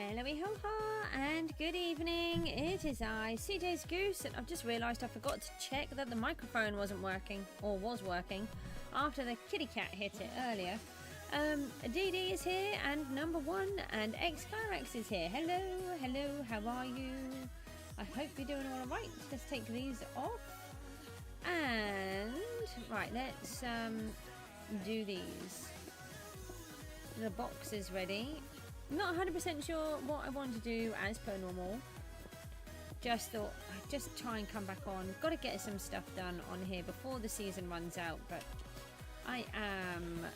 Hello-y ho-ha, and good evening. It is I, Cjsgoose, and I've just realised I forgot to check that the microphone wasn't working, or was working, after the kitty cat hit it earlier. DD is here, and number one, and Cjsgoose is here. Hello, how are you? I hope you're doing all right. Let's take these off. And, right, let's do these. The box is ready. Not 100% sure what I want to do as per normal. Just thought I'd just try and come back on. Got to get some stuff done on here before the season runs out, but I am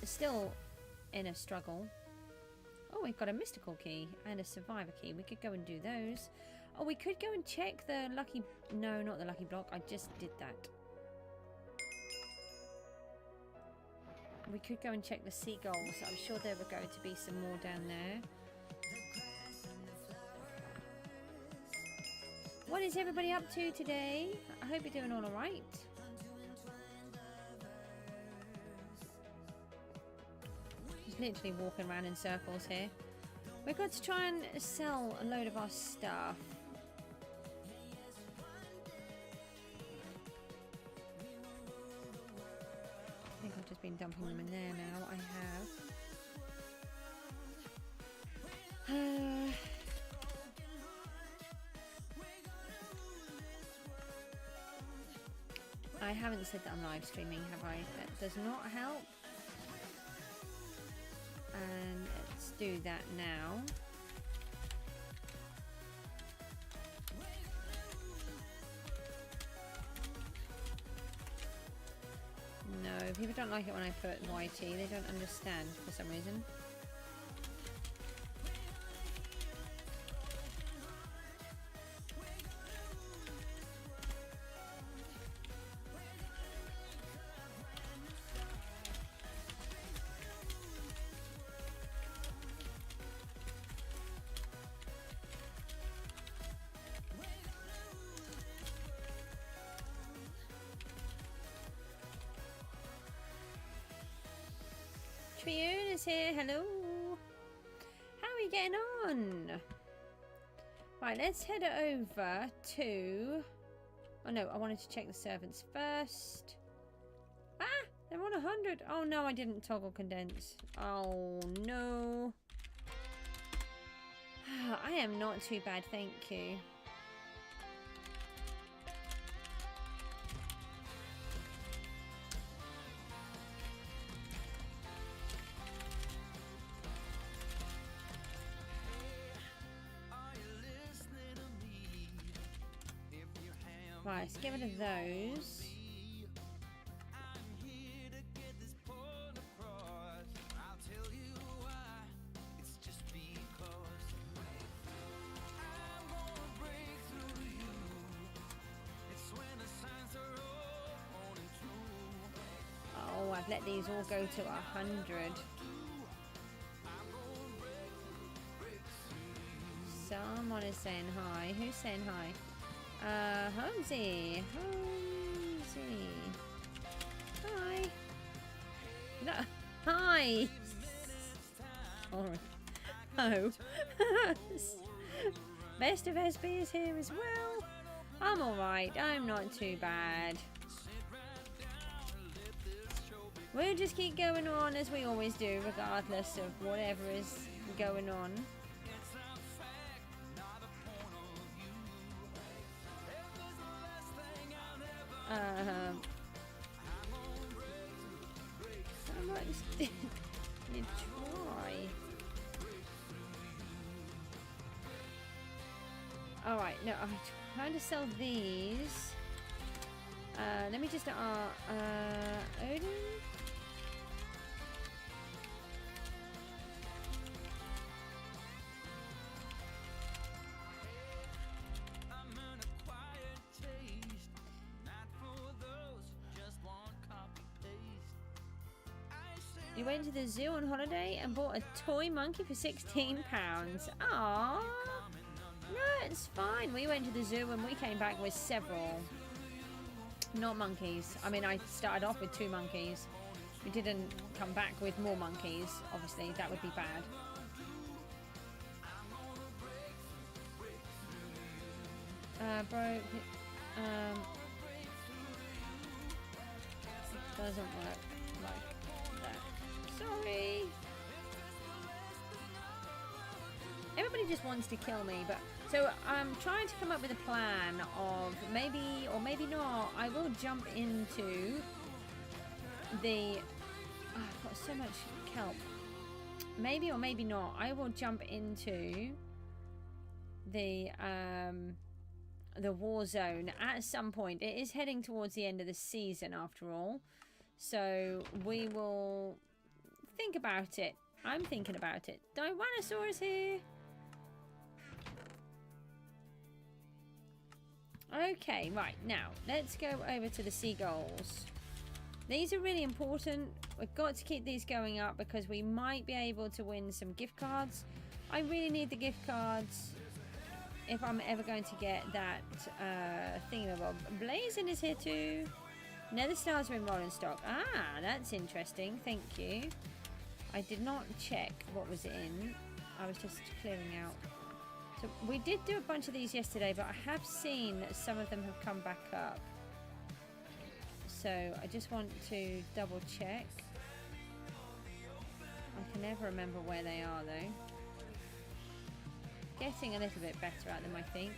still in a struggle. Oh, we've got a mystical key and a survivor key. We could go and do those. Oh, we could go and check the lucky... No, not the lucky block. I just did that. We could go and check the seagulls. I'm sure there were going to be some more down there. What is everybody up to today? I hope you're doing all alright. Just literally walking around in circles here. We've got to try and sell a load of our stuff. I think I've just been dumping them in there now. I have. I haven't said that I'm live streaming, have I? That does not help. And let's do that now. No, people don't like it when I put YT. They don't understand for some reason. Triune is here, hello. How are we getting on? Right, let's head over to... Oh no, I wanted to check the servants first. Ah, they're on 100. Oh no, I didn't toggle condense. Oh no. I am not too bad, thank you. Right, let's get rid of those. Oh, I've let these all go to 100. Someone is saying hi. Who's saying hi? Holmesy. Hi. No. Hi. Sorry. Oh. Best of SB is here as well. I'm alright. I'm not too bad. We'll just keep going on as we always do, regardless of whatever is going on. How much did you try? Alright, no, I'm trying to sell these. Let me just, Odin? You went to the zoo on holiday and bought a toy monkey for £16. Aww. No, it's fine. We went to the zoo and we came back with several. Not monkeys. I mean, I started off with 2 monkeys. We didn't come back with more monkeys. Obviously, that would be bad. broke. It doesn't work like that. Sorry. Everybody just wants to kill me, but so I'm trying to come up with a plan of maybe or maybe not. I will jump into the. Oh, I've got so much kelp. Maybe or maybe not. I will jump into the war zone at some point. It is heading towards the end of the season after all, so we will think about it. I'm thinking about it. Dinosaurus here. Okay, right, now let's go over to the seagulls. These are really important. We've got to keep these going up because we might be able to win some gift cards. I really need the gift cards if I'm ever going to get that thingamabob. Blazing is here too. Nether stars are in rolling stock. Ah, that's interesting. Thank you. I did not check what was in. I was just clearing out. So we did do a bunch of these yesterday, but I have seen that some of them have come back up. So I just want to double check. I can never remember where they are though. Getting a little bit better at them, I think.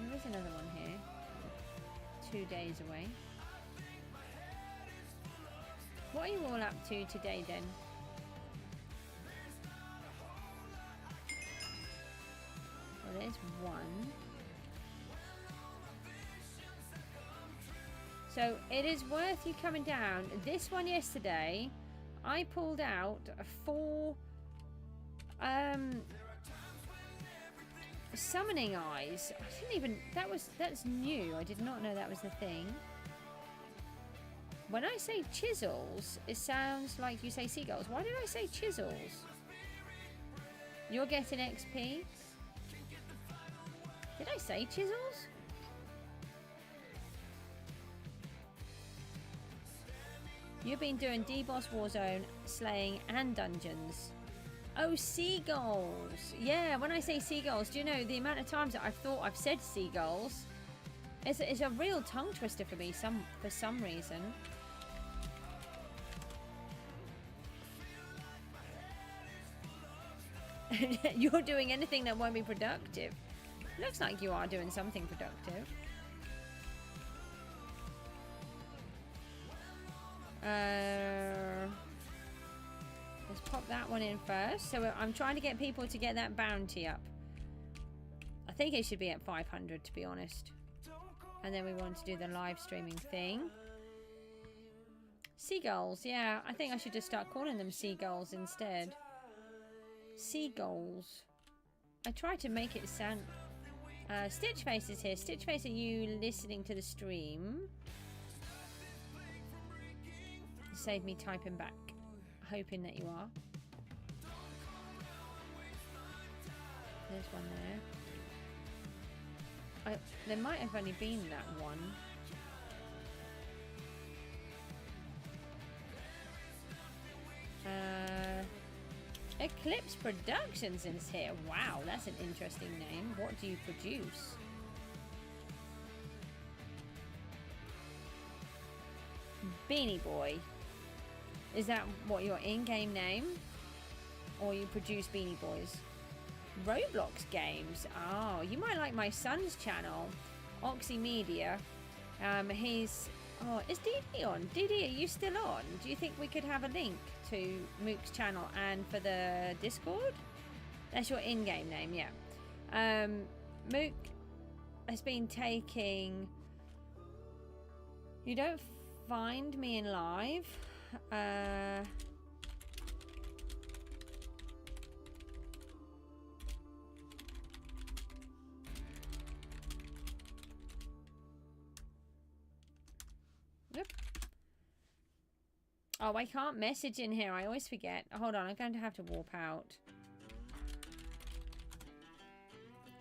There is another one here. 2 days away. What are you all up to today then? Well, there's one. So it is worth you coming down. This one yesterday, I pulled out 4 summoning eyes. I didn't even, that's new. I did not know that was the thing. When I say chisels, it sounds like you say seagulls. Why did I say chisels? You're getting XP? Did I say chisels? You've been doing D-Boss Warzone, slaying and dungeons. Oh, seagulls. Yeah, when I say seagulls, do you know the amount of times that I've thought I've said seagulls? It's a real tongue twister for me for some reason. You're doing anything that won't be productive. Looks like you are doing something productive. Let's pop that one in first. So I'm trying to get people to get that bounty up. I think it should be at 500 to be honest. And then we want to do the live streaming thing. Seagulls, yeah. I think I should just start calling them seagulls instead. Seagulls. I tried to make it sound... Stitchface is here. Stitchface, are you listening to the stream? Save me typing back. Hoping that you are. There's one there. There might have only been that one. Eclipse Productions is here. Wow, that's an interesting name. What do you produce? Beanie Boy. Is that what your in-game name? Or you produce Beanie Boys? Roblox games. Oh, you might like my son's channel, Oxy Media. He's... Oh, is DD on? DD, are you still on? Do you think we could have a link to Mook's channel and for the Discord? That's your in-game name, yeah. Mook has been taking... You don't find me in live. Yep. Oh, I can't message in here. I always forget. Hold on, I'm going to have to warp out.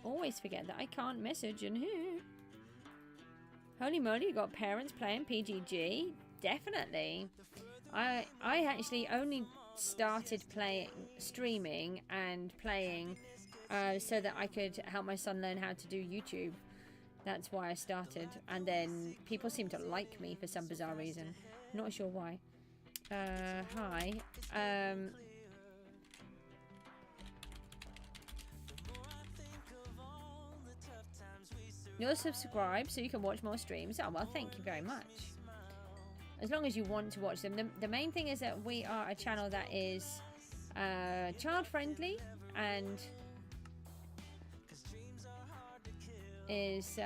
Always forget that I can't message in here. Holy moly, you got parents playing PGG? Definitely. I actually only started streaming and playing so that I could help my son learn how to do YouTube. That's why I started. And then people seem to like me for some bizarre reason. Not sure why. Hi. You're subscribed so you can watch more streams. Oh, well, thank you very much. As long as you want to watch them. The main thing is that we are a channel that is child friendly and is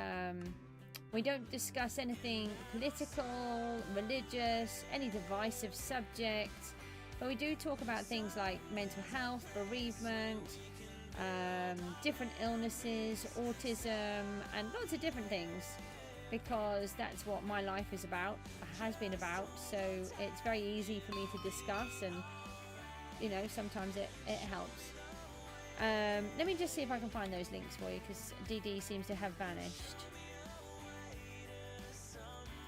we don't discuss anything political, religious, any divisive subjects, but we do talk about things like mental health, bereavement, different illnesses, autism, and lots of different things, because that's what my life is about, has been about. So it's very easy for me to discuss, and you know, sometimes it helps. Let me just see if I can find those links for you, because DD seems to have vanished.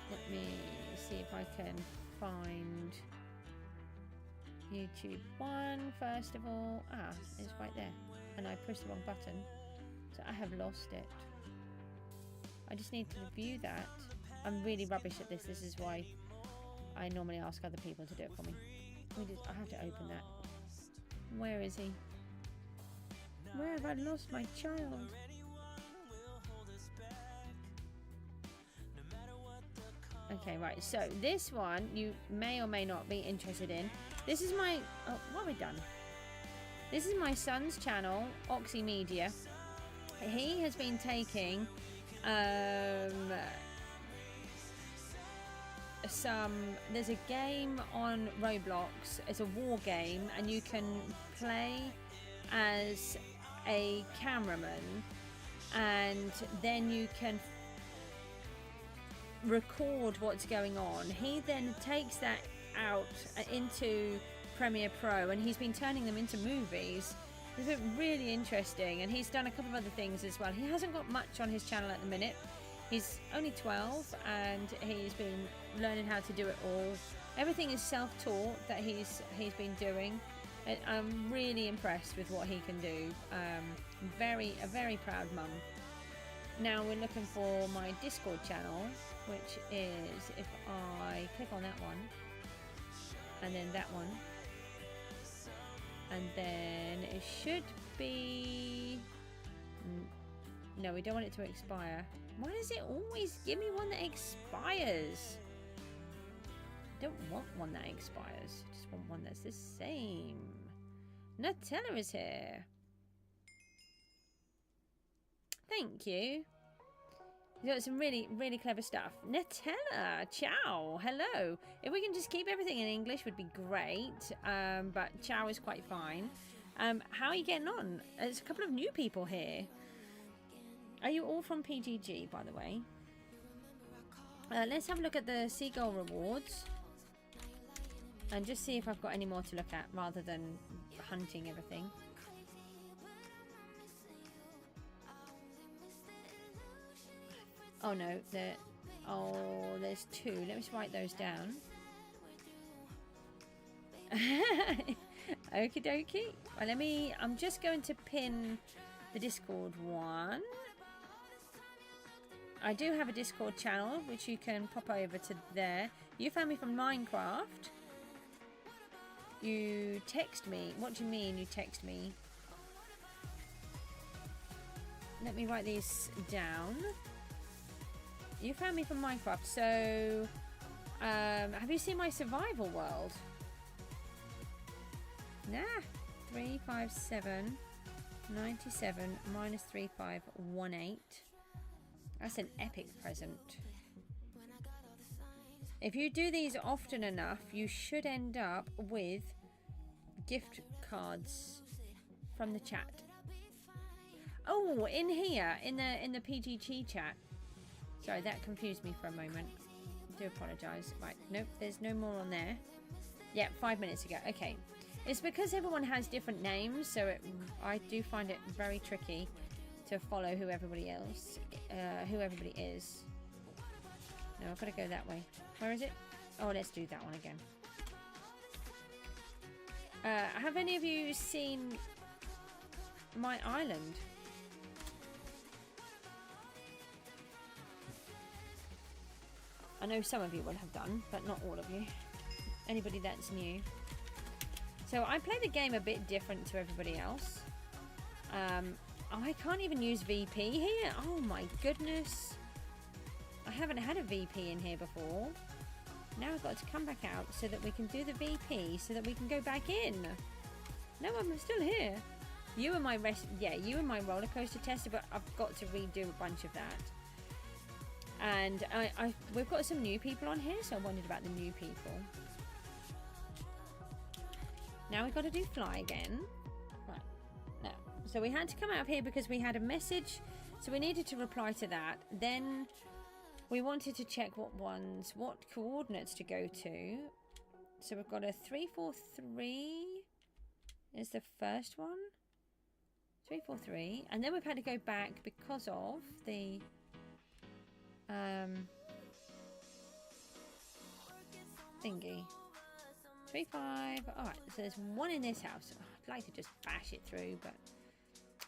Let me see if I can find YouTube 1 first of all. Ah, it's right there, and I pushed the wrong button, so I have lost it. I just need to view that. I'm really rubbish at this. This is why I normally ask other people to do it for me. I have to open that. Where is he? Where have I lost my child? Okay, right. So this one you may or may not be interested in. This is my... Oh, what have we done? This is my son's channel, Oxy Media. He has been taking... there's a game on Roblox. It's a war game, and you can play as a cameraman, and then you can record what's going on. He then takes that out into Premiere Pro, and he's been turning them into movies. It's been really interesting, and he's done a couple of other things as well. He hasn't got much on his channel at the minute. He's only 12, and he's been learning how to do it all. Everything is self-taught that he's been doing. And I'm really impressed with what he can do. A very proud mum. Now we're looking for my Discord channel, which is, if I click on that one, and then that one, and then it should be... No, we don't want it to expire. Why does it always give me one that expires? I don't want one that expires. I just want one that's the same. Nutella is here. Thank you. You got some really, really clever stuff. Nutella, ciao, hello. If we can just keep everything in English would be great. But ciao is quite fine. How are you getting on? There's a couple of new people here. Are you all from PGG, by the way? Let's have a look at the Seagull rewards. And just see if I've got any more to look at, rather than hunting everything. Oh no, there's two. Let me just write those down. Okie dokie. Well, I'm just going to pin the Discord one. I do have a Discord channel, which you can pop over to there. You found me from Minecraft. You text me. What do you mean you text me? Let me write these down. You found me from Minecraft, so have you seen my survival world? Nah. 357 97 minus 3518. That's an epic present. If you do these often enough, you should end up with gift cards from the chat. Oh, in here, in the PGG chat. Sorry, that confused me for a moment. I do apologise. Right, nope, there's no more on there. Yeah, 5 minutes ago. Okay. It's because everyone has different names, so I do find it very tricky to follow who everybody is. No, I've got to go that way. Where is it? Oh, let's do that one again. Have any of you seen my island? I know some of you will have done, but not all of you. Anybody that's new. So I play the game a bit different to everybody else. I can't even use VP here. Oh my goodness. I haven't had a VP in here before. Now I've got to come back out so that we can do the VP so that we can go back in. No, I'm still here. You and my you and my roller coaster tester, but I've got to redo a bunch of that. And we've got some new people on here, so I wondered about the new people. Now we've got to do fly again. Right. Now, so we had to come out here because we had a message, so we needed to reply to that. Then we wanted to check what coordinates to go to. So we've got a 343 is the first one. 343, and then we've had to go back because of the thingy. 35. Alright, so there's one in this house. Oh, I'd like to just bash it through, but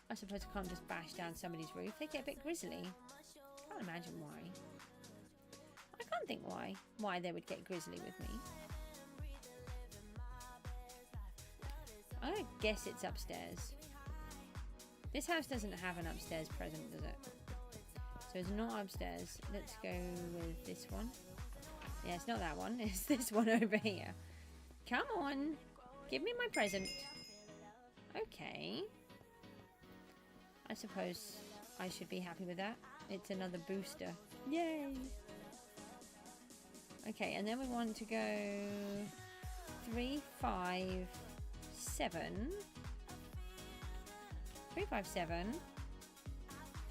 I suppose I can't just bash down somebody's roof. They get a bit grizzly. Can't imagine why. I can't think why they would get grizzly with me. I'm gonna guess it's upstairs. This house doesn't have an upstairs present, does it? So it's not upstairs. Let's go with this one. Yeah, it's not that one. It's this one over here. Come on. Give me my present. Okay. I suppose I should be happy with that. It's another booster. Yay! Okay, and then we want to go 357. 357.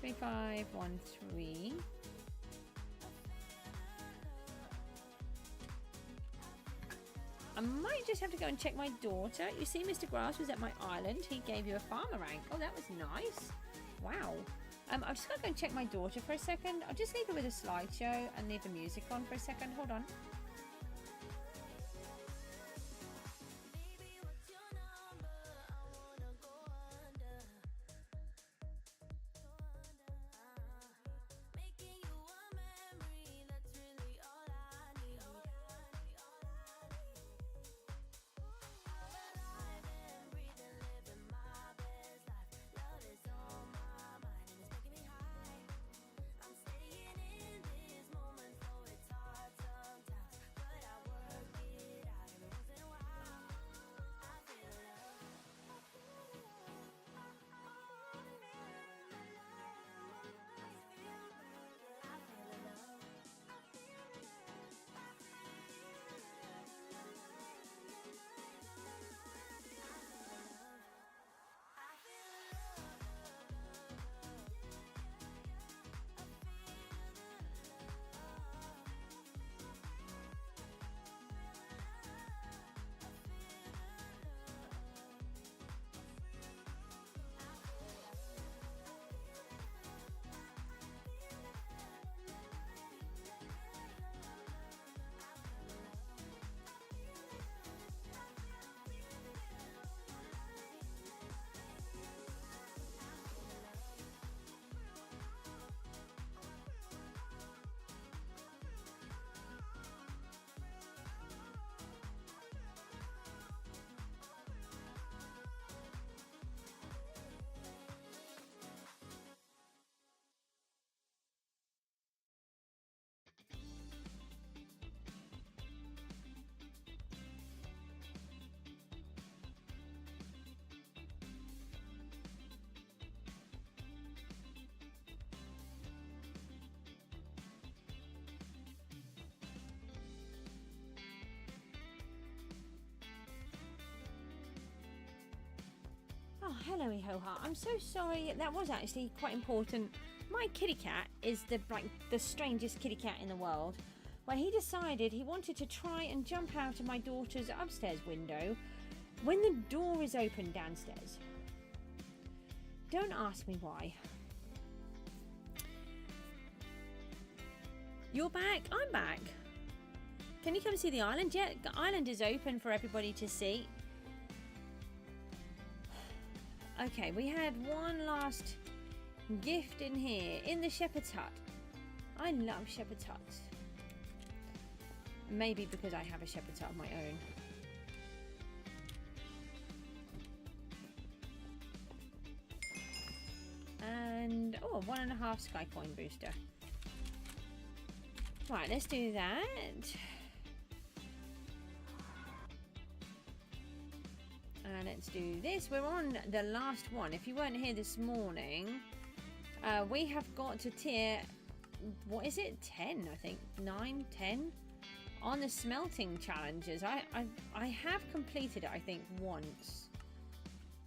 3513. I might just have to go and check my daughter. You see, Mr. Grass was at my island. He gave you a farmer rank. Oh, that was nice. Wow. I'm just going to go and check my daughter for a second. I'll just leave her with a slideshow and leave the music on for a second. Hold on. Oh, hello, Ihoha. I'm so sorry. That was actually quite important. My kitty cat is the strangest kitty cat in the world. Well, he decided he wanted to try and jump out of my daughter's upstairs window when the door is open downstairs. Don't ask me why. You're back? I'm back. Can you come see the island? Yeah, the island is open for everybody to see. Okay, we had one last gift in here, in the shepherd's hut. I love shepherd's huts. Maybe because I have a shepherd's hut of my own. And, oh, 1.5 sky coin booster. Right, let's do that. And let's do this. We're on the last one. If you weren't here this morning, we have got to tier, what is it? 10, I think. 9, 10? On the smelting challenges. I have completed it, I think, once.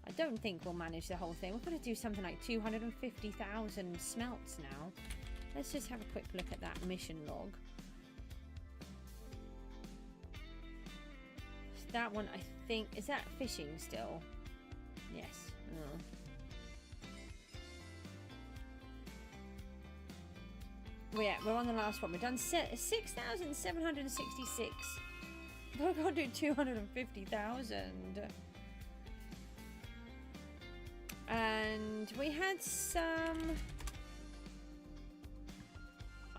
I don't think we'll manage the whole thing. We're going to do something like 250,000 smelts now. Let's just have a quick look at that mission log. That one, I think, is that fishing still? Yes. Oh. Well, yeah, we're on the last one. We've done 6,766. We're going to do 250,000. And we had some...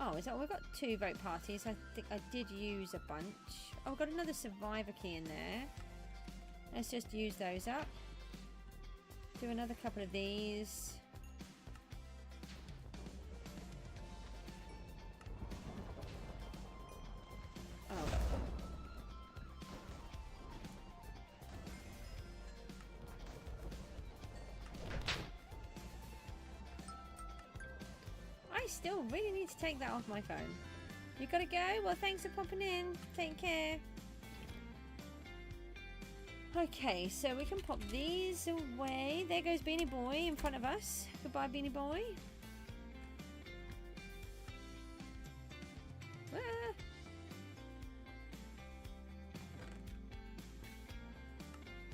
Oh, is that... We've got 2 vote parties. I think I did use a bunch. Oh, we've got another survivor key in there. Let's just use those up. Do another couple of these. Oh. I still really need to take that off my phone. You gotta go? Well, thanks for popping in. Take care. Okay, so we can pop these away. There goes Beanie Boy in front of us. Goodbye, Beanie Boy. Ah.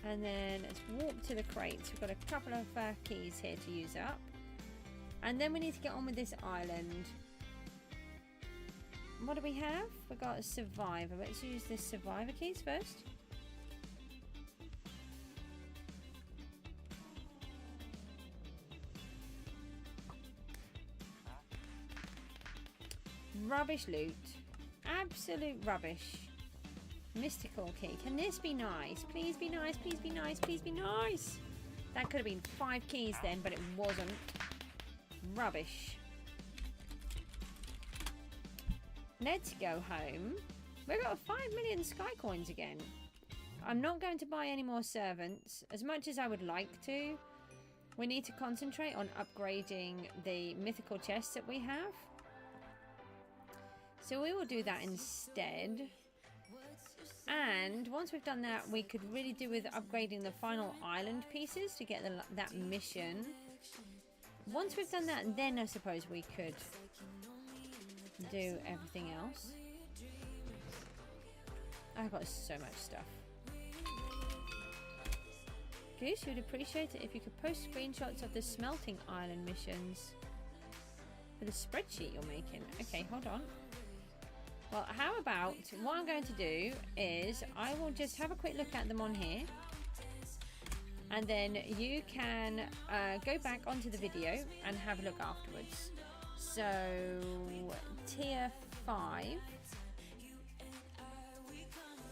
And then let's walk to the crates. We've got a couple of keys here to use up. And then we need to get on with this island. What do we have? We've got a survivor. Let's use the survivor keys first. Rubbish loot. Absolute rubbish. Mystical key. Can this be nice? Please be nice. Please be nice. Please be nice. That could have been 5 keys then, but it wasn't. Rubbish. Let's go home. We've got 5 million sky coins again. I'm not going to buy any more servants. As much as I would like to, we need to concentrate on upgrading the mythical chests that we have. So we will do that instead. And once we've done that, we could really do with upgrading the final island pieces to get that mission. Once we've done that, then I suppose we could do everything else. I've got so much stuff. Goose, you'd appreciate it if you could post screenshots of the smelting island missions for the spreadsheet you're making. Okay, hold on. Well, how about, what I'm going to do is I will just have a quick look at them on here. And then you can go back onto the video and have a look afterwards. So, tier 5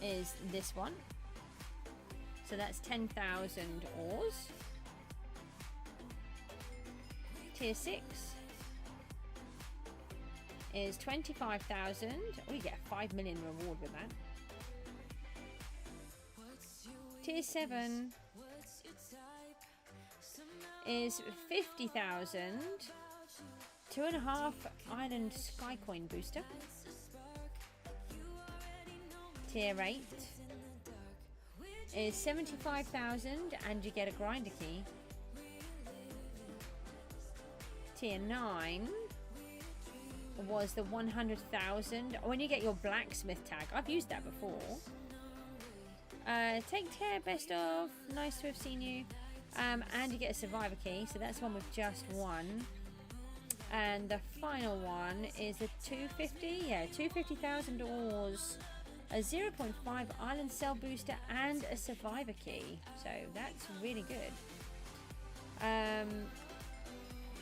is this one. So that's 10,000 ores. Tier 6 is 25,000. Oh, you get a 5 million reward with that. Tier 7 is 50,000. 2.5 island sky coin booster. Tier 8 is 75,000 and you get a grinder key. Tier 9 was the 100,000 when you get your blacksmith tag. I've used that before. Take care, best of. Nice to have seen you. And you get a survivor key, so that's one we've just won. And the final one is the 250. Yeah, 250,000 ores, a 0.5 island cell booster, and a survivor key. So that's really good.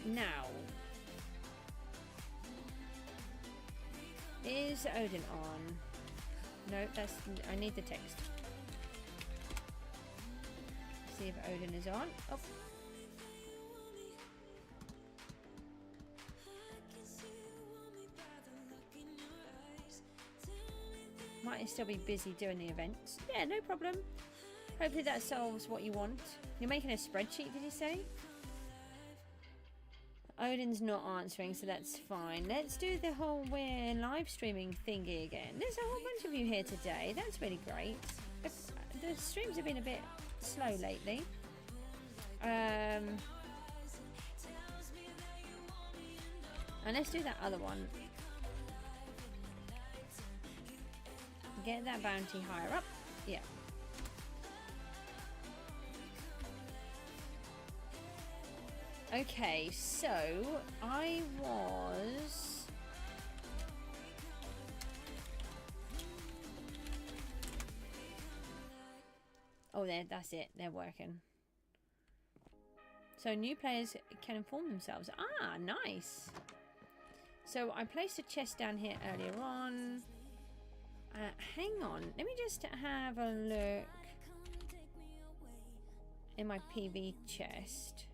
Now, is Odin on? No, that's, I need the text. See if Odin is on. Oh. Might still be busy doing the events. Yeah, no problem. Hopefully that solves what you want. You're making a spreadsheet, did you say? Odin's not answering, so that's fine. Let's do the whole we're live streaming thingy again. There's a whole bunch of you here today. That's really great. The streams have been a bit slow lately. And let's do that other one. Get that bounty higher up. Yeah. Okay, so I was... Oh, that's it. They're working. So new players can inform themselves. Ah, nice. So I placed a chest down here earlier on. Hang on. Let me just have a look in my PV chest.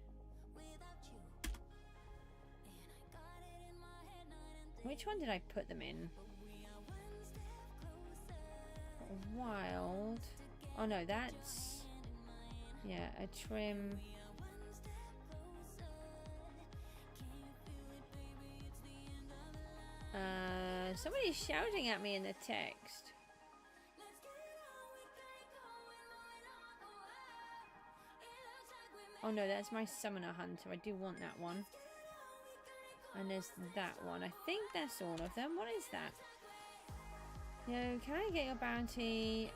Which one did I put them in? Wild. Oh no, that's... Yeah, a trim. Somebody's shouting at me in the text. Oh no, that's my summoner hunter. I do want that one. And there's that one. I think that's all of them. What is that? Yo, can I get your bounty?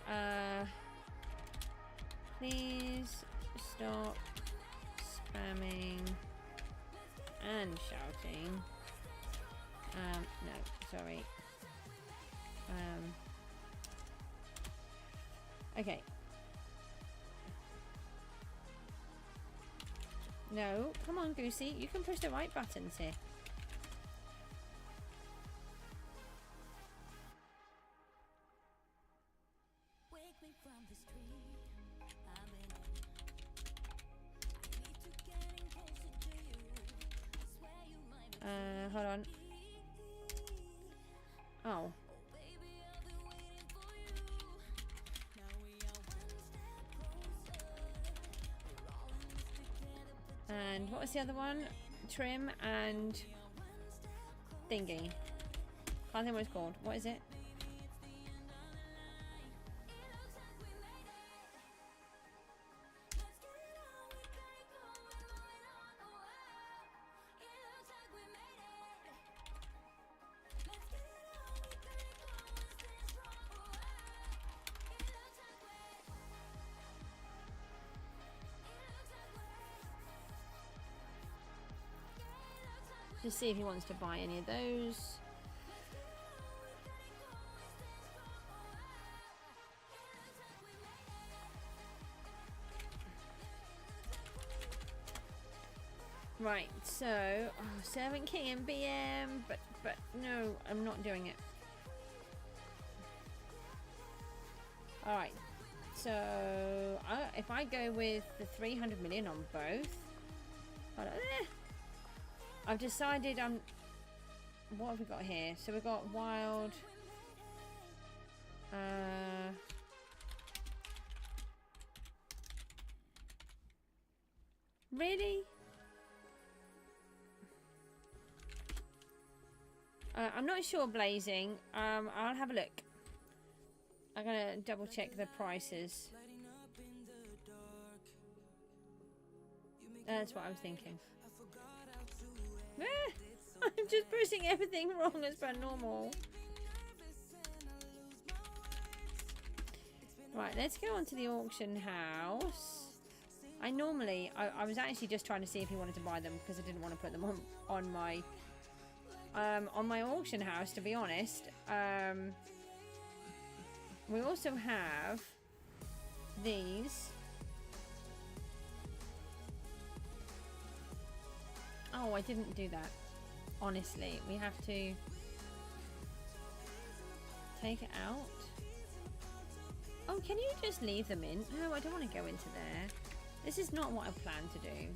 Please stop spamming and shouting. No, sorry. Okay. No, come on, Goosey. You can push the right buttons here. Hold on. Oh. And what was the other one? Trim and thingy. Can't think what it's called. What is it? Just see if he wants to buy any of those. Right, so Servant King and BM, but no, I'm not doing it. All right, so if I go with the 300 million on both, hold on, I've decided what have we got here? So we've got wild. Really? I'm not sure, Blazing. I'll have a look. I'm gonna double check the prices. That's what I was thinking. I'm just pushing everything wrong as per normal. Right, let's go on to the auction house. I was actually just trying to see if he wanted to buy them because I didn't want to put them on my auction house, to be honest. We also have these. Oh, I didn't do that. Honestly, we have to take it out. Oh, can you just leave them in? No, I don't want to go into there. This is not what I planned to do.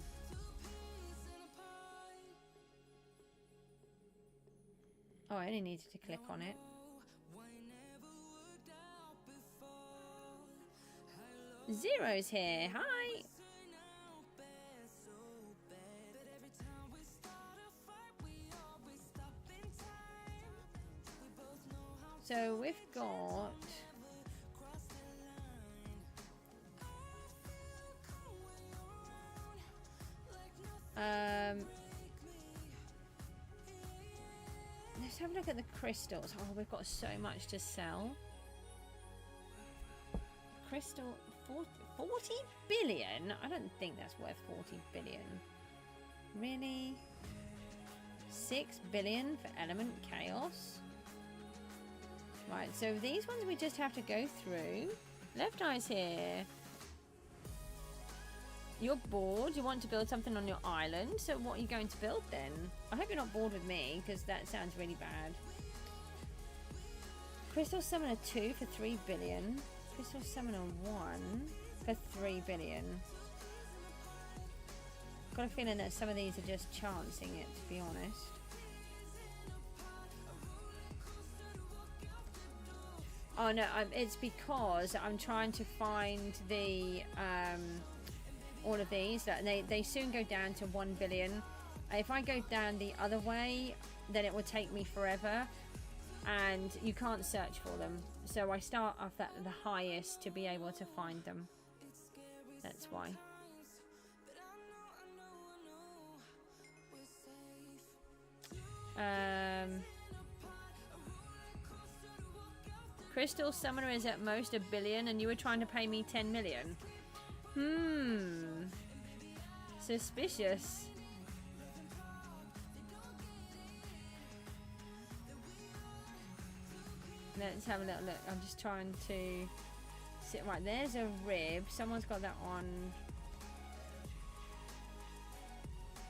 Oh, I only needed to click on it. Zero's here. Hi. So we've got let's have a look at the crystals. Oh, we've got so much to sell. Crystal 40 billion? I don't think that's worth 40 billion. Really? 6 billion for element chaos? Right, so these ones we just have to go through. Left Eye's here. You're bored. You want to build something on your island. So what are you going to build then? I hope you're not bored with me, because that sounds really bad. Crystal Summoner 2 for 3 billion. Crystal Summoner 1 for 3 billion. Got a feeling that some of these are just chancing it, to be honest. Oh no, it's because I'm trying to find the all of these. They soon go down to 1 billion. If I go down the other way, then it will take me forever, and you can't search for them. So I start off at the highest to be able to find them. That's why. Crystal Summoner is at most 1 billion, and you were trying to pay me 10 million. Suspicious. Let's have a little look. I'm just trying to sit right. There's a rib. Someone's got that on.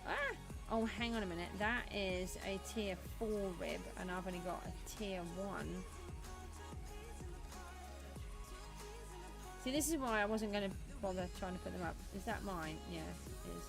Ah! Oh, hang on a minute. That is a tier 4 rib, and I've only got a tier 1. See, this is why I wasn't going to bother trying to put them up. Is that mine? Yeah, it is.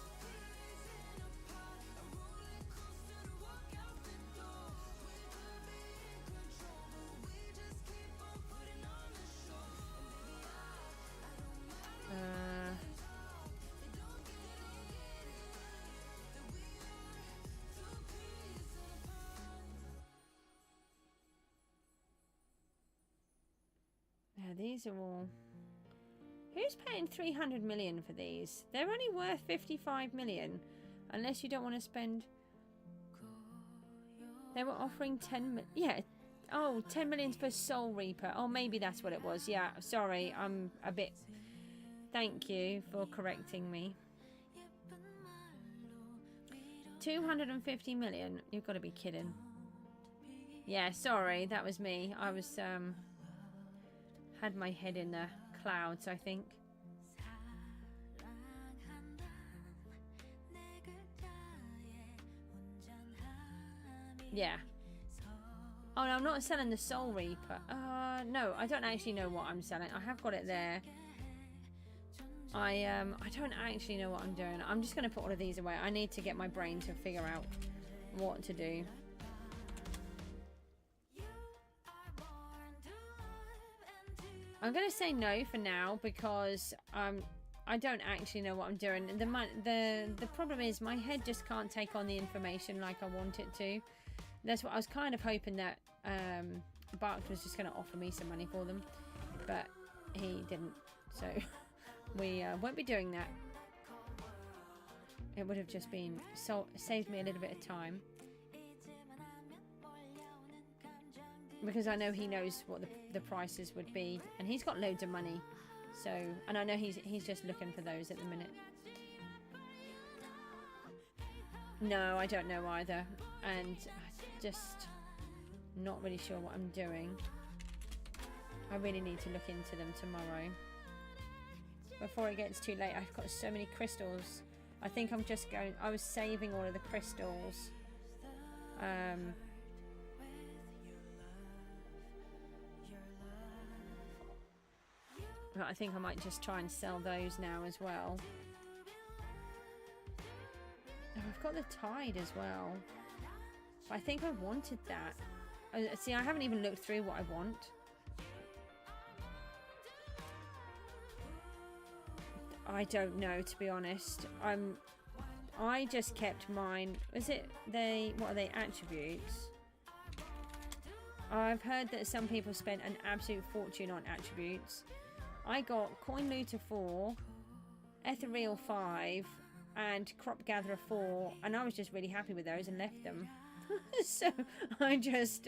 Now these are all... Who's paying 300 million for these? They're only worth 55 million. Unless you don't want to spend... They were offering 10 million. Yeah. Oh, 10 million for Soul Reaper. Oh, maybe that's what it was. Yeah, sorry. I'm a bit... Thank you for correcting me. 250 million. You've got to be kidding. Yeah, sorry. That was me. I was... had my head in the clouds, I think. Yeah. Oh no, I'm not selling the Soul Reaper. No, I don't actually know what I'm selling. I have got it there. I don't actually know what I'm doing. I'm just going to put all of these away. I need to get my brain to figure out what to do. I'm going to say no for now because I don't actually know what I'm doing. The problem is my head just can't take on the information like I want it to. That's what I was kind of hoping that Barks was just going to offer me some money for them, but he didn't. So we won't be doing that. It would have just been saved me a little bit of time. Because I know he knows what the prices would be, and he's got loads of money. So, and I know he's just looking for those at the minute. No, I don't know either, and I'm just not really sure what I'm doing. I really need to look into them tomorrow before it gets too late. I've got so many crystals I think I'm just going... I was saving all of the crystals. But I think I might just try and sell those now as well. Oh, I've got the tide as well. But I think I wanted that. See, I haven't even looked through what I want. I don't know, to be honest. I just kept mine. Is it they? What are they? Attributes. I've heard that some people spend an absolute fortune on attributes. I got Coin Looter 4, Ethereal 5, and Crop Gatherer 4, and I was just really happy with those and left them. So I just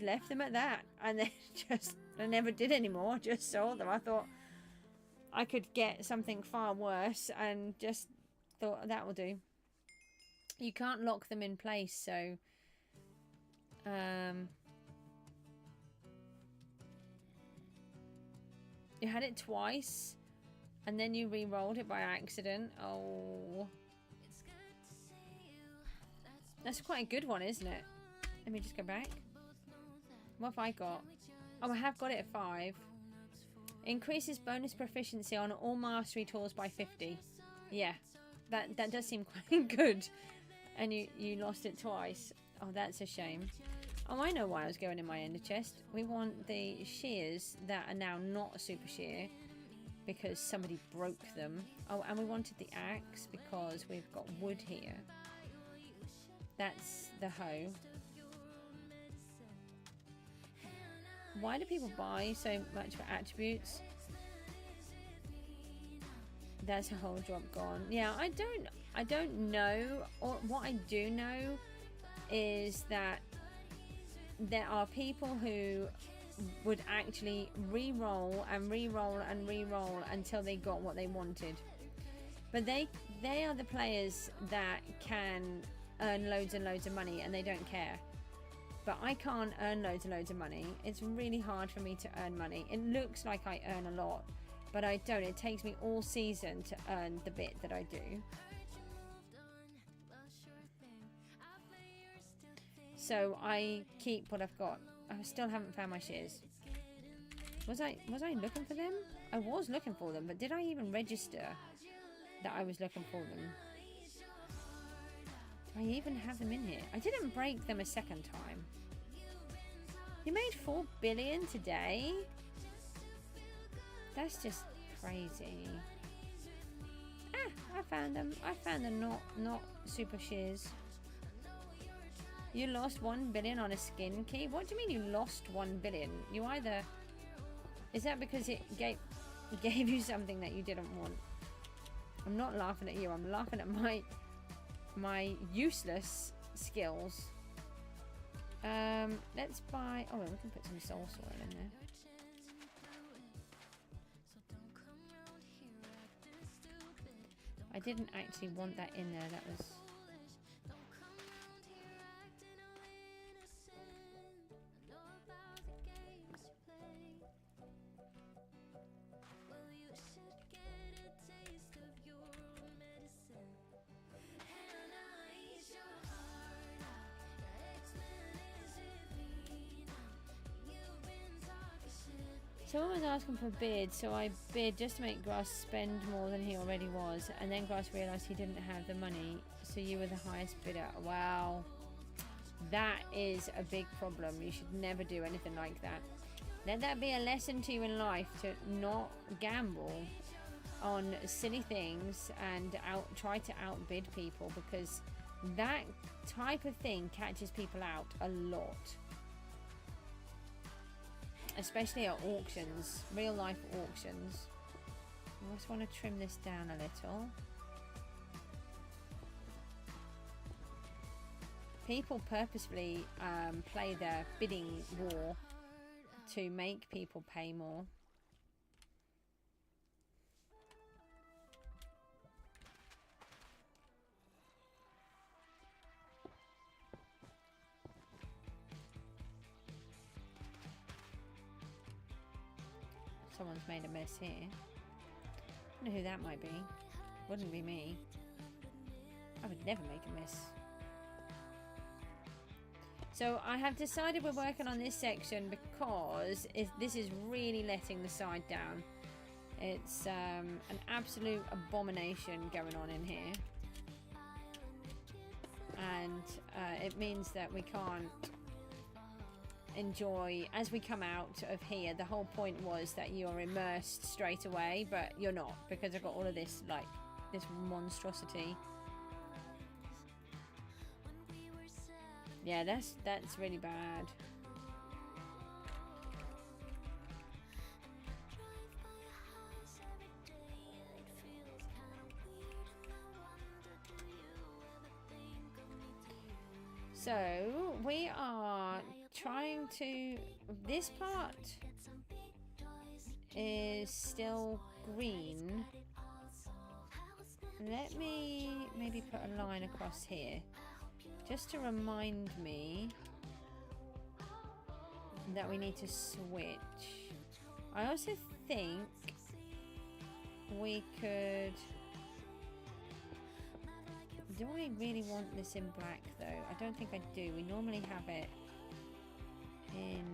left them at that, and then I never did anymore. I just sold them. I thought I could get something far worse, and just thought that will do. You can't lock them in place, so you had it twice and then you re-rolled it by accident. Oh, that's quite a good one, isn't it? Let me just go back. What have I got? Oh, I have got it at 5. Increases bonus proficiency on all mastery tools by 50. Yeah, that does seem quite good. And you lost it twice. Oh, that's a shame. Oh, I know why I was going in my ender chest. We want the shears that are now not a super shear because somebody broke them. Oh, and we wanted the axe because we've got wood here. That's the hoe. Why do people buy so much for attributes? That's a whole drop gone. Yeah, I don't know. Or what I do know is that there are people who would actually re-roll and re-roll and re-roll until they got what they wanted. But they are the players that can earn loads and loads of money and they don't care. But I can't earn loads and loads of money. It's really hard for me to earn money. It looks like I earn a lot, but I don't. It takes me all season to earn the bit that I do. So I keep what I've got. I still haven't found my shears. Was I looking for them? I was looking for them, but did I even register that I was looking for them? Do I even have them in here? I didn't break them a second time. You made 4 billion today? That's just crazy. Ah, I found them. I found the not super shears. You lost 1 billion on a skin key? What do you mean you lost 1 billion? You either... Is that because it gave you something that you didn't want? I'm not laughing at you. I'm laughing at my useless skills. Let's buy... Oh, we can put some soul soil in there. I didn't actually want that in there. That was... Someone was asking for a bid, so I bid just to make Grass spend more than he already was, and then Grass realised he didn't have the money, so you were the highest bidder. Wow. That is a big problem. You should never do anything like that. Let that be a lesson to you in life, to not gamble on silly things and try to outbid people, because that type of thing catches people out a lot. Especially at auctions, real life auctions. I just want to trim this down a little. People purposefully play their bidding war to make people pay more. Someone's made a mess here. I wonder who that might be. Wouldn't be me. I would never make a mess. So I have decided we're working on this section because this is really letting the side down. It's an absolute abomination going on in here. And it means that we can't enjoy as we come out of here. The whole point was that you're immersed straight away, but you're not, because I've got all of this, like, this monstrosity. Yeah, that's really bad. So we are trying to, this part is still green. Let me maybe put a line across here just to remind me that we need to switch. I also think we could, do I really want this in black though? I don't think I do. We normally have it in,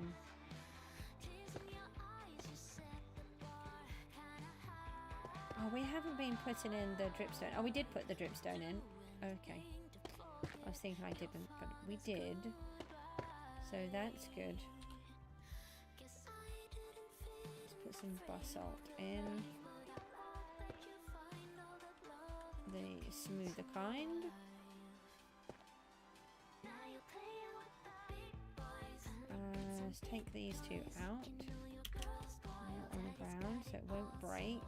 oh, we haven't been putting in the dripstone. Oh, we did put the dripstone in. Okay. I was thinking I didn't, but we did. So that's good. Let's put some basalt in. The smoother kind. Let's take these two out. On the ground so it won't break.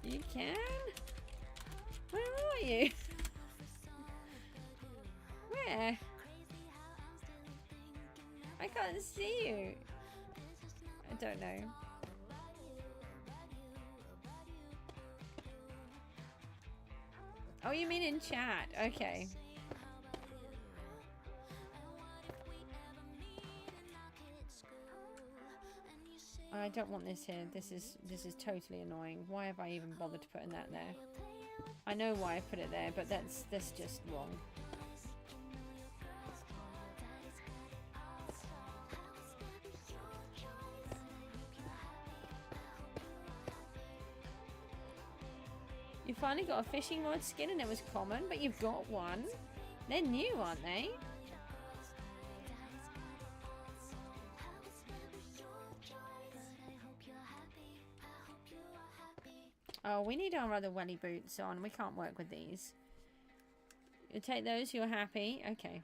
You can? Where are you? Where? I can't see you. I don't know. Oh, you mean in chat? Okay. I don't want this here. This is totally annoying. Why have I even bothered to put that there? I know why I put it there, but that's just wrong. You finally got a fishing rod skin and it was common, but you've got one. They're new, aren't they? Oh, we need our other welly boots on. We can't work with these. You take those, you're happy. Okay.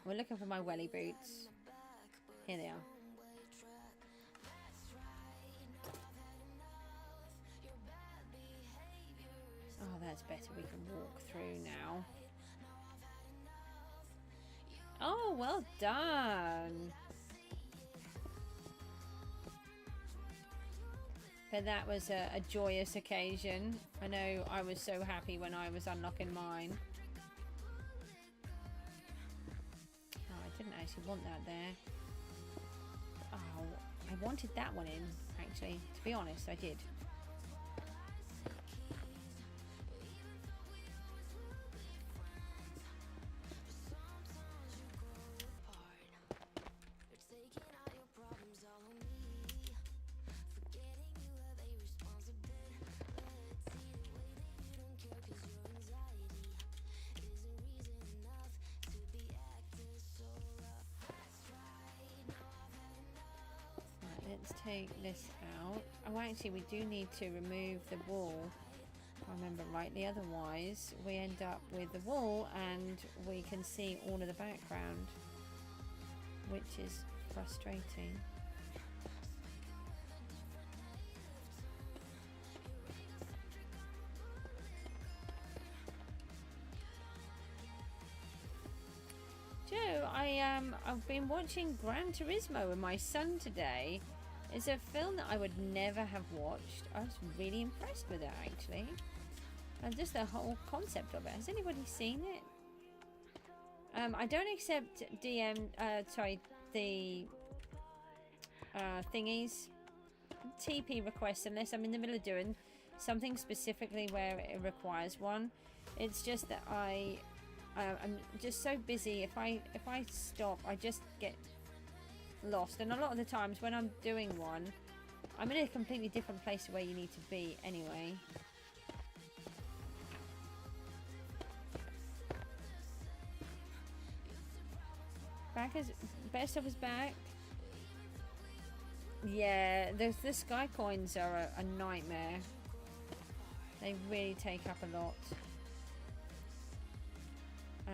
We're looking for my welly boots. Here they are. Oh, that's better. We can walk through now. Oh, well done. But that was a joyous occasion. I know I was so happy when I was unlocking mine. Oh, I didn't actually want that there. Oh, I wanted that one in, actually. To be honest, I did. Let's take this out. Oh, actually, we do need to remove the wall, if I remember rightly. Otherwise, we end up with the wall and we can see all of the background, which is frustrating. I've been watching Gran Turismo with my son today. It's a film that I would never have watched. I was really impressed with it, actually. And just the whole concept of it. Has anybody seen it? I don't accept the thingies, TP requests, unless I'm in the middle of doing something specifically where it requires one. It's just that I'm just so busy. If I stop, I just get lost. And a lot of the times when I'm doing one, I'm in a completely different place to where you need to be anyway. Best of is back. Yeah, the sky coins are a nightmare. They really take up a lot.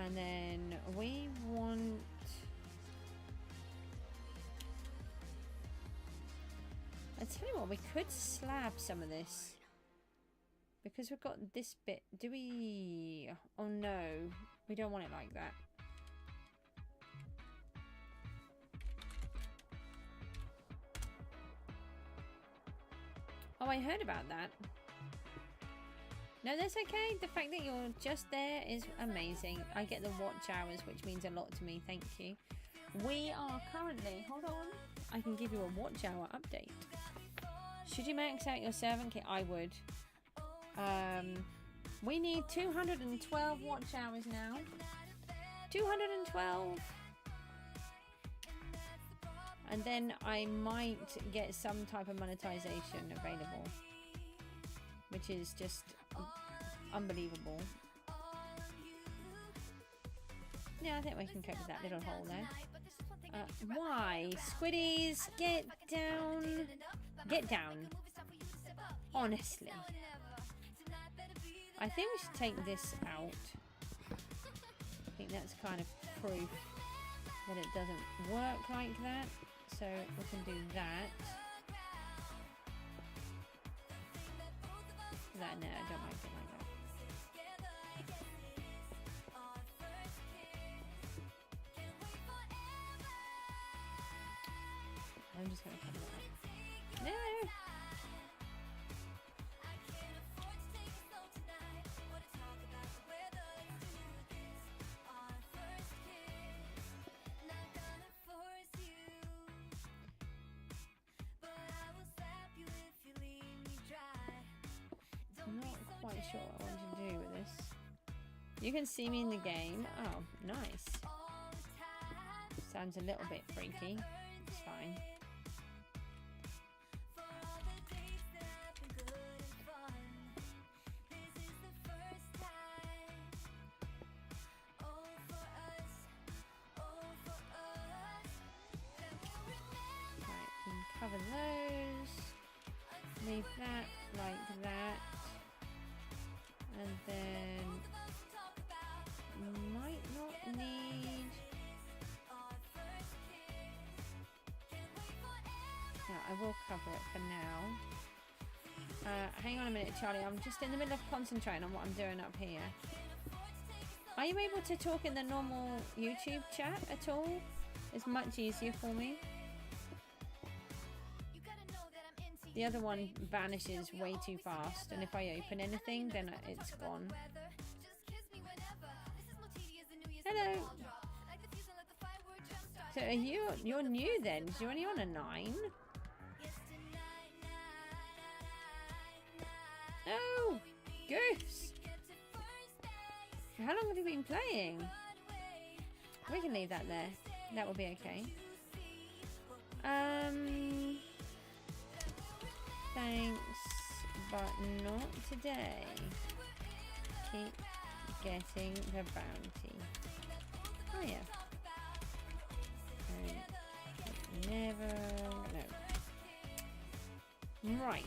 And then we want... I tell you what, we could slab some of this. Because we've got this bit. Do we... Oh no, we don't want it like that. Oh, I heard about that. No, that's okay. The fact that you're just there is amazing. I get the watch hours, which means a lot to me. Thank you. We are currently... Hold on. I can give you a watch hour update. Should you max out your servant kit? I would. We need 212 watch hours now. 212. And then I might get some type of monetization available, which is just unbelievable. Yeah, I think we can cope with that little hole there. Why? Squiddies, get down. Get down. Honestly. I think we should take this out. I think that's kind of proof that it doesn't work like that. So we can do that. No, I don't like it like that. I'm just gonna cover that up. No! I'm not quite sure what I want to do with this. You can see me in the game. Oh, nice. Sounds a little bit freaky. It's fine. Right, we can cover those. Leave that like that. And then might not need... No, I will cover it for now. Hang on a minute, Charlie. I'm just in the middle of concentrating on what I'm doing up here. Are you able to talk in the normal YouTube chat at all? It's much easier for me. The other one vanishes way too fast, and if I open anything, then it's gone. Hello. So are you're new then? You're only on a 9. Oh, Goose. How long have you been playing? We can leave that there. That will be okay. Thanks, but not today. Keep getting the bounty. Oh yeah. Never. No. Right.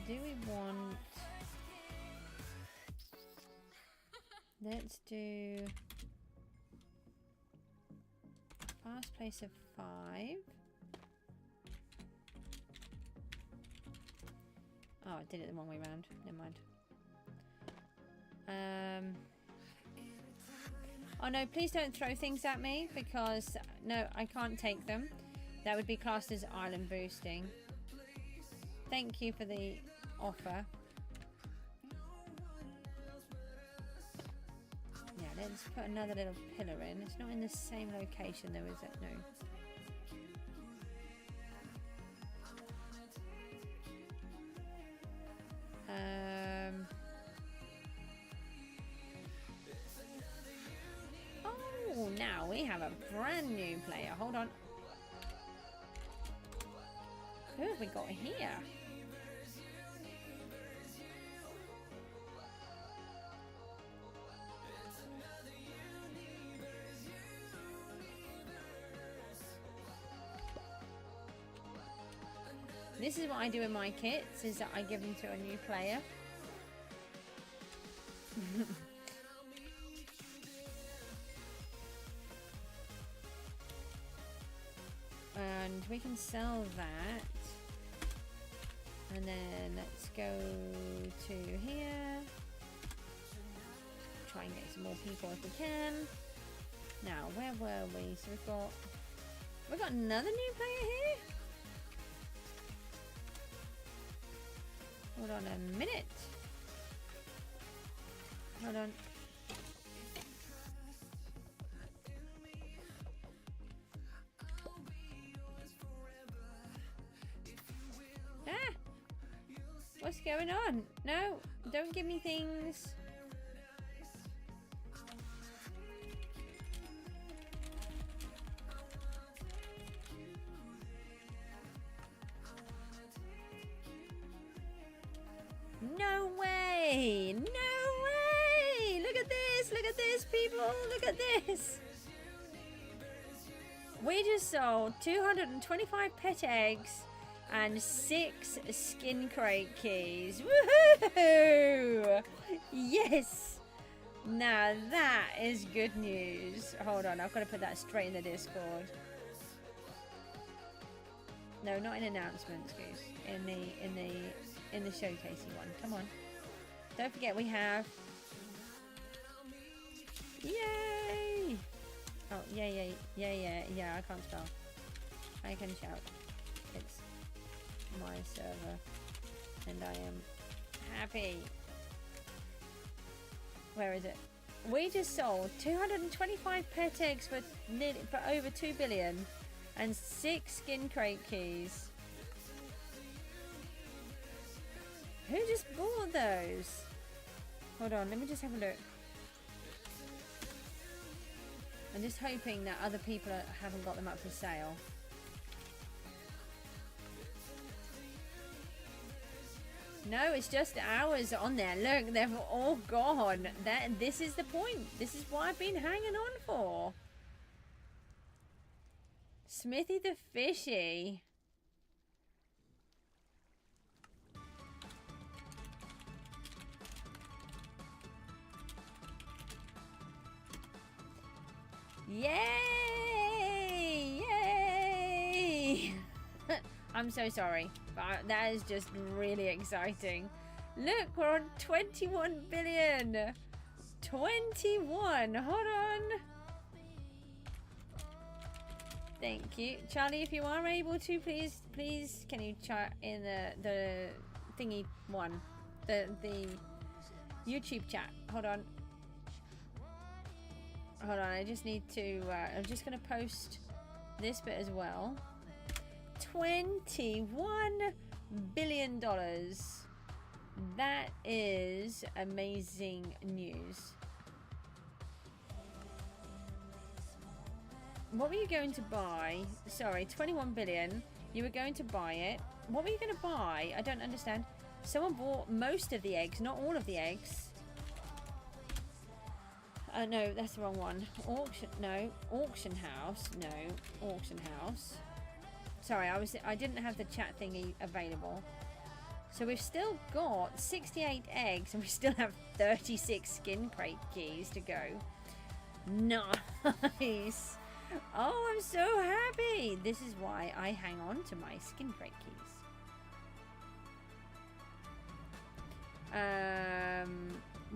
Do we want... Let's do fast pace of 5. Oh, I did it the wrong way round. Never mind. Oh no, please don't throw things at me because no, I can't take them. That would be classed as island boosting. Thank you for the offer. Yeah, let's put another little pillar in. It's not in the same location though, is it? No. Oh, now we have a brand new player. Hold on. Who have we got here? This is what I do in my kits, is that I give them to a new player. And we can sell that. And then let's go to here. Try and get some more people if we can. Now, where were we? So we've got another new player here. Hold on a minute. Hold on. Ah! What's going on? No, don't give me things. No way! No way! Look at this! Look at this, people! Look at this! We just sold 225 pet eggs and 6 skin crate keys. Woohoo! Yes! Now that is good news. Hold on, I've got to put that straight in the Discord. No, not in announcements, Goose. In the showcasing one. Come on. Don't forget we have. Yay! Oh, yeah. I can't spell. I can shout. It's my server, and I am happy. Where is it? We just sold 225 pet eggs for over 2 billion and 6 skin crate keys. Who just bought those? Hold on, let me just have a look. I'm just hoping that other people haven't got them up for sale. No, it's just ours on there. Look, they've all gone. This is the point. This is what I've been hanging on for. Smithy the Fishy. Yay! Yay! I'm so sorry, but that is just really exciting. Look, we're on 21 billion. 21. Hold on. Thank you, Charlie. If you are able to, please, can you chat in the thingy one, the YouTube chat? Hold on. Hold on, I just need to, I'm just going to post this bit as well. $21 billion. That is amazing news. What were you going to buy? Sorry, 21 billion. You were going to buy it. What were you going to buy? I don't understand. Someone bought most of the eggs, not all of the eggs. No, that's the wrong one. Auction house. No, auction house. Sorry, I didn't have the chat thingy available. So we've still got 68 eggs and we still have 36 skin crate keys to go. Nice. Oh, I'm so happy. This is why I hang on to my skin crate keys.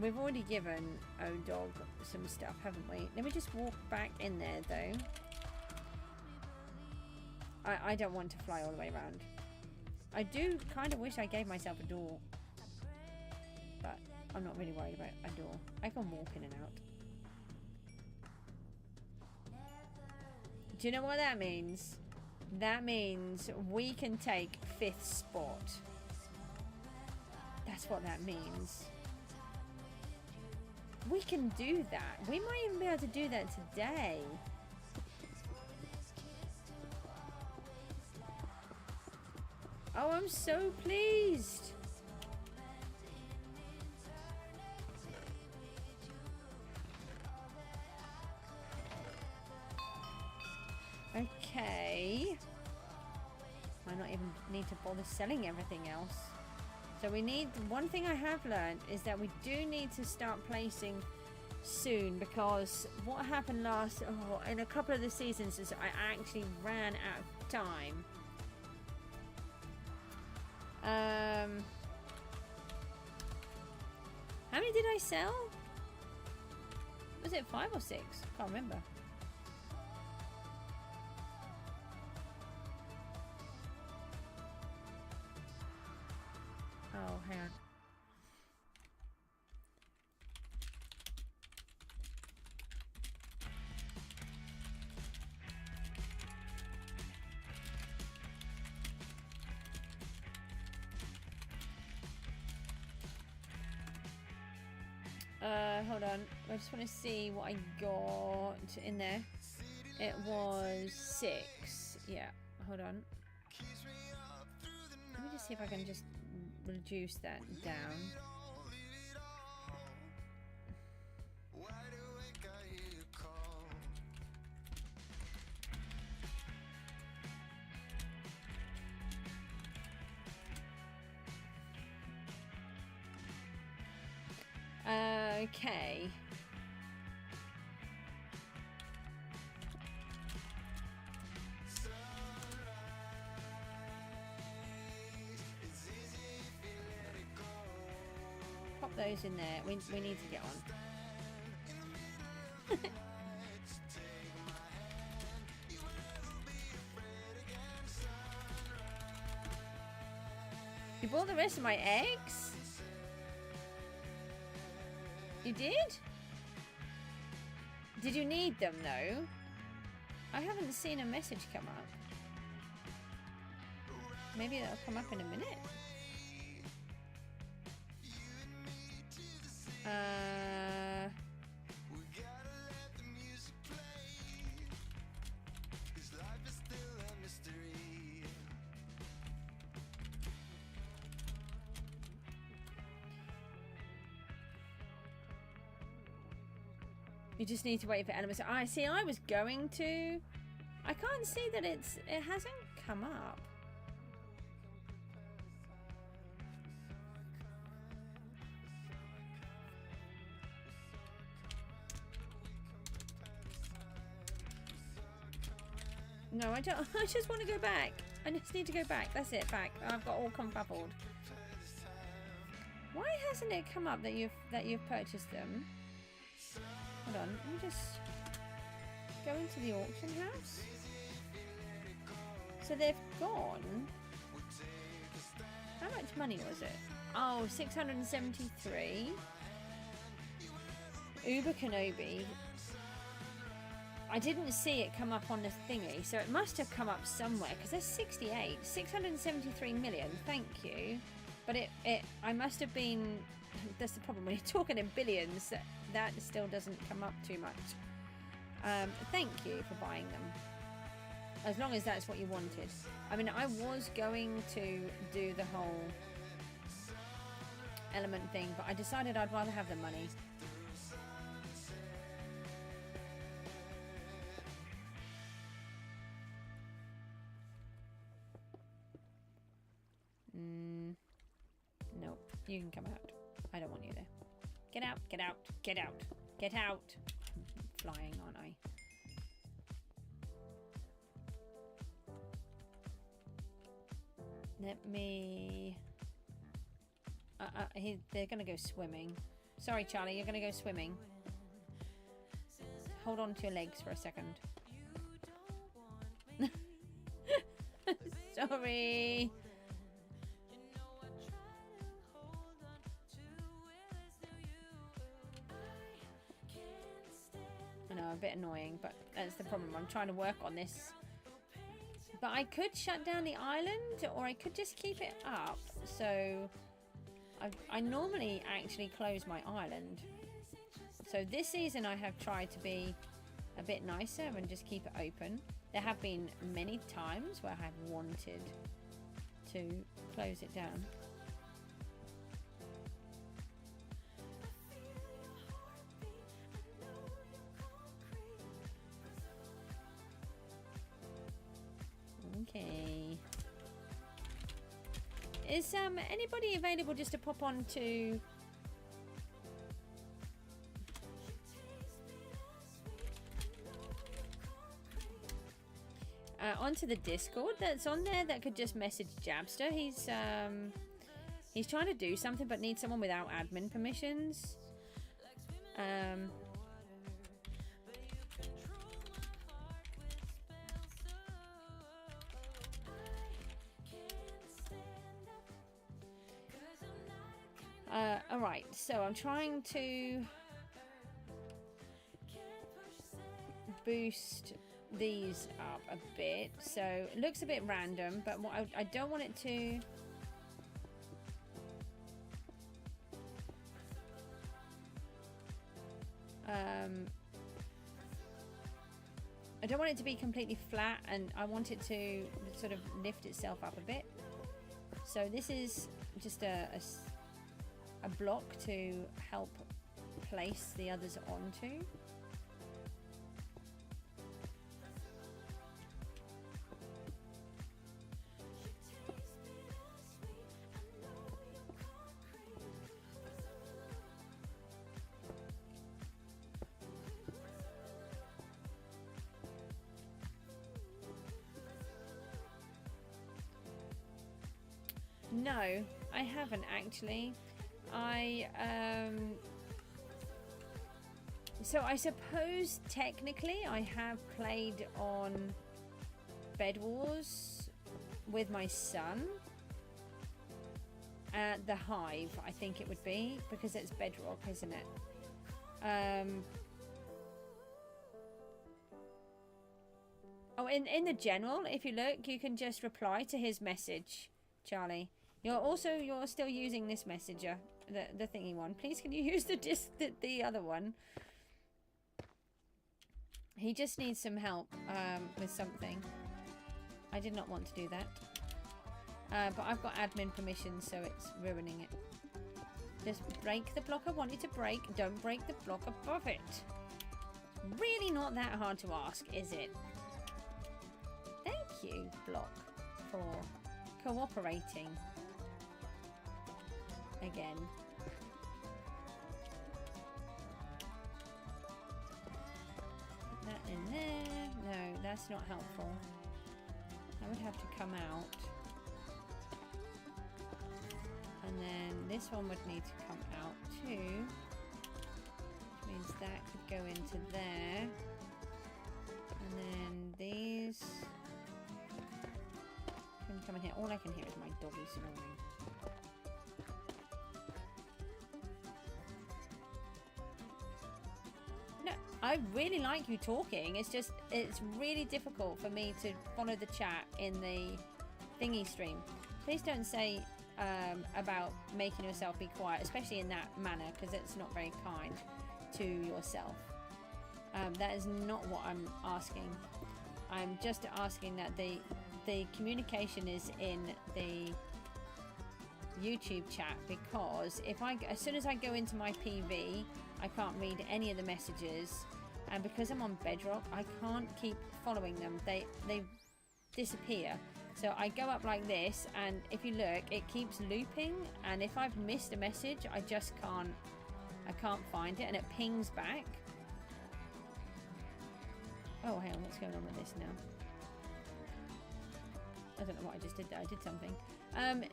We've already given O-Dog some stuff, haven't we? Let me just walk back in there, though. I don't want to fly all the way around. I do kind of wish I gave myself a door. But I'm not really worried about a door. I can walk in and out. Do you know what that means? That means we can take 5th spot. That's what that means. We can do that. We might even be able to do that today. Oh, I'm so pleased. Okay. I not even need to bother selling everything else. So we need, one thing I have learned is that we do need to start placing soon, because what happened in a couple of the seasons is I actually ran out of time. How many did I sell? Was it 5 or 6? Can't remember. Oh, hang on. Hold on. I just want to see what I got in there. It was 6. Yeah, hold on. Let me just see if I can just reduce that down. Okay. Pop those in there. We need to get on. You bought the rest of my eggs? You did? Did you need them though? I haven't seen a message come up. Maybe that'll come up in a minute. You just need to wait for elements. I see. I was going to. I can't see that it hasn't come up. No, I don't. I just want to go back. I just need to go back. That's it. Back. I've got all confuffled. Why hasn't it come up that you've purchased them? Hold on, let me just go into the auction house. So they've gone. How much money was it? Oh, 673. Uber Kenobi. I didn't see it come up on the thingy, so it must have come up somewhere, because there's 68. 673 million, thank you. But I must have been... That's the problem, when you're talking in billions, that still doesn't come up too much. Thank you for buying them. As long as that's what you wanted. I mean, I was going to do the whole element thing, but I decided I'd rather have the money. Nope, you can come out. I don't want you there. Get out, get out, get out, get out. I'm flying, aren't I? Let me... They're gonna go swimming. Sorry, Charlie, you're gonna go swimming. Hold on to your legs for a second. Sorry. I know, a bit annoying, but that's the problem. I'm trying to work on this. But I could shut down the island, or I could just keep it up. So I normally actually close my island. So this season I have tried to be a bit nicer and just keep it open. There have been many times where I have wanted to close it down. Okay. Is anybody available just to pop on to onto the Discord that's on there that could just message Jabster? He's trying to do something but needs someone without admin permissions. Alright, so I'm trying to boost these up a bit, so it looks a bit random, but what I don't want it to I don't want it to be completely flat, and I want it to sort of lift itself up a bit. So this is just a block to help place the others onto. No, I haven't actually. So I suppose technically I have played on Bed Wars with my son at the Hive, I think it would be, because it's Bedrock, isn't it? Oh, in the general, if you look, you can just reply to his message, Charlie. You're still using this messenger, the thingy one. Please, can you use the other one? He just needs some help with something. I did not want to do that, but I've got admin permission, so it's ruining it. Just break the block I want you to break. Don't break the block above it. Really not that hard to ask, is it? Thank you, block, for cooperating. Again. Put that in there. No, that's not helpful. I would have to come out. And then this one would need to come out too. Which means that could go into there. And then these can come in here. All I can hear is my doggy snoring. I really like you talking. It's just, it's really difficult for me to follow the chat in the thingy stream. Please don't say about making yourself be quiet, especially in that manner, because it's not very kind to yourself. That is not what I'm asking. I'm just asking that the communication is in the YouTube chat, because as soon as I go into my PV, I can't read any of the messages, and because I'm on Bedrock, I can't keep following them. They disappear. So I go up like this, and if you look, it keeps looping, and if I've missed a message, I can't find it, and it pings back. Oh, hang on, what's going on with this I don't know what I just did there. I did something.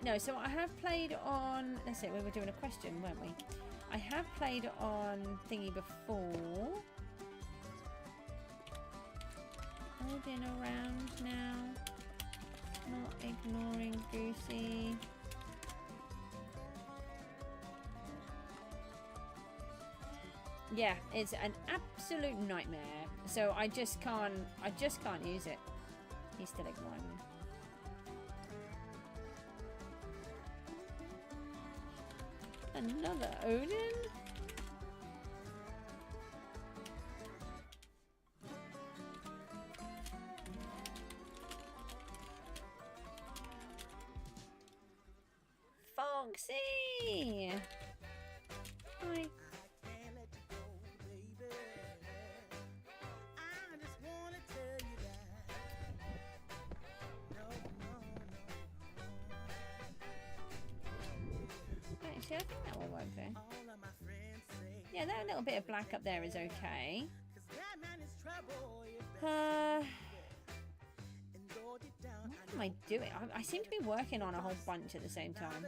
No, so I have played on... Let's see, we were doing a question, weren't we? I have played on thingy before. Holding around now. Not ignoring Goosey. Yeah, it's an absolute nightmare. So I just can't use it. He's still ignoring me. Another Odin? Foxy! Hi. Actually, I think that will work there. Yeah, that little bit of black up there is okay. What am I doing? I seem to be working on a whole bunch at the same time.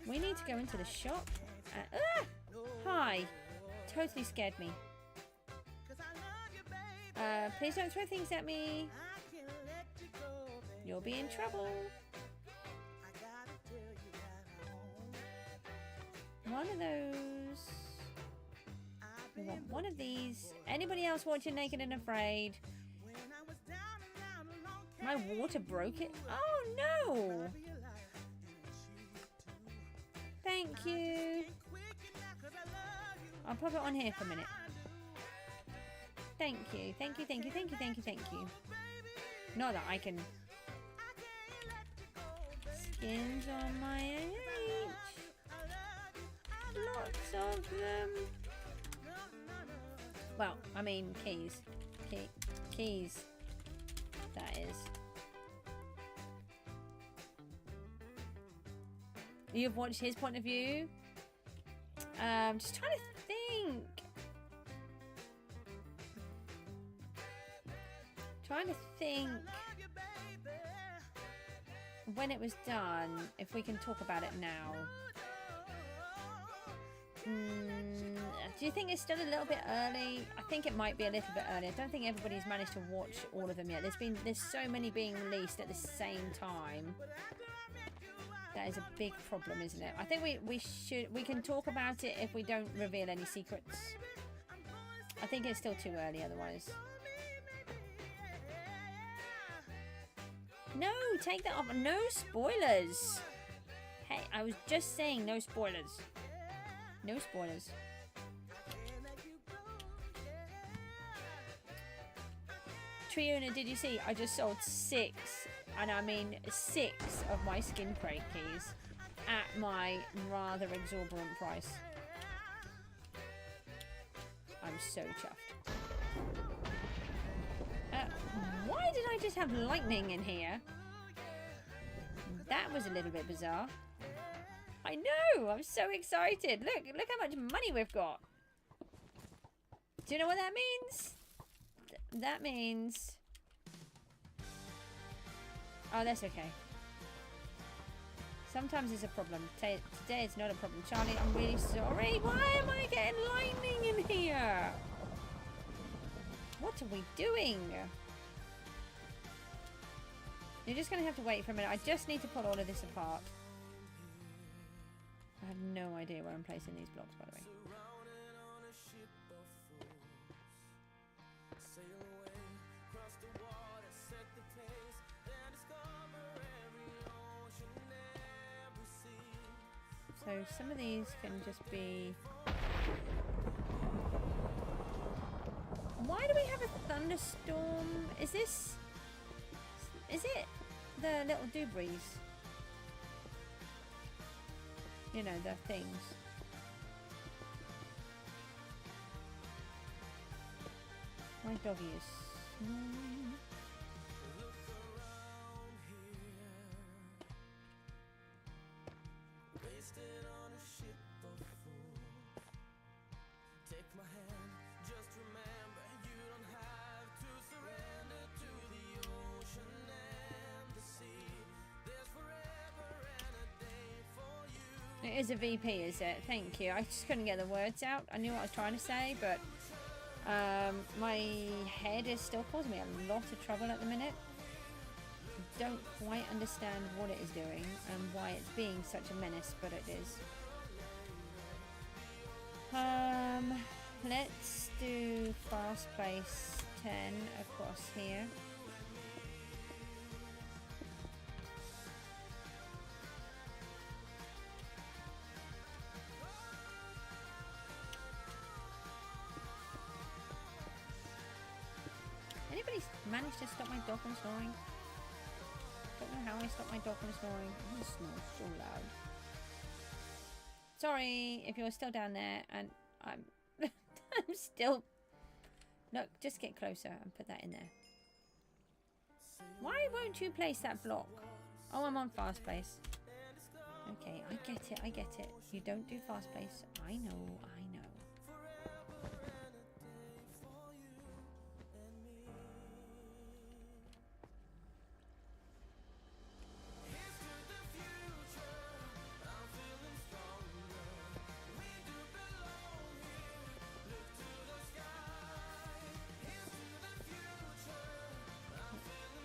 We need to go into the shop. Hi. Totally scared me. Please don't throw things at me. You'll be in trouble. One of those. We want one of these. Anybody else watching Naked and Afraid? My water broke it. Oh no! Thank you. I'll pop it on here for a minute. Thank you. Thank you, thank you, thank you, thank you, thank you. Not that I can... Skins on my H. Lots of them. Well, I mean keys. Keys. That is. You've watched his point of view? Just trying to think. Trying to think when it was done, if we can talk about it now. Do you think it's still a little bit early? I think it might be a little bit early. I don't think everybody's managed to watch all of them yet. There's so many being released at the same time. That is a big problem, isn't it? I think we can talk about it if we don't reveal any secrets. I think it's still too early otherwise. No, take that off. No spoilers. Hey, I was just saying no spoilers. No spoilers. Triona, did you see? I just sold 6, and I mean 6 of my skin crate keys at my rather exorbitant price. I'm so chuffed. Why did I just have lightning in here? That was a little bit bizarre. I know! I'm so excited. Look how much money we've got. Do you know what that means? That means... Oh, that's okay. Sometimes it's a problem. Today it's not a problem. Charlie, I'm really sorry. Why am I getting lightning in here? What are we doing? You're just going to have to wait for a minute. I just need to put all of this apart. I have no idea where I'm placing these blocks, by the way. So some of these can just be... Why do we have a thunderstorm? Is it the little debris? You know, the things. My doggy is... It is a VP, is it? Thank you. I just couldn't get the words out. I knew what I was trying to say, but my head is still causing me a lot of trouble at the minute. Don't quite understand what it is doing and why it's being such a menace, but it is. Let's do fast place 10 across here. Anybody managed to stop my dog from snoring? Don't know how I stopped my dog from snoring. He snores so loud. Sorry if you're still down there and I'm I'm still... Look, just get closer and put that in there. Why won't you place that block? Oh, I'm on fast place. Okay, I get it, I get it. You don't do fast place. I know, I know.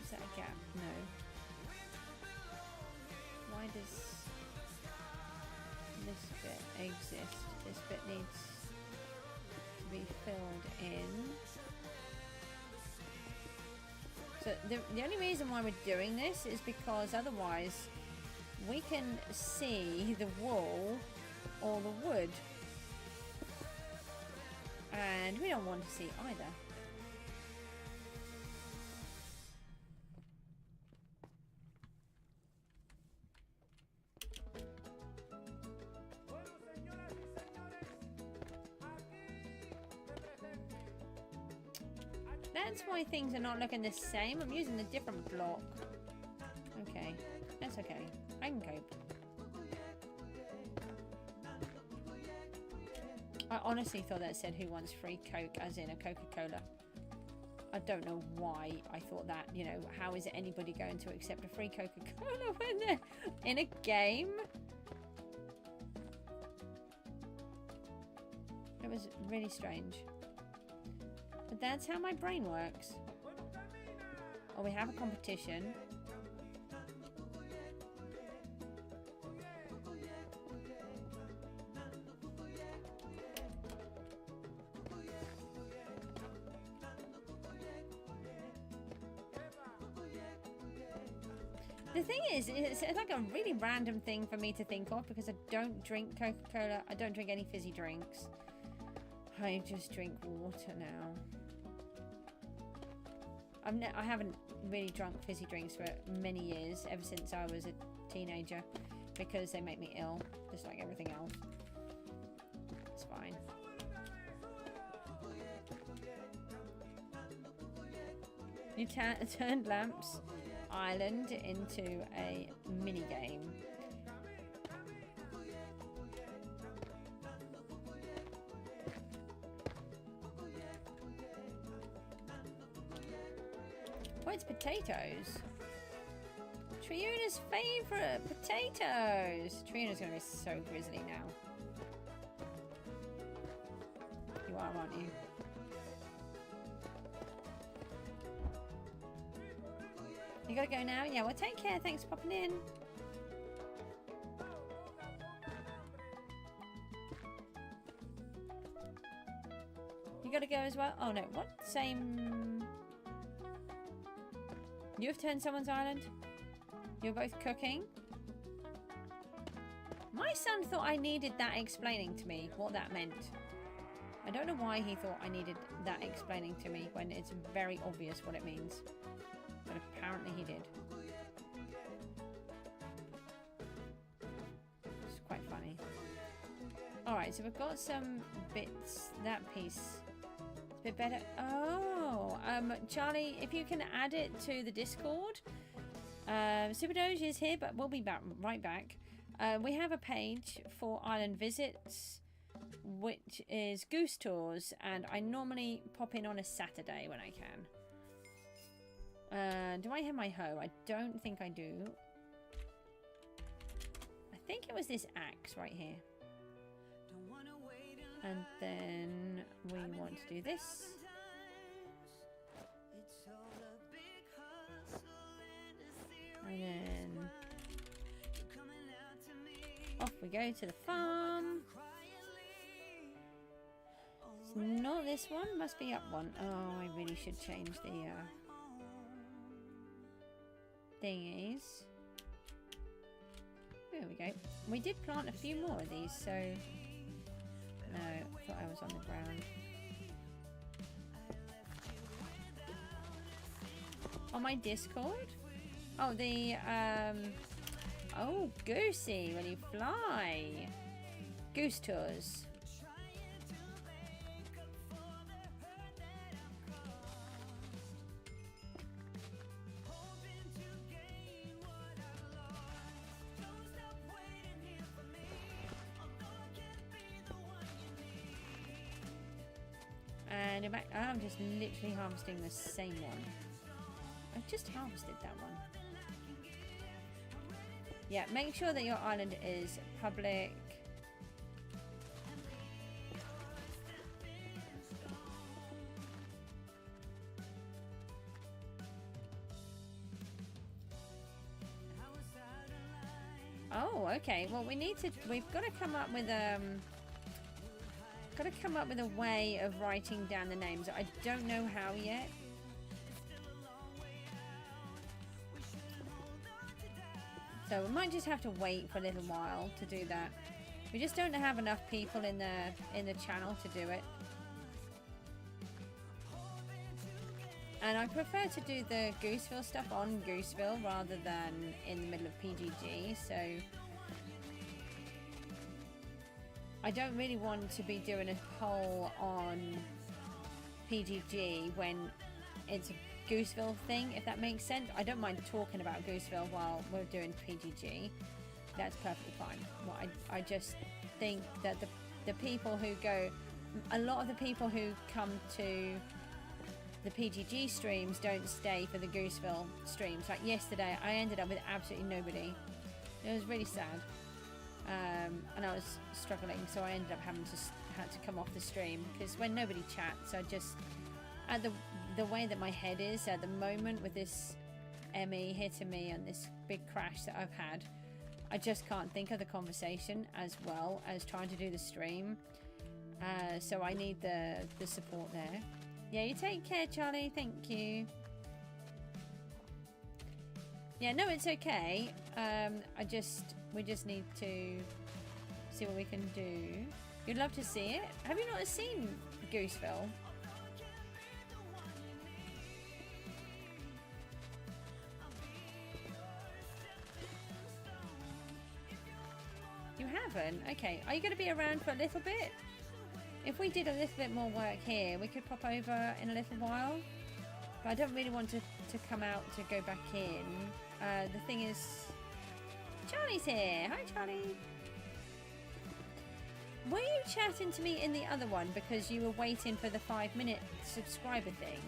Is that a gap? No. Why does this bit exist? This bit needs to be filled in. So the only reason why we're doing this is because otherwise we can see the wool or the wood. And we don't want to see either. That's why things are not looking the same. I'm using a different block. Okay, that's okay. I can cope. I honestly thought that said who wants free Coke, as in a Coca-Cola. I don't know why I thought that. You know, how is anybody going to accept a free Coca-Cola when they're in a game? It was really strange. But that's how my brain works. Oh, we have a competition. The thing is, it's like a really random thing for me to think of because I don't drink Coca-Cola. I don't drink any fizzy drinks. I just drink water now. I haven't really drunk fizzy drinks for many years, ever since I was a teenager, because they make me ill, just like everything else. It's fine. You turned Lamps Island into a mini game. Oh, it's potatoes. Triuna's favourite, potatoes. Triuna's going to be so grizzly now. You are, aren't you? You gotta go now? Yeah, well, take care. Thanks for popping in. You gotta go as well? Oh, no. What? Same... You've turned someone's island? You're both cooking? My son thought I needed that explaining to me, what that meant. I don't know why he thought I needed that explaining to me when it's very obvious what it means. But apparently he did. It's quite funny. Alright, so we've got some bits. That piece... a bit better. Oh, Charlie, if you can add it to the Discord. Super Doge is here, but we'll be back right back. We have a page for island visits, which is Goose Tours, and I normally pop in on a Saturday when I can. Do I have my hoe? I don't think I do. I think it was this axe right here. And then we want to do this. And then off we go to the farm. It's not this one, must be up one. Oh, I really should change the thingies. There we go. We did plant a few more of these, so no, I thought I was on the ground. On my Discord? Oh, the oh, Goosey, when you fly. Goose tours. And in fact, I'm just literally harvesting the same one. I've just harvested that one. Yeah, make sure that your island is public. Oh, okay. Well, we've got to come up with a way of writing down the names. I don't know how yet. So we might just have to wait for a little while to do that. We just don't have enough people in the channel to do it. And I prefer to do the Gooseville stuff on Gooseville rather than in the middle of PGG, so I don't really want to be doing a poll on PGG when it's a Gooseville thing, if that makes sense. I don't mind talking about Gooseville while we're doing PGG. That's perfectly fine. Well, I just think that the people who go, a lot of the people who come to the PGG streams don't stay for the Gooseville streams. Like yesterday, I ended up with absolutely nobody. It was really sad. And I was struggling, so I ended up had to come off the stream because when nobody chats, I just, at the way that my head is at the moment with this ME hitting me and this big crash that I've had, I just can't think of the conversation as well as trying to do the stream. So I need the support there. Yeah, you take care, Charlie. Thank you. Yeah, no, it's okay. We just need to see what we can do. You'd love to see it. Have you not seen Gooseville? You haven't? Okay. Are you going to be around for a little bit? If we did a little bit more work here, we could pop over in a little while. But I don't really want to come out to go back in. The thing is, Charlie's here. Hi, Charlie. Were you chatting to me in the other one because you were waiting for the 5-minute subscriber thing?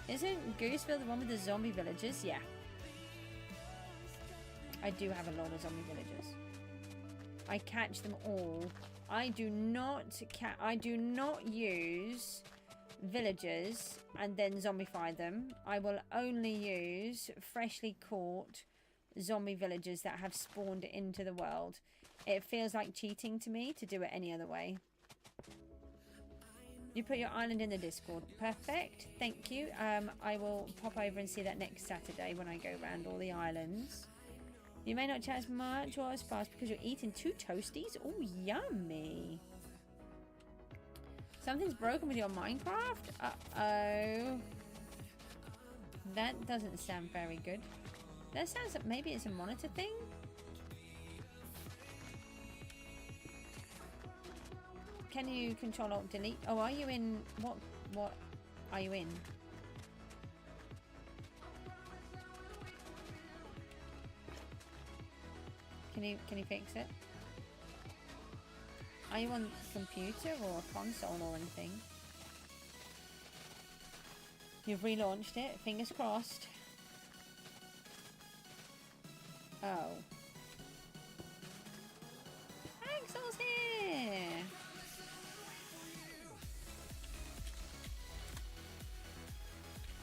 Isn't Gooseville the one with the zombie villagers? Yeah. I do have a lot of zombie villagers. I catch them all. I do not use villagers and then zombify them. I will only use freshly caught zombie villagers that have spawned into the world. It feels like cheating to me to do it any other way. You put your island in the Discord. Perfect. Thank you. I will pop over and see that next Saturday when I go around all the islands. You may not chat as much or as fast because you're eating 2 toasties. Oh, yummy. Something's broken with your Minecraft? Uh-oh. That doesn't sound very good. That sounds like maybe it's a monitor thing? Can you control alt delete? Oh, are you in what are you in? Can you fix it? Are you on computer or a console or anything? You've relaunched it, fingers crossed. Oh. Axel's here!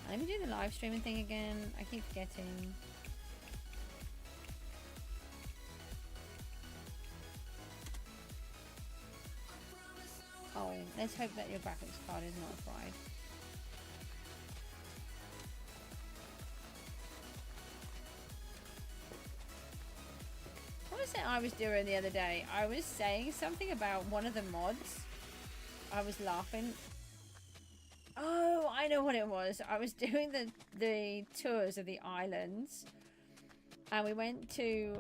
Let me do the live streaming thing again. I keep forgetting. Oh, let's hope that your graphics card is not fried. What was it I was doing the other day? I was saying something about one of the mods. I was laughing. Oh, I know what it was. I was doing the tours of the islands, and we went to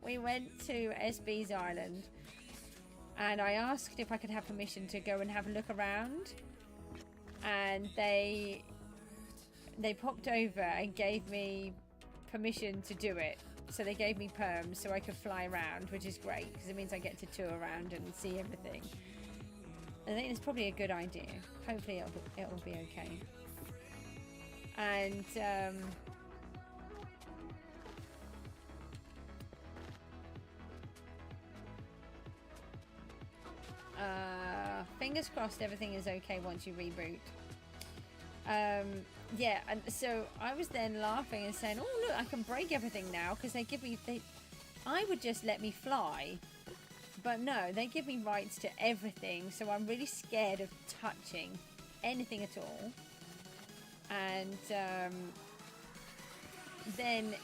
SB's island, and I asked if I could have permission to go and have a look around, and they popped over and gave me permission to do it. So they gave me perms so I could fly around, which is great because it means I get to tour around and see everything. I think it's probably a good idea. Hopefully it'll be okay. And fingers crossed everything is okay once you reboot. Yeah, and so I was then laughing and saying, oh look, I can break everything now because I would just let me fly. But no, they give me rights to everything, so I'm really scared of touching anything at all. And then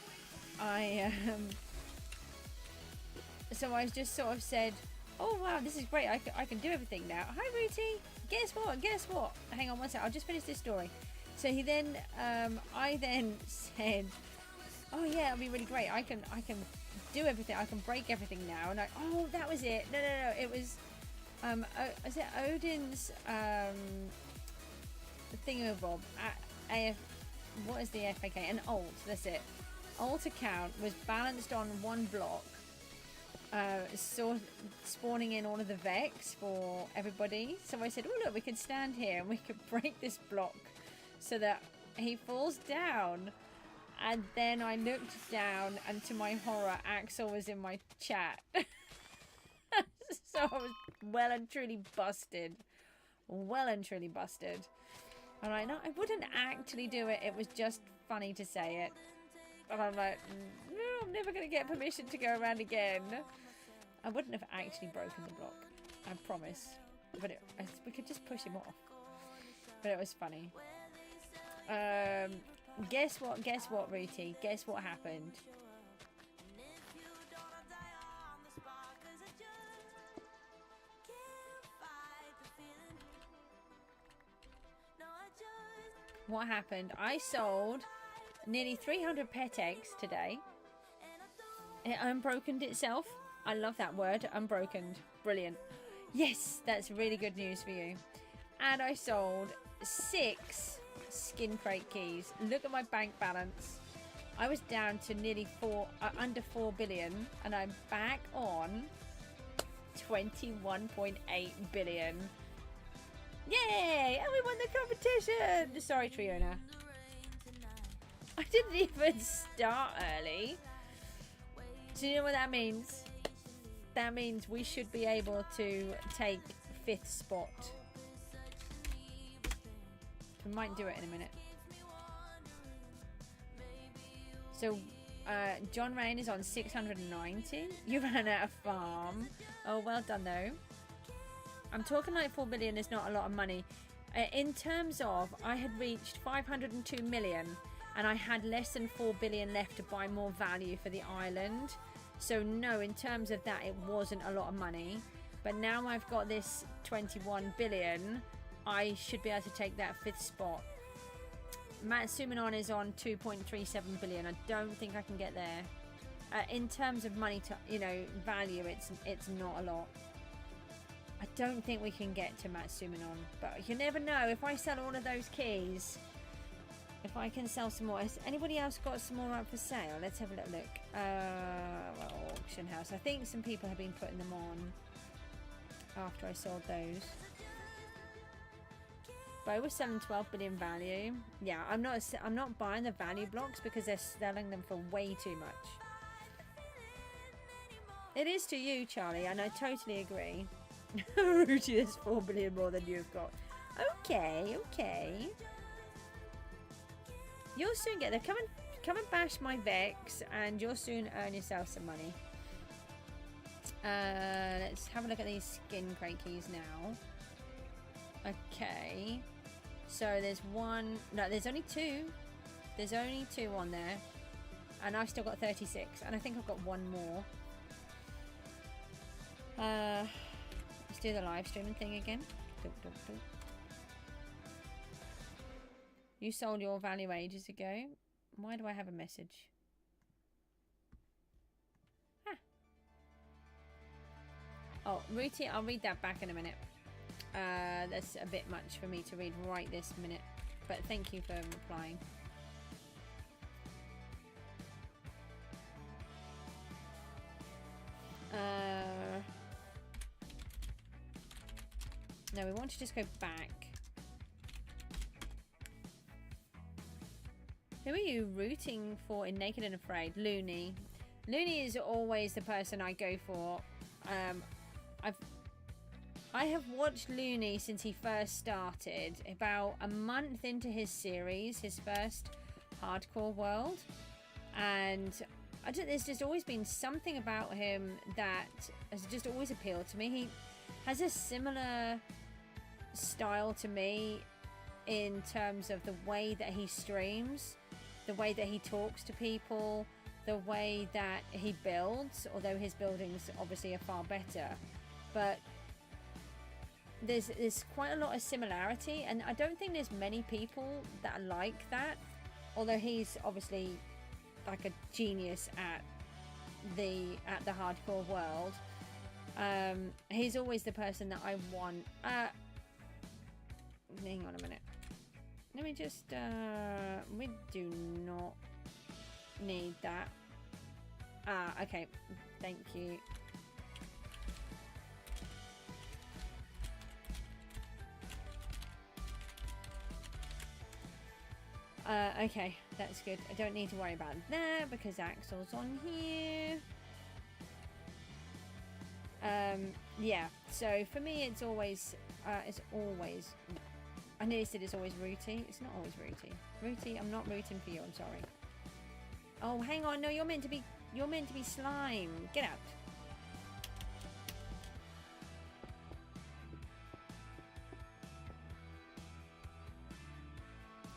so I just sort of said, oh wow, this is great, I can do everything now. Hi Rooty, guess what? Hang on one sec, I'll just finish this story. So he then, I then said, oh yeah, it'll be really great, I can do everything, I can break everything now. And oh, that was it. No, it was is it Odin's thingamabob what is the FAK? An alt, that's it. Alt account was balanced on one block, spawning in all of the Vex for everybody. So I said, oh look, we could stand here and we could break this block so that he falls down. And then I looked down, and to my horror, Axel was in my chat. So I was well and truly busted. And I know I wouldn't actually do it. It was just funny to say it. And I'm like, no, I'm never going to get permission to go around again. I wouldn't have actually broken the block, I promise. But we could just push him off. But it was funny. Guess what, Rooty? Guess what happened? What happened? I sold nearly 300 pet eggs today. It unbrokened itself. I love that word, unbrokened. Brilliant. Yes, that's really good news for you. And I sold 6 skin crate keys. Look at my bank balance. I was down to nearly under 4 billion, and I'm back on 21.8 billion. Yay! And we won the competition! Sorry, Triona. I didn't even start early. Do you know what that means? That means we should be able to take 5th spot. We might do it in a minute. So John Rain is on 690. You ran out of farm. Oh, well done though. I'm talking like 4 billion is not a lot of money. In terms of, I had reached 502 million and I had less than 4 billion left to buy more value for the island. So no, in terms of that, it wasn't a lot of money. But now I've got this 21 billion. I should be able to take that 5th spot. Matt Sumanon is on 2.37 billion. I don't think I can get there. In terms of money to, value, it's not a lot. I don't think we can get to Matt Sumanon, but you never know. If I sell all of those keys, if I can sell some more. Has anybody else got some more up for sale? Let's have a little look. Well, auction house. I think some people have been putting them on after I sold those. Bo was selling 12 billion value. Yeah, I'm not buying the value blocks because they're selling them for way too much. It is to you, Charlie, and I totally agree. Ruti is 4 billion more than you've got. Okay, okay. You'll soon get there. Come and bash my Vex, and you'll soon earn yourself some money. Let's have a look at these skin crate keys now. Okay. So there's one. No, there's only two. There's only two on there. And I've still got 36. And I think I've got one more. Let's do the live streaming thing again. You sold your value ages ago. Why do I have a message? Ah. Oh, Ruti, I'll read that back in a minute. That's a bit much for me to read right this minute, but thank you for replying. No, we want to just go back. Who are you rooting for in Naked and Afraid? Looney. Looney is always the person I go for. I have watched Looney since he first started, about a month into his series, his first Hardcore World, and there's just always been something about him that has just always appealed to me. He has a similar style to me in terms of the way that he streams, the way that he talks to people, the way that he builds, although his buildings obviously are far better, but there's quite a lot of similarity, and I don't think there's many people that are like that, although he's obviously like a genius at the Hardcore World. He's always the person that I want. Hang on a minute, let me just we do not need that. Okay, thank you. Okay, that's good. I don't need to worry about that because Axel's on here. Yeah, so for me it's always I nearly said it's always Ruti. It's not always Ruti. Ruti, I'm not rooting for you, I'm sorry. Oh, hang on, no, you're meant to be slime. Get out.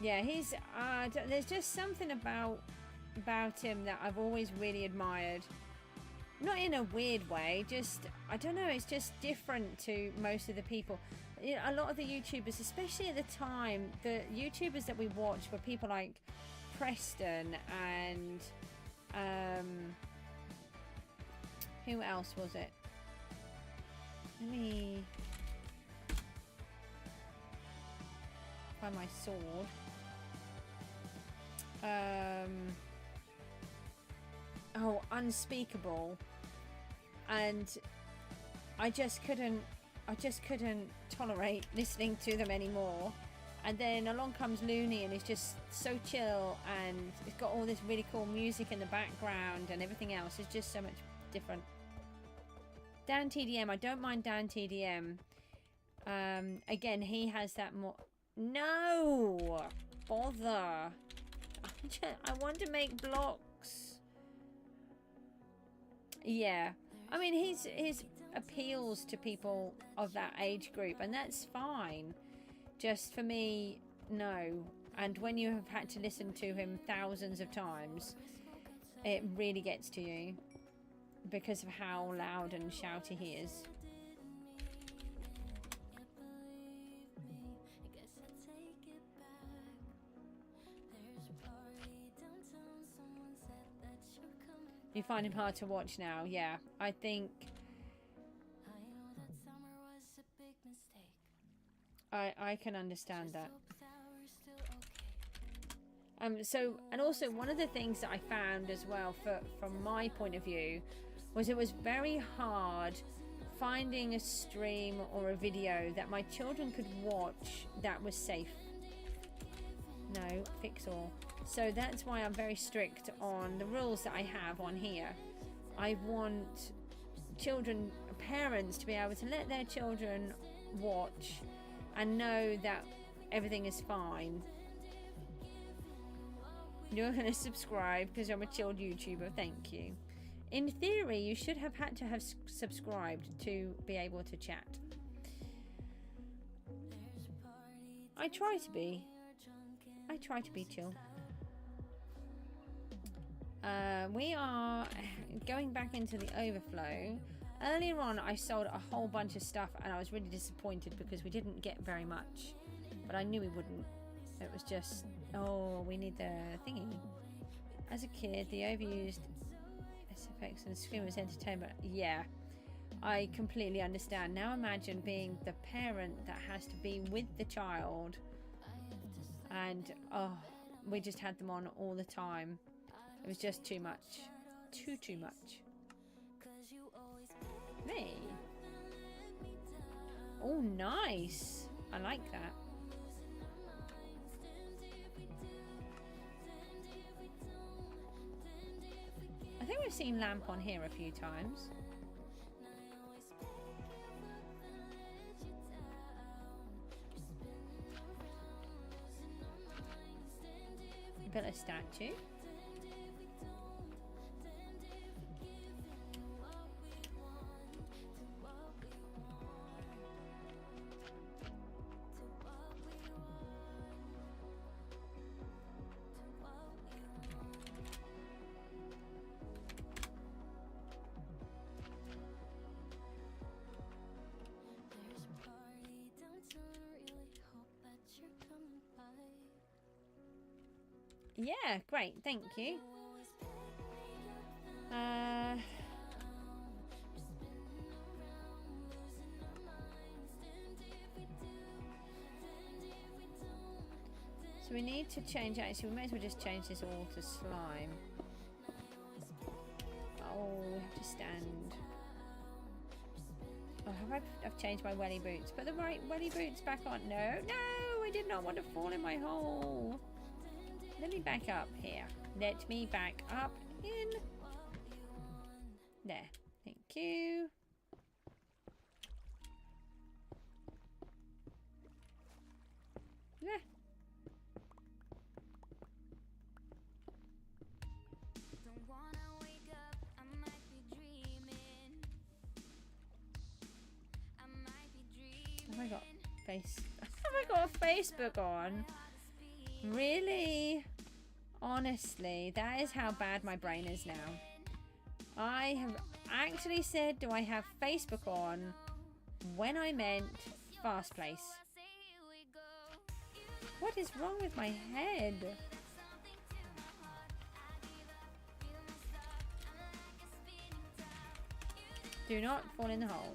Yeah, he's there's just something about him that I've always really admired. Not in a weird way, just I don't know, it's just different to most of the people. You know, a lot of the YouTubers, especially at the time, the YouTubers that we watched were people like Preston and who else was it? Let me find my sword. Oh, Unspeakable, and I just couldn't tolerate listening to them anymore. And then along comes Looney, and it's just so chill, and it's got all this really cool music in the background, and everything else is just so much different. Dan TDM, I don't mind Dan TDM. Again, he has that more. No, bother. I want to make blocks. Yeah, I mean his appeals to people of that age group, and that's fine. Just for me, no. And when you have had to listen to him thousands of times, it really gets to you because of how loud and shouty he is. You find him hard to watch now? Yeah, I think I can understand that. So, and also one of the things that I found as well, from my point of view, was it was very hard finding a stream or a video that my children could watch that was safe. No, fix all. So that's why I'm very strict on the rules that I have on here. I want children, parents, to be able to let their children watch and know that everything is fine. You're going to subscribe because I'm a chilled YouTuber. Thank you. In theory, you should have had to have subscribed to be able to chat. I try to be chill. We are going back into the overflow. Earlier on, I sold a whole bunch of stuff and I was really disappointed because we didn't get very much. But I knew we wouldn't. It was just, oh, we need the thingy. As a kid, the overused SFX and screamers entertainment. Yeah, I completely understand. Now imagine being the parent that has to be with the child. And, oh, we just had them on all the time. It was just too much. Too much. Me. Oh, nice. I like that. I think we've seen Lamp on here a few times. Built a statue. Yeah, great, thank you. So we need to change, actually we may as well just change this all to slime. Oh, we have to stand. Oh, I've changed my welly boots. Put the right welly boots back on. No, I did not want to fall in my hole. Let me back up here. Let me back up in. There. Thank you. There. Have I got Have I got Facebook on? Really? Honestly, that is how bad my brain is now. I have actually said, do I have Facebook on, when I meant Fast Place. What is wrong with my head? Do not fall in the hole.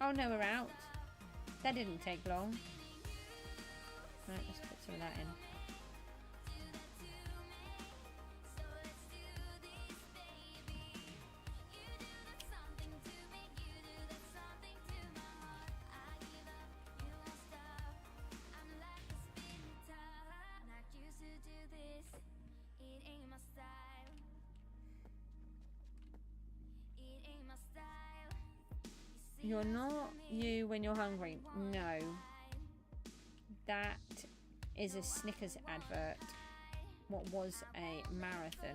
Oh no, we're out. That didn't take long. Right, let's put some of that in. You're not you when you're hungry. No. That is a Snickers advert. What was a marathon.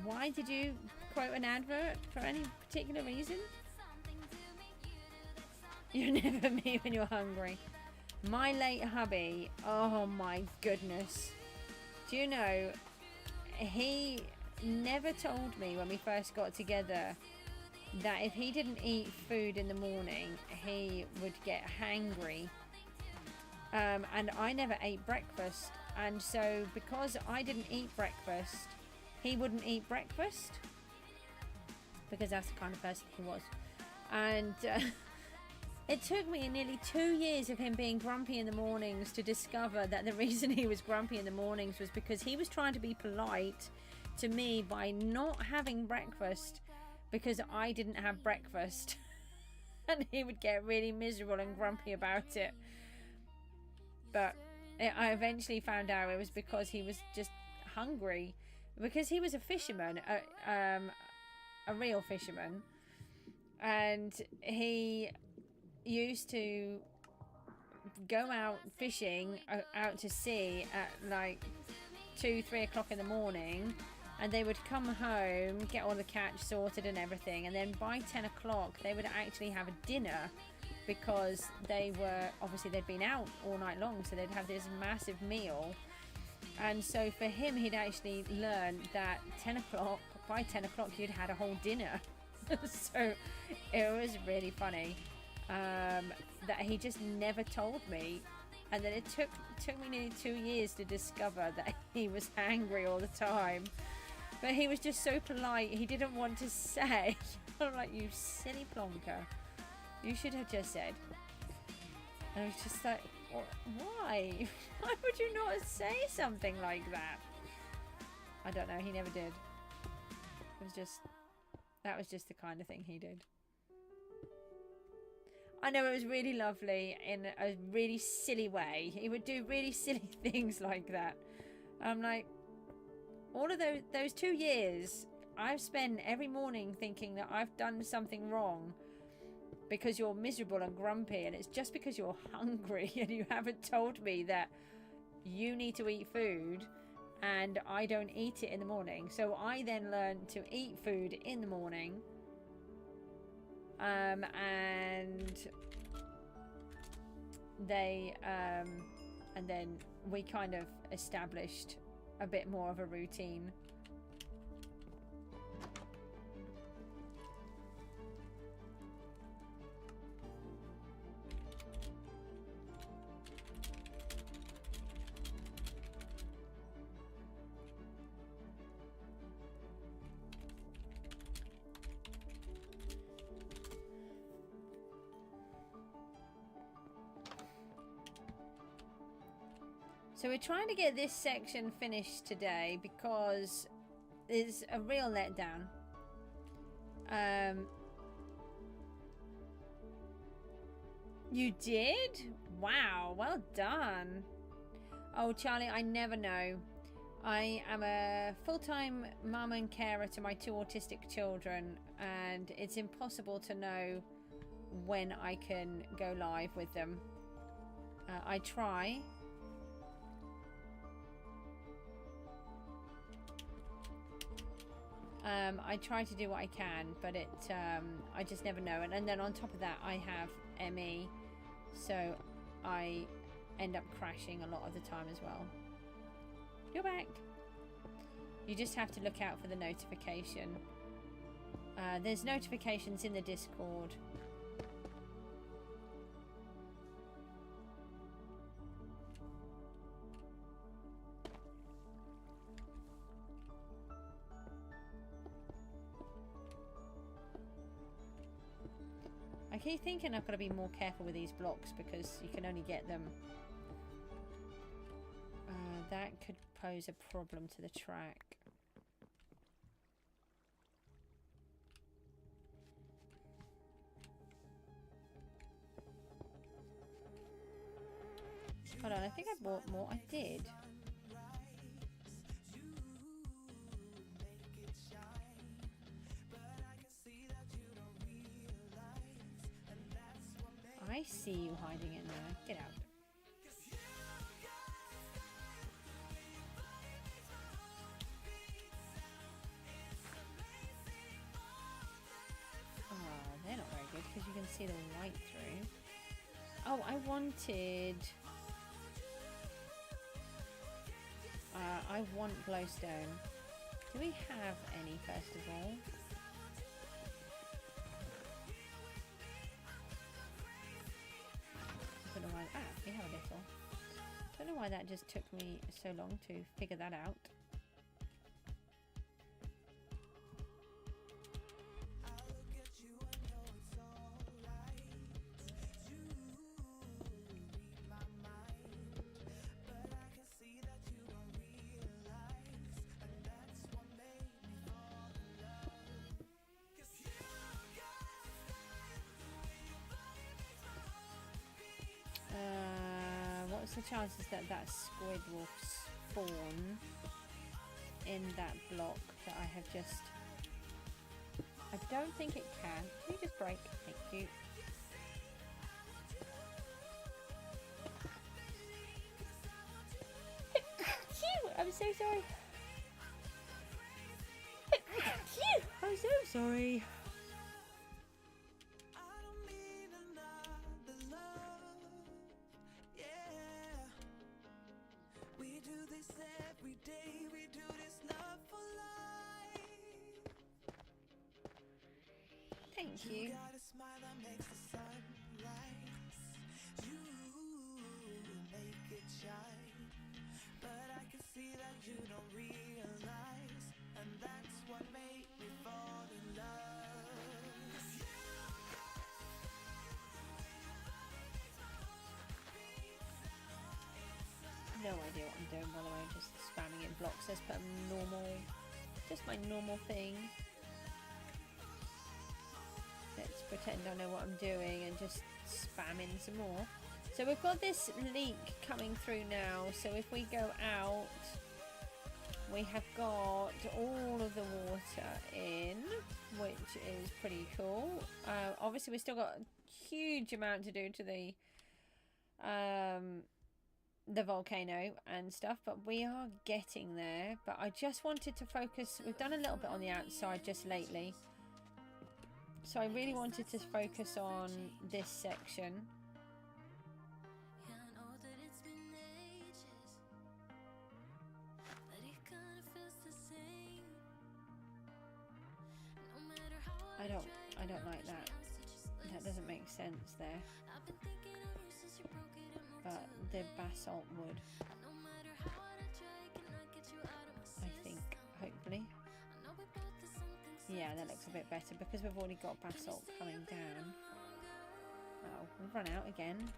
Why did you quote an advert? For any particular reason? You're never me when you're hungry. My late hubby, oh my goodness. Do you know, he never told me when we first got together that if he didn't eat food in the morning, he would get hangry. And I never ate breakfast. And so because I didn't eat breakfast, he wouldn't eat breakfast. Because that's the kind of person he was. And It took me nearly 2 years of him being grumpy in the mornings to discover that the reason he was grumpy in the mornings was because he was trying to be polite to me by not having breakfast because I didn't have breakfast. And he would get really miserable and grumpy about it. But I eventually found out it was because he was just hungry. Because he was a fisherman, a real fisherman. And he used to go out fishing out to sea at like 2-3 o'clock in the morning, and they would come home, get all the catch sorted and everything, and then by 10 o'clock they would actually have a dinner, because they were obviously they'd been out all night long, so they'd have this massive meal. And so for him, he'd actually learned that by 10 o'clock you'd had a whole dinner. So it was really funny that he just never told me, and then it took me nearly 2 years to discover that he was angry all the time. But he was just so polite, he didn't want to say. I'm like, you silly plonker, you should have just said. And I was just like, why? Why would you not say something like that? I don't know, he never did. That was just the kind of thing he did. I know, it was really lovely in a really silly way. He would do really silly things like that. I'm like, all of those 2 years, I've spent every morning thinking that I've done something wrong because you're miserable and grumpy, and it's just because you're hungry and you haven't told me that you need to eat food, and I don't eat it in the morning. So I then learned to eat food in the morning. And then we kind of established a bit more of a routine. So we're trying to get this section finished today because it's a real letdown. You did? Wow, well done. Oh, Charlie, I never know. I am a full-time mum and carer to my 2 autistic children, and it's impossible to know when I can go live with them. I try. I try to do what I can, but I just never know. And then on top of that, I have ME, so I end up crashing a lot of the time as well. You're back. You just have to look out for the notification. There's notifications in the Discord. I keep thinking I've got to be more careful with these blocks because you can only get them. That could pose a problem to the track. Hold on, I think I bought more. I did. I see you hiding in there. Get out. Oh, they're not very good because you can see the light through. Oh, I wanted... I want glowstone. Do we have any, first of all? We have a little. Don't know why that just took me so long to figure that out. what's the chances that that squid will spawn in that block that I have just... I don't think it can. Can you just break? Thank you. I'm so sorry. I'm so sorry. Thank you. No idea what I'm doing, by the way. I'm just spamming in blocks. Let's put a normal, just my normal thing. Let's pretend I know what I'm doing and just spam in some more. So we've got this leak coming through now. So if we go out, we have got all of the water in, which is pretty cool. Obviously, we've still got a huge amount to do to the volcano and stuff, but we are getting there. But I just wanted to focus. We've done a little bit on the outside just lately. So I really wanted to focus on this section. I don't like that. That doesn't make sense there. But the basalt would, I think, hopefully. Yeah, that looks a bit better because we've already got basalt coming down. Oh, we've run out again.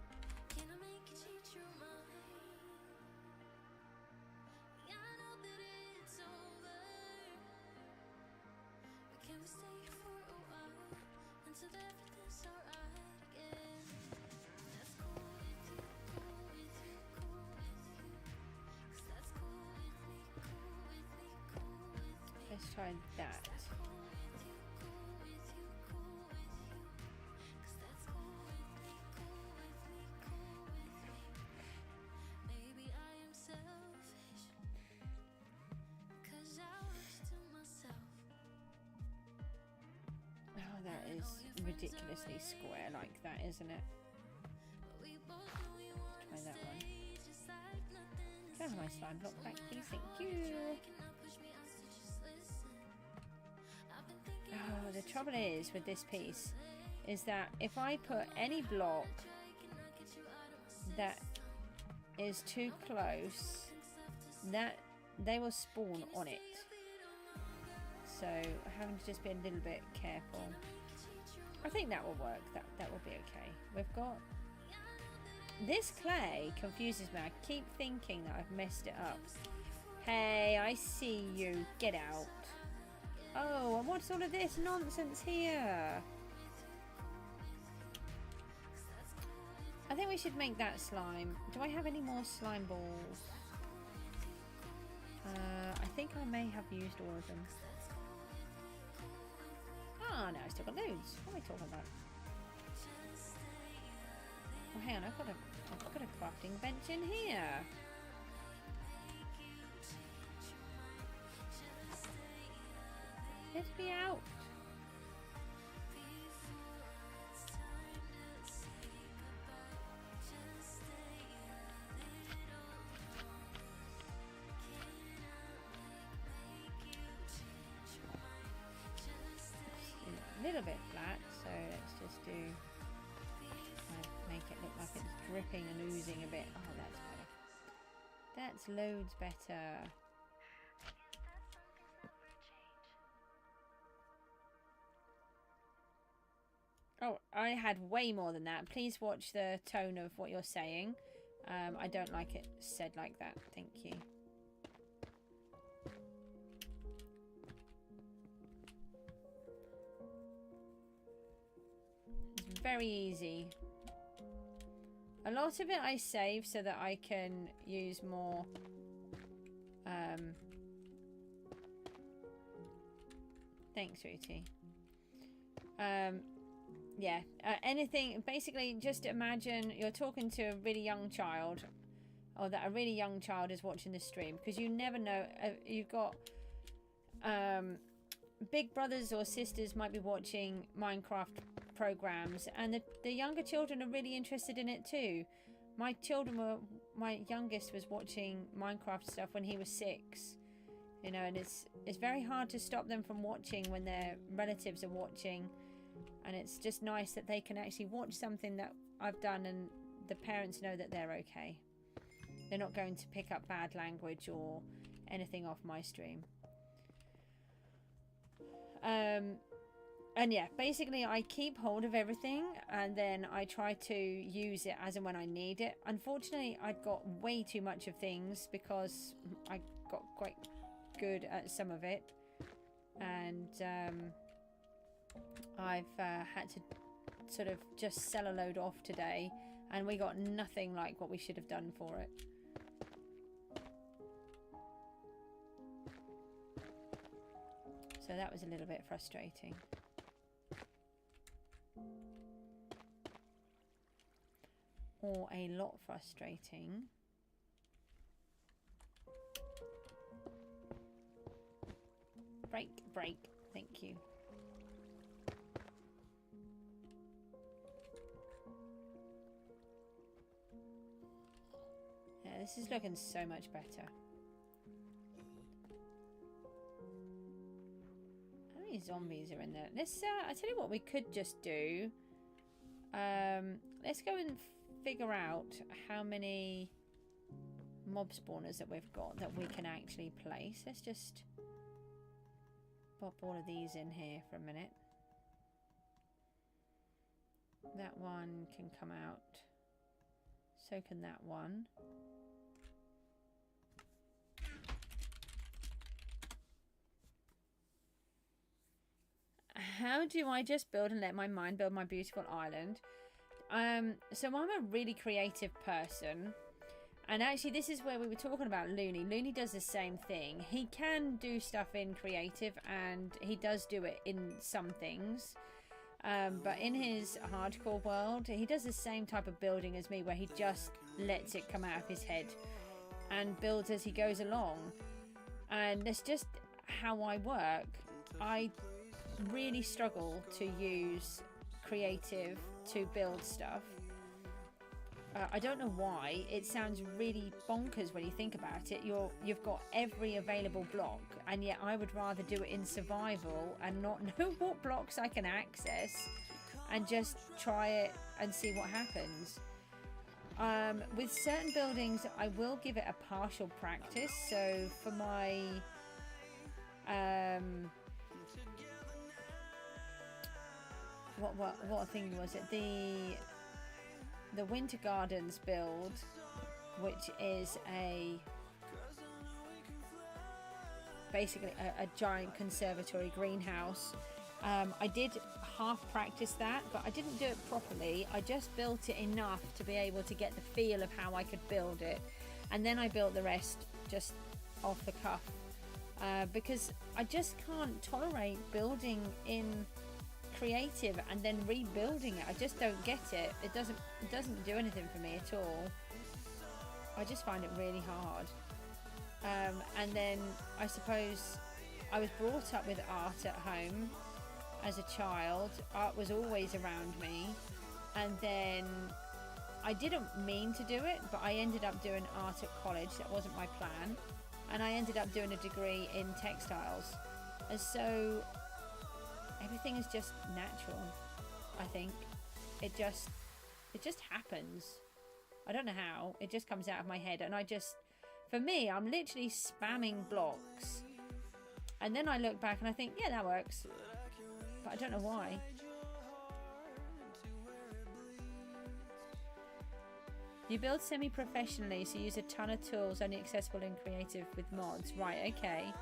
Let's try that. Oh, that is ridiculously square like that, isn't it? Try that one. Can I have my slime block back, please? Thank you. Oh, the trouble is with this piece is that if I put any block that is too close, that they will spawn on it. So having to just be a little bit careful. I think that will work. That will be okay. We've got this clay confuses me. I keep thinking that I've messed it up. Hey, I see you. Get out. Oh, and what's all of this nonsense here? I think we should make that slime. Do I have any more slime balls? I think I may have used all of them. Ah, no, I still got loads. What am I talking about? Oh, hang on, I've got a crafting bench in here. Let me out. A little bit flat, so let's just do make it look like it's dripping and oozing a bit. Oh, that's better. That's loads better. Oh, I had way more than that. Please watch the tone of what you're saying. I don't like it said like that. Thank you. It's very easy A lot of it I save so that I can use more thanks, Ruti. Yeah, anything, basically just imagine you're talking to a really young child, or that a really young child is watching the stream, because you never know. You've got big brothers or sisters might be watching Minecraft programs, and the younger children are really interested in it too. My youngest was watching Minecraft stuff when he was 6, you know, and it's very hard to stop them from watching when their relatives are watching. And it's just nice that they can actually watch something that I've done and the parents know that they're okay. They're not going to pick up bad language or anything off my stream. And yeah, basically I keep hold of everything and then I try to use it as and when I need it. Unfortunately, I've got way too much of things because I got quite good at some of it. And I've had to sort of just sell a load off today, and we got nothing like what we should have done for it. So that was a little bit frustrating. Or a lot frustrating. Break. Thank you. Yeah, this is looking so much better. How many zombies are in there? Let's I tell you what we could just do. Let's go and figure out how many mob spawners that we've got that we can actually place. Let's just pop all of these in here for a minute. That one can come out. So can that one. How do I just build and let my mind build my beautiful island? So I'm a really creative person. And actually this is where we were talking about Looney. Looney does the same thing. He can do stuff in creative and he does do it in some things. But in his hardcore world, he does the same type of building as me, where he just lets it come out of his head and builds as he goes along. And that's just how I work. I really struggle to use creative to build stuff. I don't know why. It sounds really bonkers when you think about it. You've got every available block, and yet I would rather do it in survival and not know what blocks I can access and just try it and see what happens. With certain buildings, I will give it a partial practice. So for my what thing was it? The Winter Gardens build, which is basically a giant conservatory greenhouse. I did half practice that, but I didn't do it properly. I just built it enough to be able to get the feel of how I could build it, and then I built the rest just off the cuff, because I just can't tolerate building in creative and then rebuilding it. I just don't get it. It doesn't do anything for me at all. I just find it really hard. And then I suppose I was brought up with art at home as a child. Art was always around me, and then I didn't mean to do it, but I ended up doing art at college. That wasn't my plan, and I ended up doing a degree in textiles, and so everything is just natural. I think it just happens. I don't know how. It just comes out of my head, and for me, I'm literally spamming blocks, and then I look back and I think, yeah, that works, but I don't know why. You build semi-professionally, so you use a ton of tools only accessible in creative with mods. Right, okay.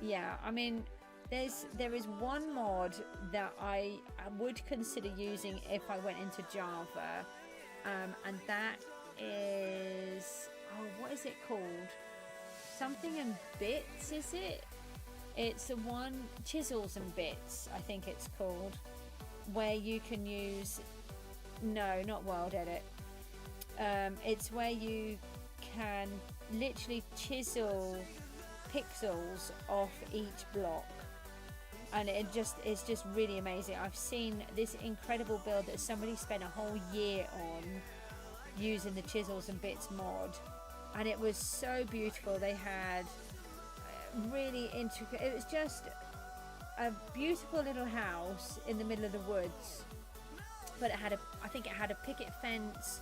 Yeah, I mean, there is one mod that I would consider using if I went into Java, and that is, oh, what is it called? Something and Bits, is it? It's the one, Chisels and Bits, I think it's called, where you can use, no, not World Edit. It's where you can literally chisel pixels off each block, and it's just really amazing. I've seen this incredible build that somebody spent a whole year on using the Chisels and Bits mod, and it was so beautiful. They had really intricate, it was just a beautiful little house in the middle of the woods, but it had I think it had a picket fence.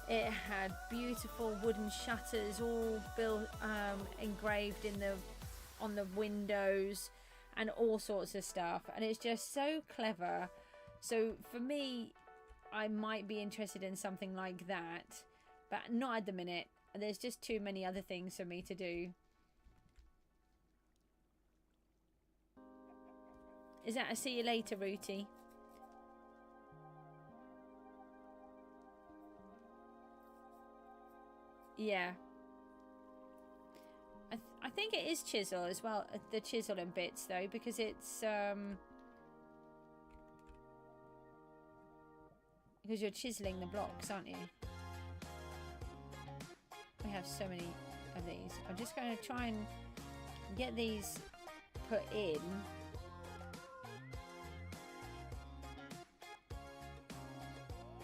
It had beautiful wooden shutters all built, engraved on the windows, and all sorts of stuff. And it's just so clever. So for me, I might be interested in something like that, but not at the minute. There's just too many other things for me to do. Is that a see you later, Rooty? Yeah. I think it is chisel as well, the Chisel and Bits though, because it's because you're chiseling the blocks, aren't you? We have so many of these. I'm just going to try and get these put in.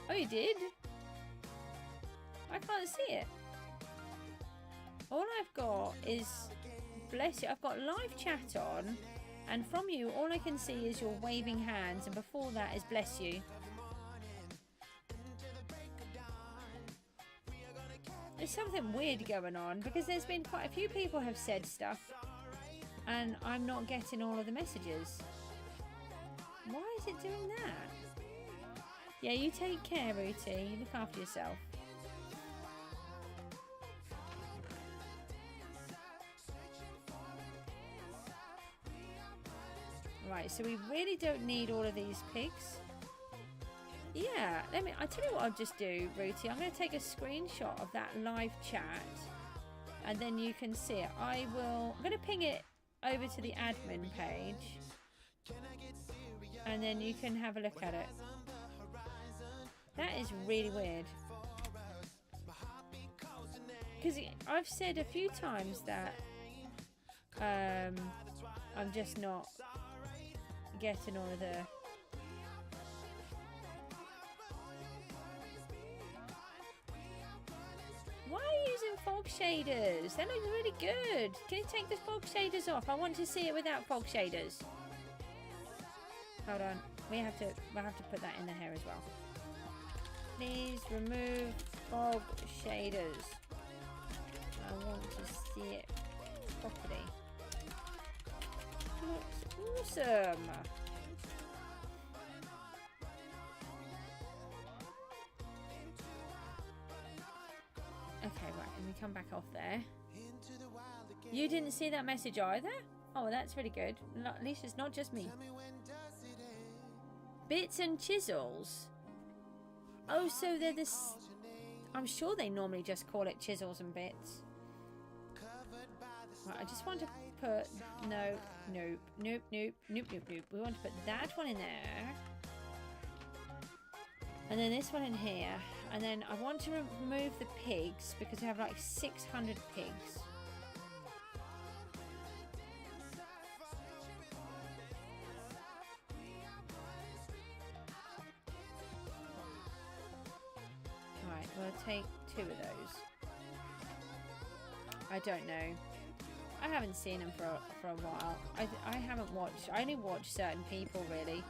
Oh, you did? I can't see it. All I've got is, bless you, I've got live chat on, and from you all I can see is your waving hands, and before that is bless you. There's something weird going on, because there's been quite a few people have said stuff and I'm not getting all of the messages. Why is it doing that? Yeah, you take care, Rooty. You look after yourself. Right, so we really don't need all of these pigs. Yeah, I tell you what I'll just do, Rooty. I'm going to take a screenshot of that live chat, and then you can see it. I'm going to ping it over to the admin page, and then you can have a look at it. That is really weird. Because I've said a few times that I'm just not getting all of the... Why are you using fog shaders? That looks really good. Can you take the fog shaders off? I want to see it without fog shaders. Hold on. We'll have to put that in the hair as well. Please remove fog shaders. I want to see it properly. Looks awesome. Okay, right, and we come back off there. You didn't see that message either? Oh, well, that's really good. At least it's not just me. Bits and Chisels. Oh, so they're this... I'm sure they normally just call it Chisels and Bits. Right, I just want to put... Nope. We want to put that one in there. And then this one in here. And then I want to remove the pigs, because we have like 600 pigs. Right, we'll take 2 of those. I don't know. I haven't seen them for a while. I haven't watched. I only watch certain people, really.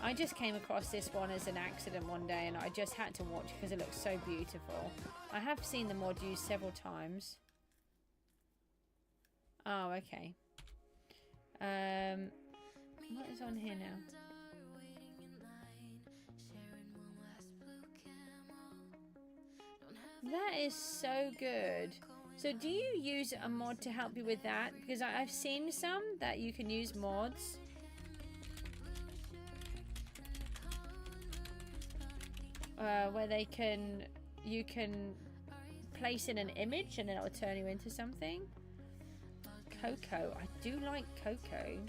I just came across this one as an accident one day, and I just had to watch it because it looks so beautiful. I have seen the mod used several times. Oh, okay. What is on here now? That is so good. So do you use a mod to help you with that? Because I've seen some that you can use mods. Where they can you can place in an image and then it'll turn you into something. Coco. I do like Coco.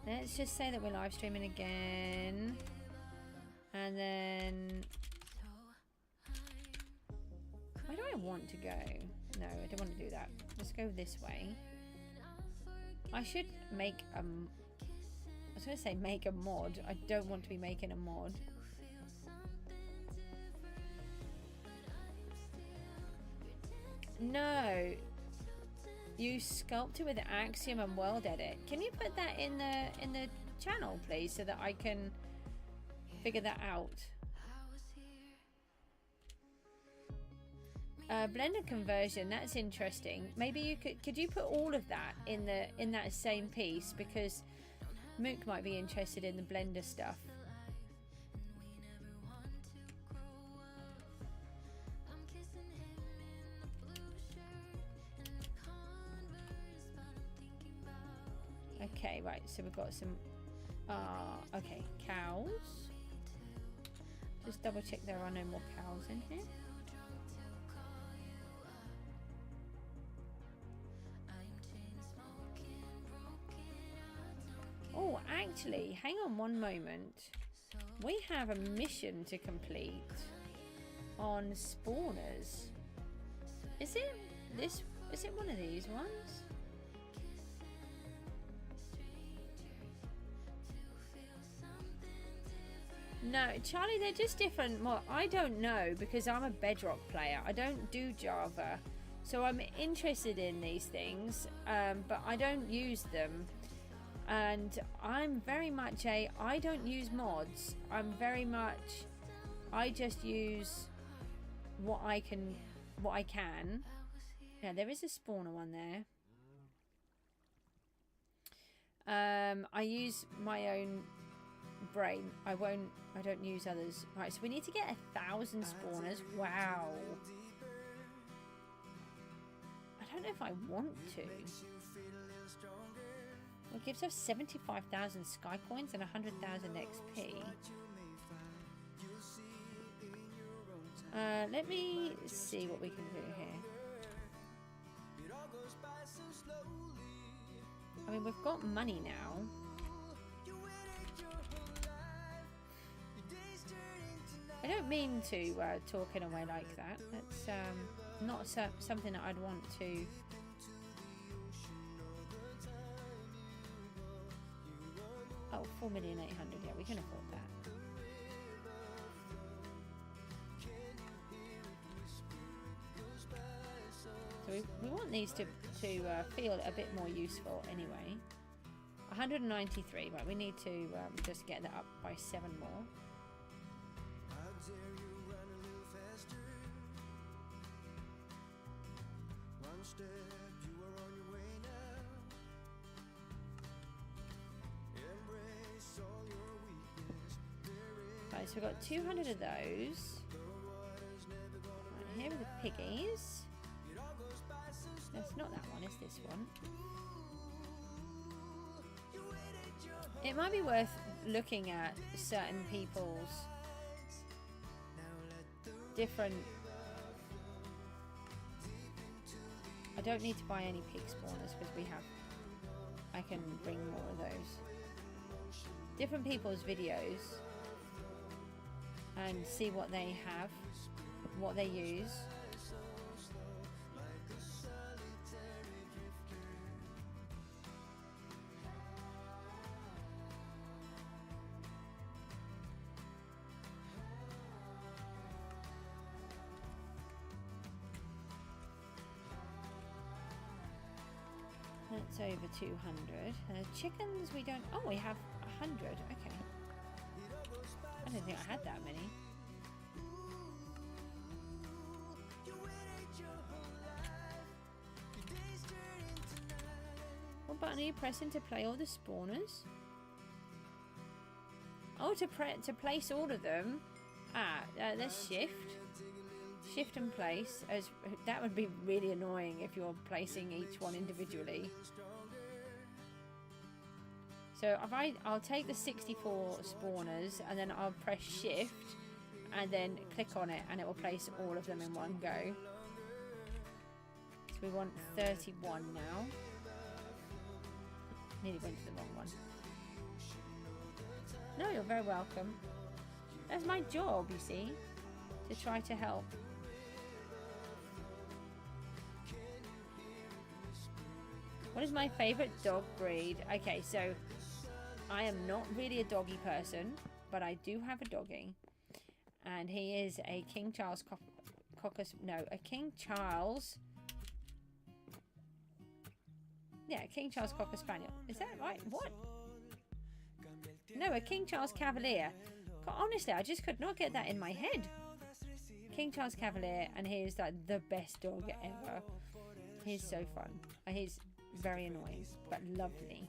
Let's just say that we're live streaming again. And then... where do I want to go? No, I don't want to do that. Let's go this way. I should make a... I was going to say make a mod. I don't want to be making a mod. No. Use sculptor with Axiom and World Edit. Can you put that in the channel, please, so that I can figure that out? Blender conversion, that's interesting. Maybe you could you put all of that in that same piece, because Mook might be interested in the Blender stuff. Okay, right, so we've got some okay, cows. Just double check there are no more cows in here. Oh, actually, hang on one moment. We have a mission to complete on spawners. Is it this? Is it one of these ones? No, Charlie, they're just different. Well, I don't know, because I'm a Bedrock player. I don't do Java. So I'm interested in these things, but I don't use them. And I'm very much I don't use mods. I just use what I can. Yeah, there is a spawner one there. I use my own brain. I don't use others. Right, so we need to get 1,000 spawners. Wow. I don't know if I want to. Well, it gives us 75,000 sky coins and 100,000 XP. Let me see what we can do here. I mean, we've got money now. I don't mean to talk in a way like that. That's not something that I'd want to... Oh, 4,800,000. Yeah, we can afford that. So we want these to feel a bit more useful anyway. 193. Right, we need to just get that up by 7 more. Right, so we've got 200 of those. Right, here are the piggies. That's not that one, it's this one. It might be worth looking at certain people's different... I don't need to buy any pig spawners because we have... I can bring more of those. Different people's videos and see what they have, what they use. That's over 200. Chickens we don't... Oh, we have 100. Okay. I didn't think I had that many. What button are you pressing to play all the spawners? Oh, to place all of them. Let's shift. Shift and place. As that would be really annoying if you're placing each one individually. So if I'll take the 64 spawners and then I'll press shift and then click on it and it will place all of them in one go. So we want 31 now. Nearly went to the wrong one. No, you're very welcome. That's my job, you see, to try to help. What is my favourite dog breed? Okay, so I am not really a doggy person, but I do have a doggy. And he is a King Charles a King Charles... Yeah, King Charles Cocker Spaniel. Is that right? What? No, a King Charles Cavalier. God, honestly, I just could not get that in my head. King Charles Cavalier, and he is like the best dog ever. He's so fun. He's very annoying, but lovely.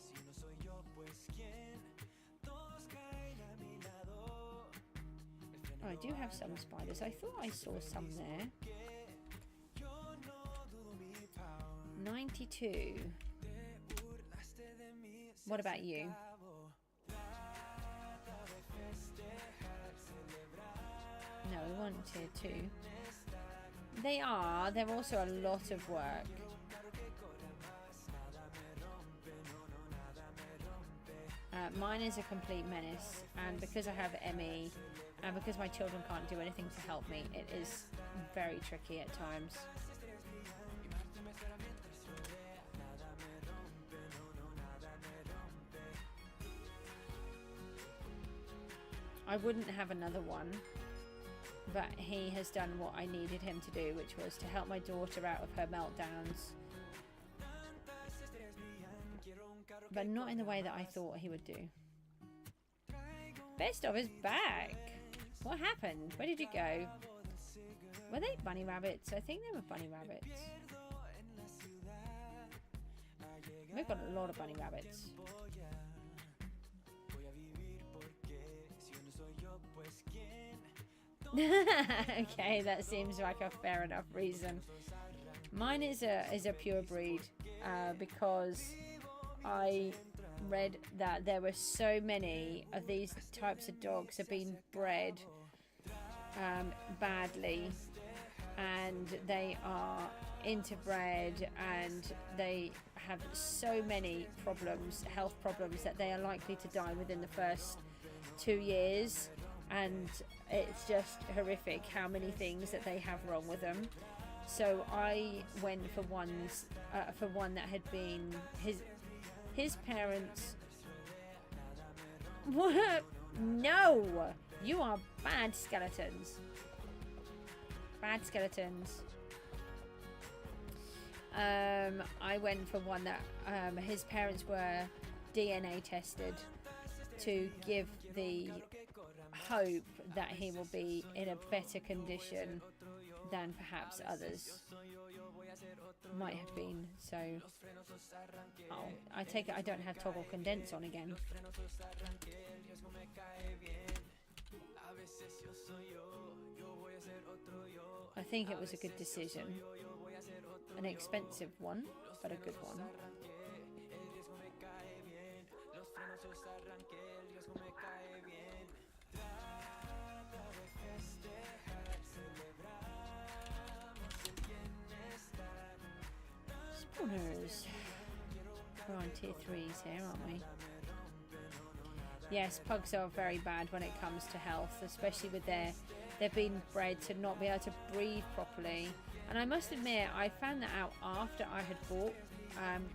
Oh, I do have some spiders. I thought I saw some there. 92. What about you? No, we want tier 2. They are. They're also a lot of work. Mine is a complete menace, and because I have ME and because my children can't do anything to help me, it is very tricky at times. I wouldn't have another one, but he has done what I needed him to do, which was to help my daughter out of her meltdowns. But not in the way that I thought he would do. Best of is back. What happened? Where did you go? Were they bunny rabbits? I think they were bunny rabbits. We've got a lot of bunny rabbits. Okay, that seems like a fair enough reason. Mine is a pure breed because I read that there were so many of these types of dogs have been bred badly, and they are interbred, and they have so many problems, health problems, that they are likely to die within the first 2 years, and it's just horrific how many things that they have wrong with them. So I went for one that had been his parents. What? No, you are bad skeletons. Bad skeletons. I went for one that his parents were DNA tested to give the hope that he will be in a better condition than perhaps others might have been. So I take it I don't have toggle condense on again. I think it was a good decision. An expensive one, but a good one. Spawners. We're on tier 3s here, aren't we? Yes, pugs are very bad when it comes to health, especially with they've been bred to not be able to breathe properly. And I must admit, I found that out after I had bought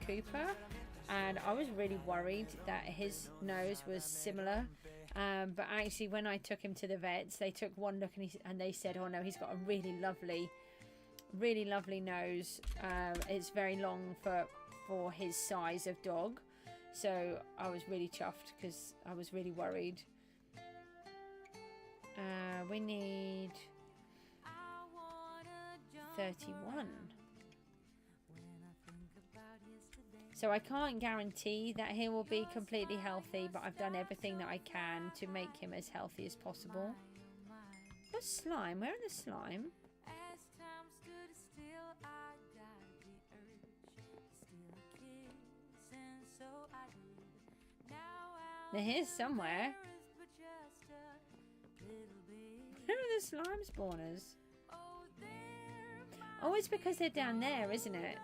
Cooper, and I was really worried that his nose was similar. But actually, when I took him to the vets, they took one look and they said, "Oh no, he's got a really lovely nose. It's very long for his size of dog." So I was really chuffed because I was really worried. We need 31. So I can't guarantee that he will be completely healthy, but I've done everything that I can to make him as healthy as possible. What's slime? Where are the slime? They're here somewhere. Where are the slime spawners? Oh, it's because they're down there, isn't it?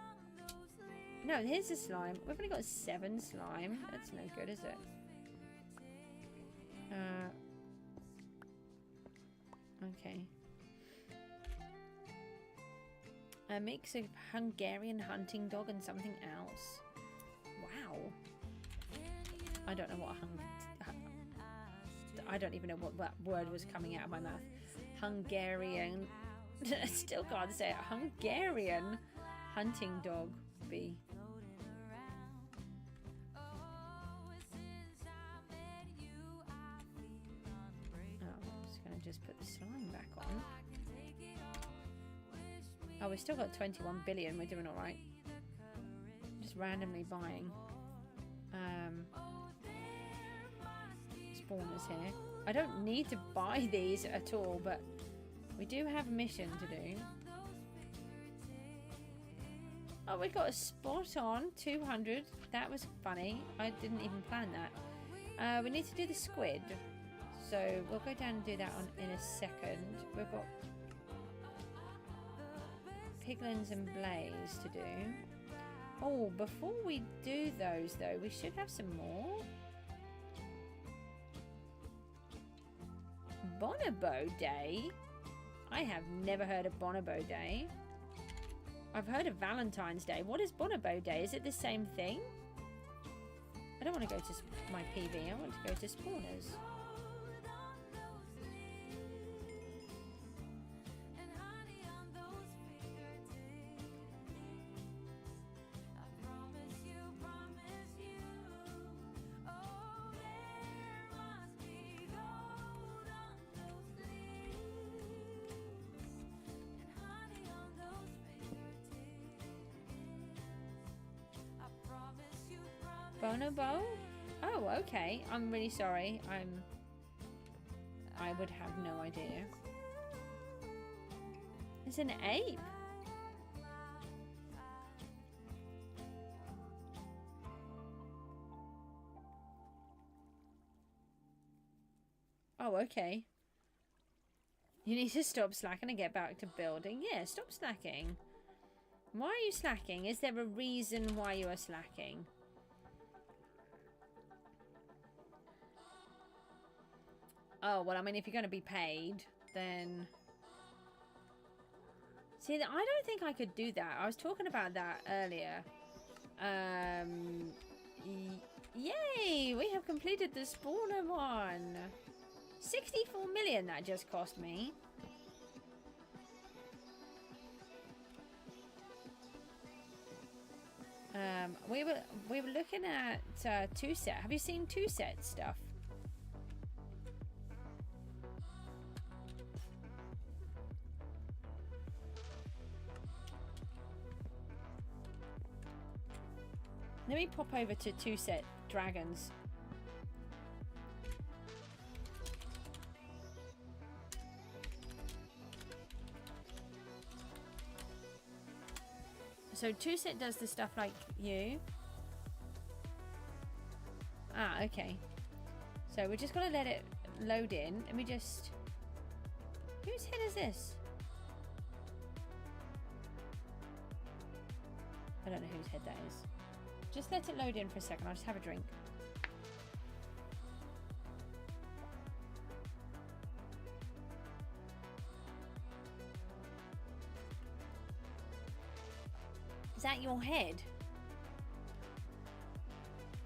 No, here's the slime. We've only got 7 slime. That's no good, is it? Okay. A mix of Hungarian hunting dog and something else. Wow. I don't know what I don't even know what that word was coming out of my mouth. Hungarian. I still can't say it. Hungarian hunting dog bee. Just put the slime back on. Oh, we've still got 21 billion. We're doing all right. Just randomly buying spawners here. I don't need to buy these at all, but we do have a mission to do. Oh, we got a spot on 200. That was funny. I didn't even plan that. We need to do the squid. So we'll go down and do that in a second. We've got piglins and blaze to do. Oh, before we do those though, we should have some more. Bonobo Day? I have never heard of Bonobo Day. I've heard of Valentine's Day. What is Bonobo Day? Is it the same thing? I don't want to go to my PV. I want to go to spawners. Bonobo? Oh, okay. I'm really sorry. I would have no idea. It's an ape. Oh, okay. You need to stop slacking and get back to building. Yeah, stop slacking. Why are you slacking? Is there a reason why you are slacking? Oh, well, I mean, if you're going to be paid, then... See, I don't think I could do that. I was talking about that earlier. Yay! We have completed the spawner one. 64 million that just cost me. We were looking at 2-set. Have you seen 2-set stuff? Let me pop over to 2-set dragons. So 2-set does the stuff like you. Ah, okay. So we're just gonna let it load in. Let me just... Whose head is this? I don't know whose head that is. Just let it load in for a second. I'll just have a drink. Is that your head?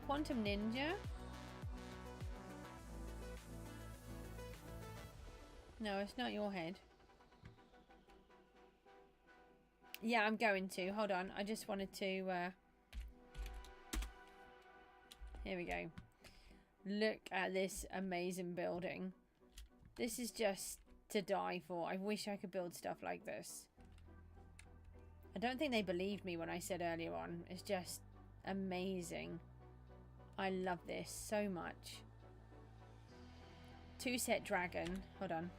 Quantum Ninja? No, it's not your head. Yeah, I'm going to. Hold on. I just wanted to... Here we go. Look at this amazing building. This is just to die for. I wish I could build stuff like this. I don't think they believed me when I said earlier on. It's just amazing. I love this so much. 2-set dragon. Hold on.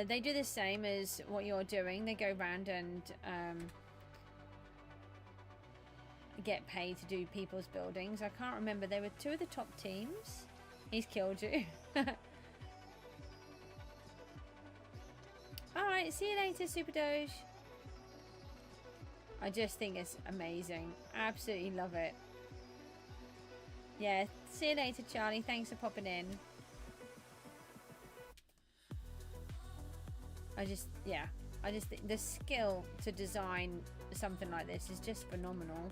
They do the same as what you're doing. They go around and get paid to do people's buildings. I can't remember. They were 2 of the top teams. He's killed you. Alright, see you later, Super Doge. I just think it's amazing. Absolutely love it. Yeah, see you later, Charlie. Thanks for popping in. I just think the skill to design something like this is just phenomenal.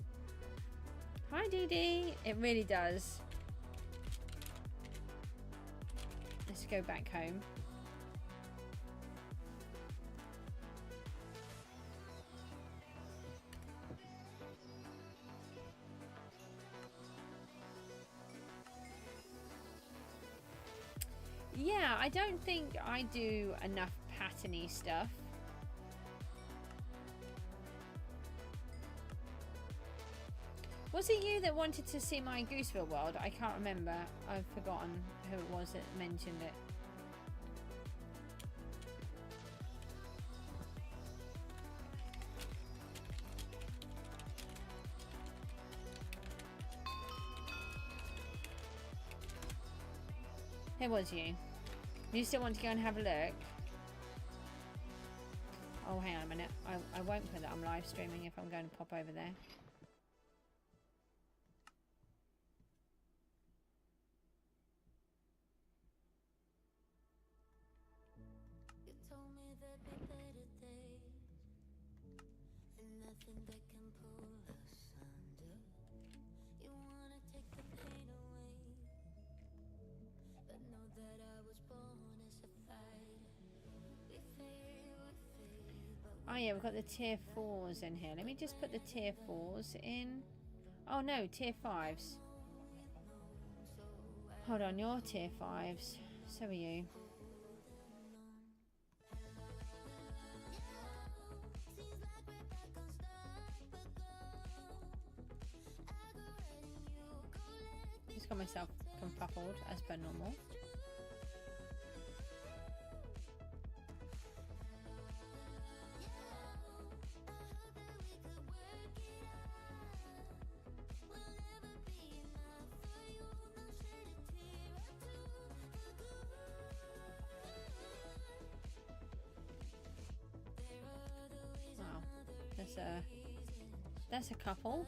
Hi, Dee Dee. It really does. Let's go back home. Yeah, I don't think I do enough patterny stuff. Was it you that wanted to see my Gooseville world? I can't remember. I've forgotten who it was that mentioned it. It was you. You still want to go and have a look? Oh, hang on a minute. I won't put that I'm live streaming if I'm going to pop over there. Oh yeah, we've got the tier 4s in here. Let me just put the tier 4s in. Oh no, tier 5s. Hold on, you're tier 5s. So are you. Just got myself confuffled as per normal. That's a couple.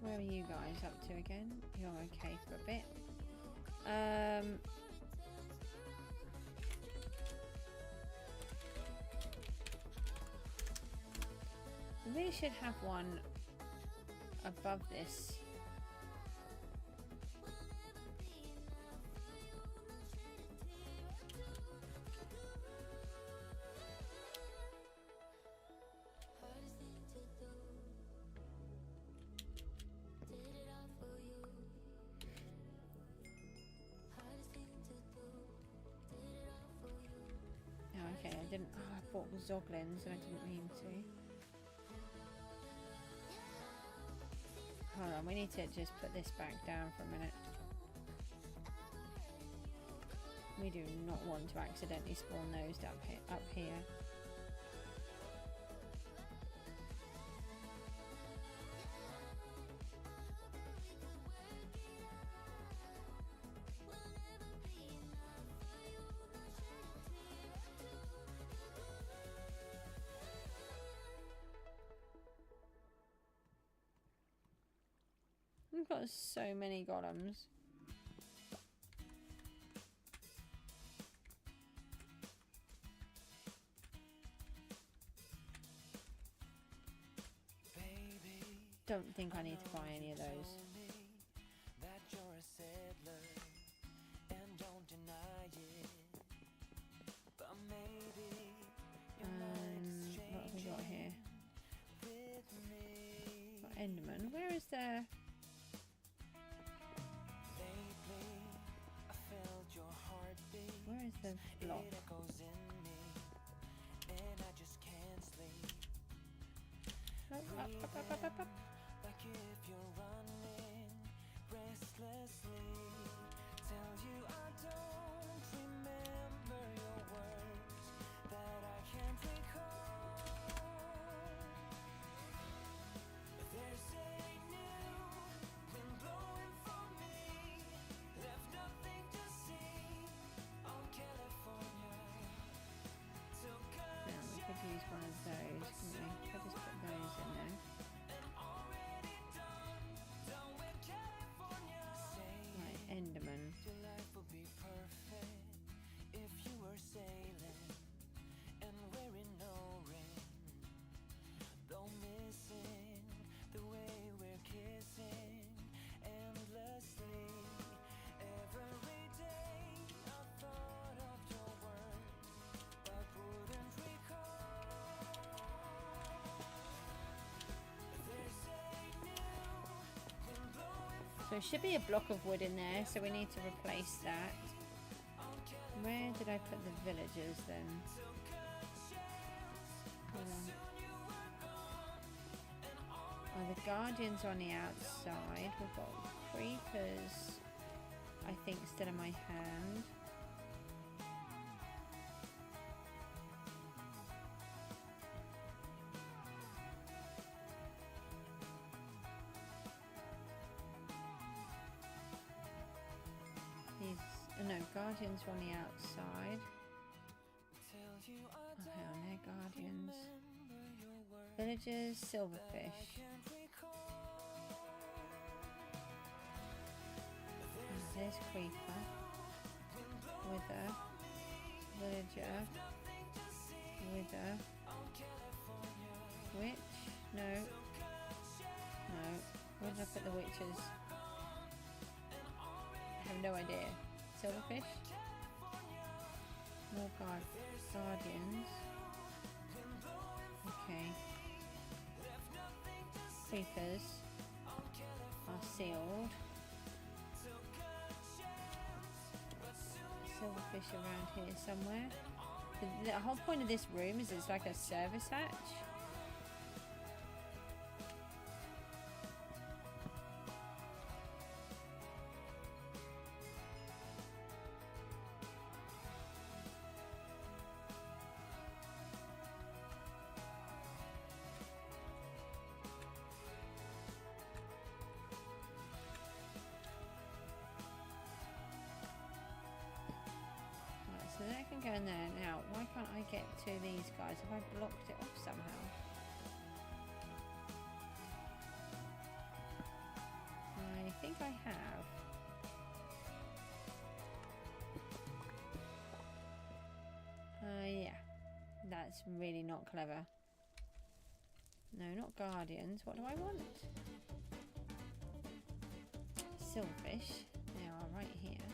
Where are you guys up to again? You're okay for a bit. We really should have one above this. I bought Zoglins and I didn't mean to. Hold on, we need to just put this back down for a minute. We do not want to accidentally spawn nosed up here. We've got so many golems. Don't think I need to buy any of those. What have we got here? Got Enderman. Where is the Where's the block? Up. Like if you're running restlessly, tell you I don't remember your words, that I can't recall. There's a new wind blowing for me, left nothing to see on California. Took a Now we could use one of those, couldn't we? I'll just put those in there. Right, Enderman. Your life would be perfect if you were sailing and wearing no ring, though missing the way we're kissing endlessly. Every day I thought of your words, but wouldn't recall. There's a new wind blowing. So there should be a block of wood in there, so we need to replace that. Where did I put the villagers then? Hold on. Oh, the guardians are on the outside. We've got creepers, I think, still in my hand. Oh no, guardians are on the outside. Oh, hang on, they're guardians. Villagers, silverfish. Oh, there's creeper. Wither. Villager. Wither. Witch? No. No. Where did I put the witches? I have no idea. Silverfish? More guardians. Okay. Creepers are sealed. Silverfish around here somewhere. The whole point of this room is it's like a service hatch. So that can go in there. Now, why can't I get to these guys? Have I blocked it off somehow? I think I have. Yeah. That's really not clever. No, not guardians. What do I want? Silverfish. They are right here.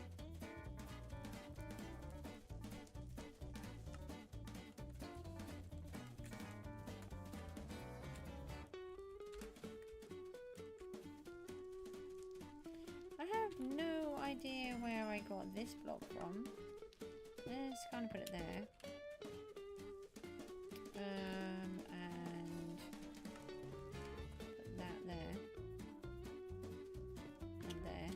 I have no idea where I got this block from. Let's kind of put it there. And put that there. And there.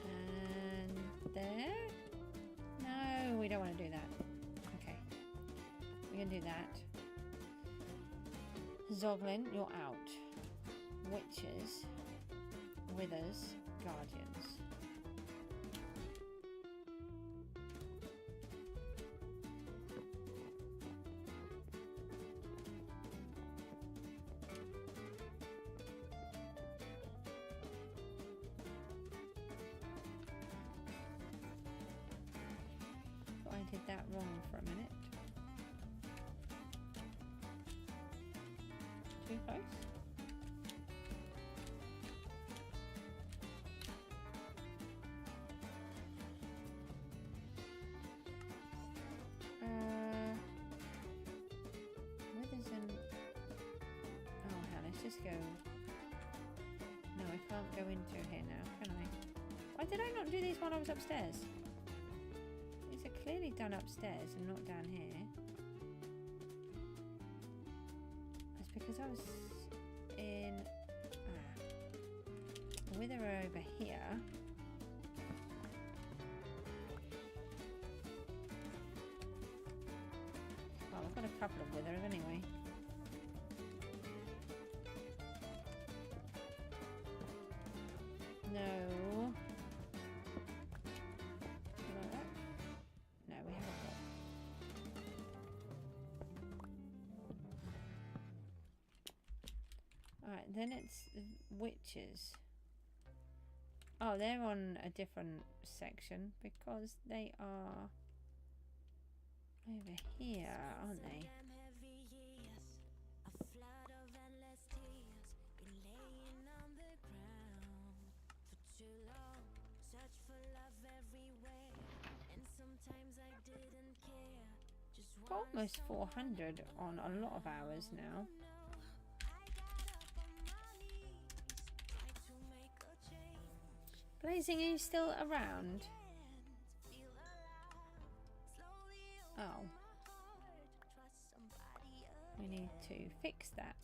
And there? No, we don't want to do that. Okay. We're going to do that. Zoglin, you're out. Witches, withers, guardians. Thought I did that wrong for a minute. Too close? Withers and... Oh hell, let's just go... No, I can't go into him. Why did I not do these while I was upstairs? These are clearly done upstairs and not down here. That's because I was in wither over here. Well, I've got a couple of withers anyway. No. Like that? No, we haven't got. Alright, then it's witches. Oh, they're on a different section because they are over here, aren't they? Got almost 400 on a lot of hours now. Blazing, are you still around? Oh. We need to fix that.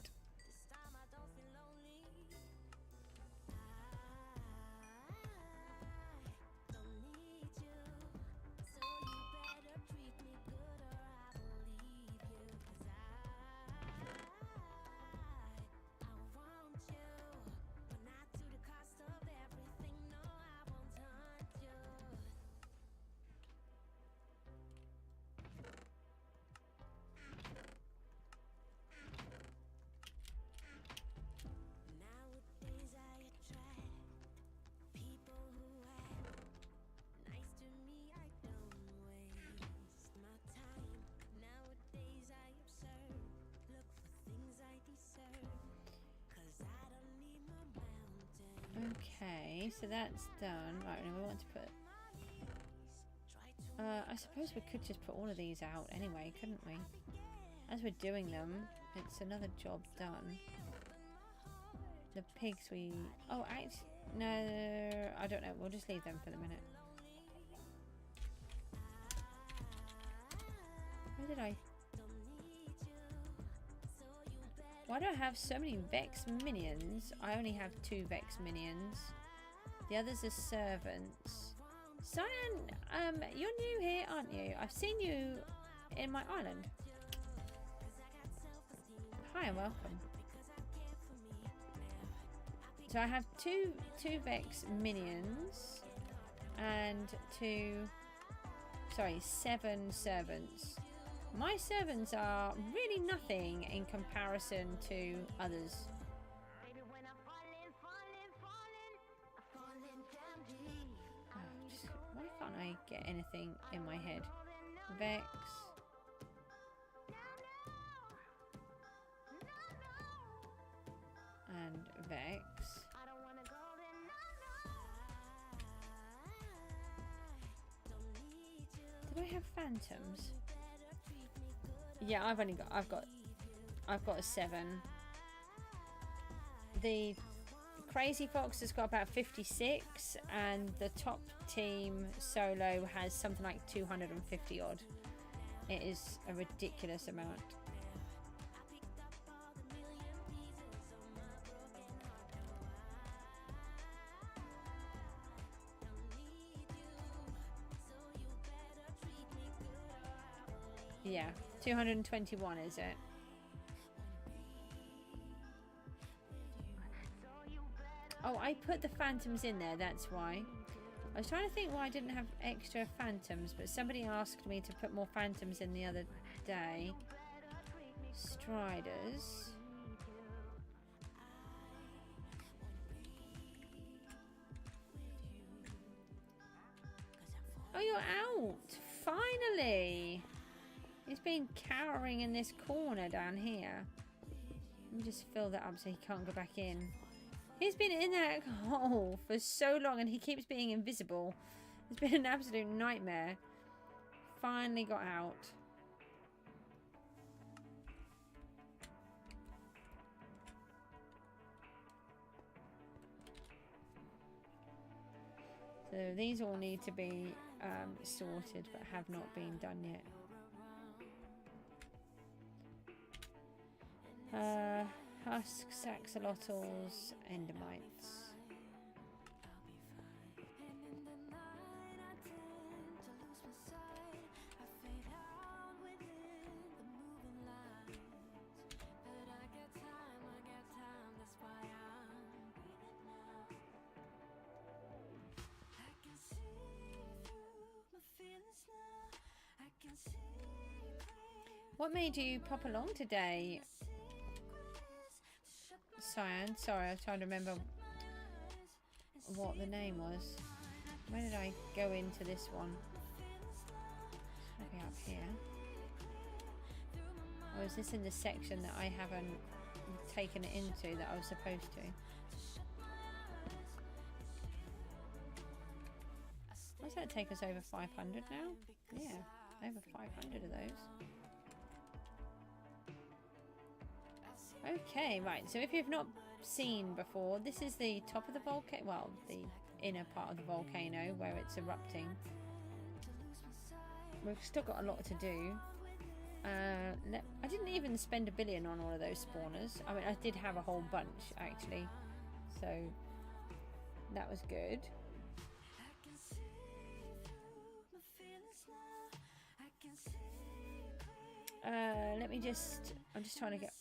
Okay, so that's done. Right, now we want to put... I suppose we could just put all of these out anyway, couldn't we? As we're doing them, it's another job done. The pigs we... Oh, actually... No, I don't know. We'll just leave them for the minute. Where did I... Why do I have so many Vex minions? I only have 2 Vex minions. The others are servants. Cyan, you're new here, aren't you? I've seen you in my island. Hi and welcome. So I have two Vex minions and 7 servants. My servants are really nothing in comparison to others. Why can't I get anything in my head? Vex. And Vex. Did I have phantoms? Yeah, I've got a 7. The Crazy Fox has got about 56, and the top team solo has something like 250 odd. It is a ridiculous amount. Yeah, 221 is it? Oh, I put the phantoms in there, that's why. I was trying to think why I didn't have extra phantoms, but somebody asked me to put more phantoms in the other day. Striders. Oh, you're out! Finally! He's been cowering in this corner down here. Let me just fill that up so he can't go back in. He's been in that hole for so long and he keeps being invisible. It's been an absolute nightmare. Finally got out. So So these all need to be sorted, but have not been done yet. Husks, axolotls, endermites. What made you pop along today, Cyan? Sorry, I was trying to remember what the name was. Where did I go into this one? Maybe up here. Or is this in the section that I haven't taken it into that I was supposed to? Does that take us over 500 now? Yeah, over 500 of those. Okay, right, so if you've not seen before, this is the top of the volcano, well, the inner part of the volcano where it's erupting. We've still got a lot to do. I didn't even spend $1 billion on all of those spawners. I mean, I did have a whole bunch, actually, so that was good. I'm just trying to get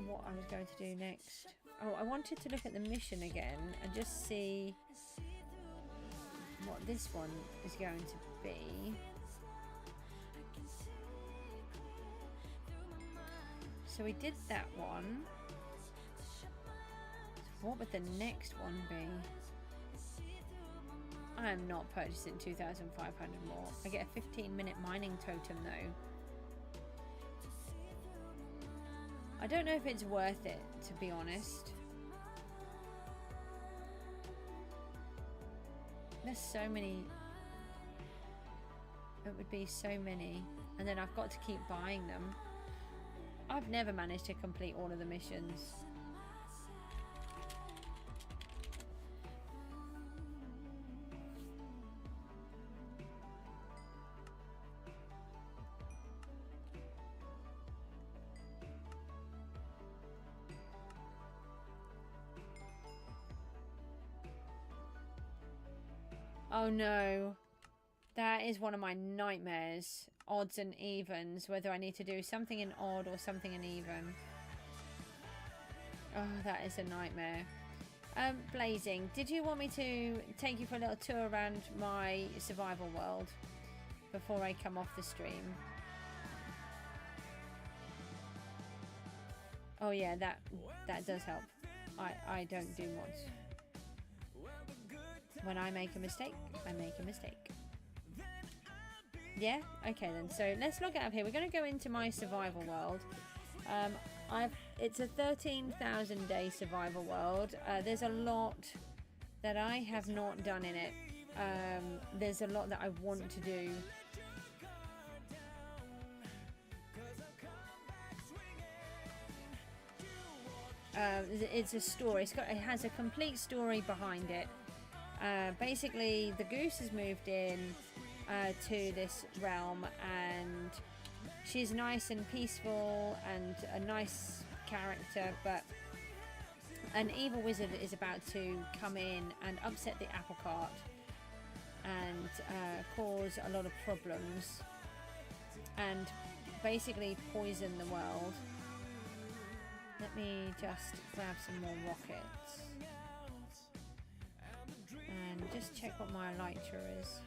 what I was going to do next. Oh, I wanted to look at the mission again and just see what this one is going to be. So we did that one. So what would the next one be? I am not purchasing 2,500 more. I get a 15-minute mining totem though. I don't know if it's worth it, to be honest. There's so many. It would be so many. And then I've got to keep buying them. I've never managed to complete all of the missions. Oh no, that is one of my nightmares. Odds and evens, whether I need to do something in odd or something in even. Oh, that is a nightmare. Blazing, did you want me to take you for a little tour around my survival world before I come off the stream? Oh yeah, that does help. I don't do mods. When I make a mistake, I make a mistake. Yeah? Okay then. So let's log out of here. We're going to go into my survival world. It's a 13,000 day survival world. There's a lot that I have not done in it. There's a lot that I want to do. It's a story. It has a complete story behind it. Basically, the goose has moved in to this realm, and she's nice and peaceful and a nice character, but an evil wizard is about to come in and upset the apple cart and cause a lot of problems and basically poison the world. Let me just grab some more rockets and just check what my elytra is.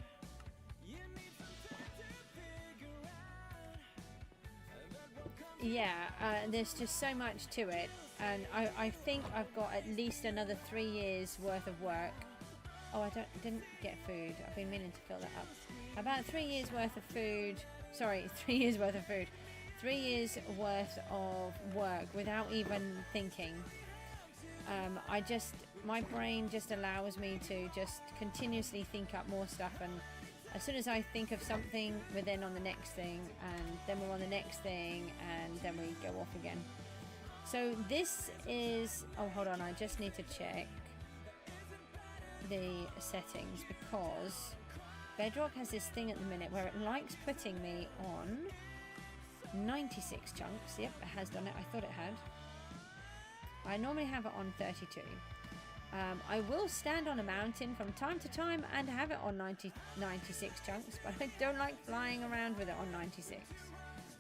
Yeah, there's just so much to it, and I think I've got at least another 3 years worth of work. Oh, I didn't get food. I've been meaning to fill that up. About 3 years worth of food. Sorry, 3 years worth of food. 3 years worth of work without even thinking. My brain just allows me to just continuously think up more stuff, and as soon as I think of something, we're then on the next thing, and then we're on the next thing, and then we go off again. So this is, oh hold on, I just need to check. the settings because Bedrock has this thing at the minute where it likes putting me on 96 chunks. Yep, it has done it. I thought it had. I normally have it on 32. I will stand on a mountain from time to time and have it on 96 chunks, but I don't like flying around with it on 96.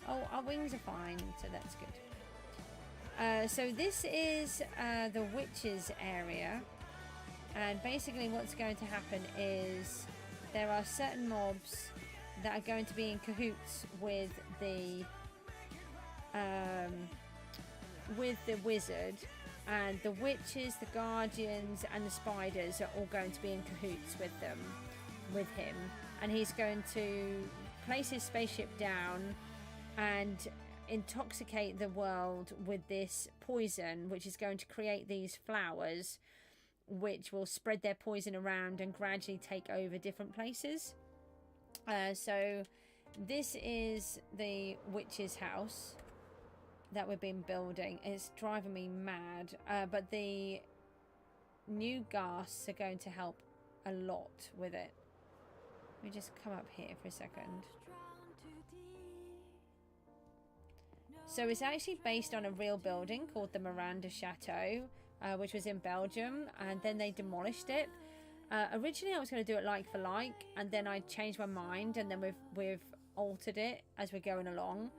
Oh, our wings are fine, so that's good. So this is the witches area, and basically what's going to happen is there are certain mobs that are going to be in cahoots with the wizard, and the witches, the guardians and the spiders are all going to be in cahoots with him, and he's going to place his spaceship down and intoxicate the world with this poison, which is going to create these flowers which will spread their poison around and gradually take over different places. So this is the witch's house that we've been building. It's driving me mad, but the new ghasts are going to help a lot with it. Let me just come up here for a second. So it's actually based on a real building called the Miranda Chateau, which was in Belgium, and then they demolished it. Originally I was going to do it like for like, and then I changed my mind, and then we've altered it as we're going along.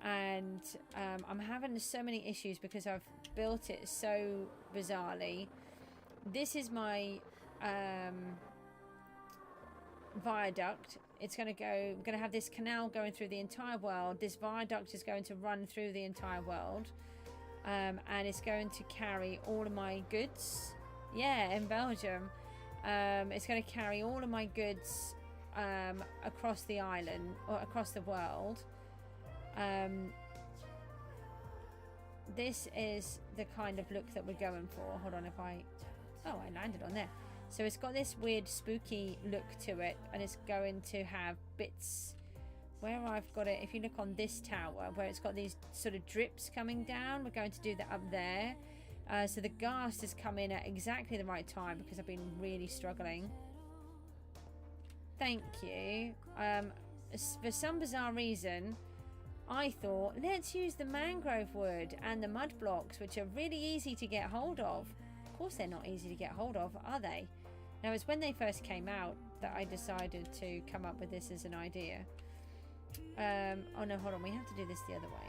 And I'm having so many issues because I've built it so bizarrely. This is my viaduct. It's going to go, we're going to have this canal going through the entire world. This viaduct is going to run through the entire world, and it's going to carry all of my goods. Yeah, in Belgium. It's going to carry all of my goods across the island, or across the world. This is the kind of look that we're going for. Hold on, I landed on there. So it's got this weird spooky look to it, and it's going to have bits where I've got it. If you look on this tower where it's got these sort of drips coming down, we're going to do that up there. So the ghast has come in at exactly the right time because I've been really struggling. Thank you. For some bizarre reason, I thought, let's use the mangrove wood and the mud blocks, which are really easy to get hold of. Of course they're not easy to get hold of, are they? Now, it's when they first came out that I decided to come up with this as an idea. Oh no, hold on, we have to do this the other way.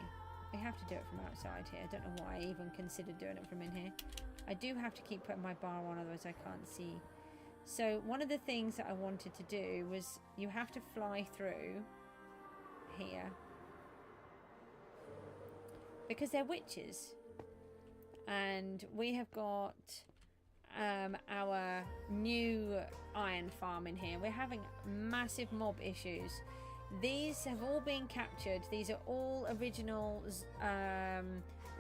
We have to do it from outside here. I don't know why I even considered doing it from in here. I do have to keep putting my bar on, otherwise I can't see. So one of the things that I wanted to do was you have to fly through here, because they're witches, and we have got our new iron farm in here. We're having massive mob issues. These have all been captured. These are all original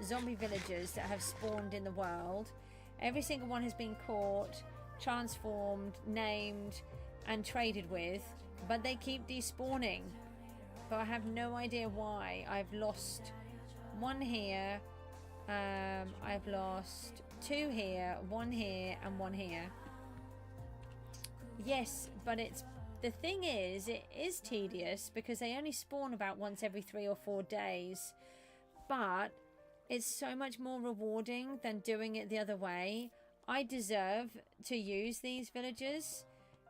zombie villagers that have spawned in the world. Every single one has been caught, transformed, named and traded with, but they keep despawning, but I have no idea why. I've lost one here, I've lost two here, one here and one here. Yes, but the thing is, it is tedious because they only spawn about once every 3 or 4 days, but it's so much more rewarding than doing it the other way. I deserve to use these villagers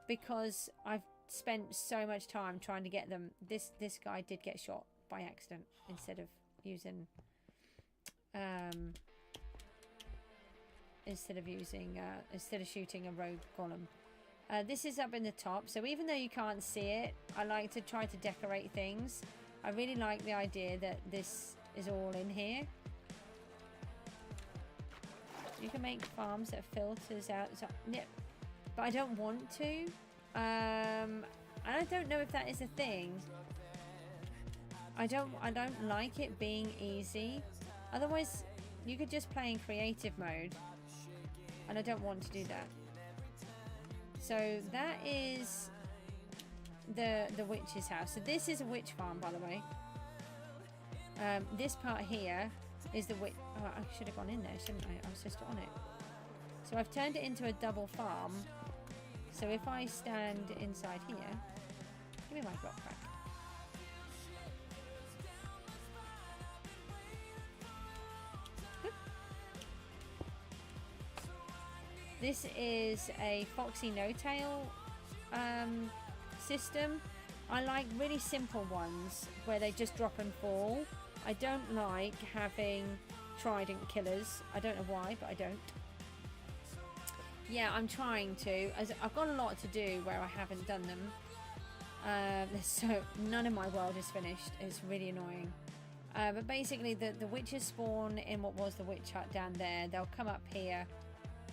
because I've spent so much time trying to get them. This guy did get shot by accident instead of using instead of shooting a rogue golem. This is up in the top, so even though you can't see it, I like to try to decorate things. I really like the idea that this is all in here. You can make farms that filters out, yeah, but I don't want to. And I don't know if that is a thing. I don't like it being easy. Otherwise, you could just play in creative mode, and I don't want to do that. So that is the witch's house. So this is a witch farm, by the way. This part here is the witch. Oh, I should have gone in there, shouldn't I? I was just on it. So I've turned it into a double farm, So if I stand inside here, give me my block back. This is a Foxy No-Tail system. I like really simple ones where they just drop and fall. I don't like having trident killers. I don't know why, but I don't. Yeah, I'm trying to. I've got a lot to do where I haven't done them. So none of my world is finished. It's really annoying. But basically the witches spawn in what was the witch hut down there. They'll come up here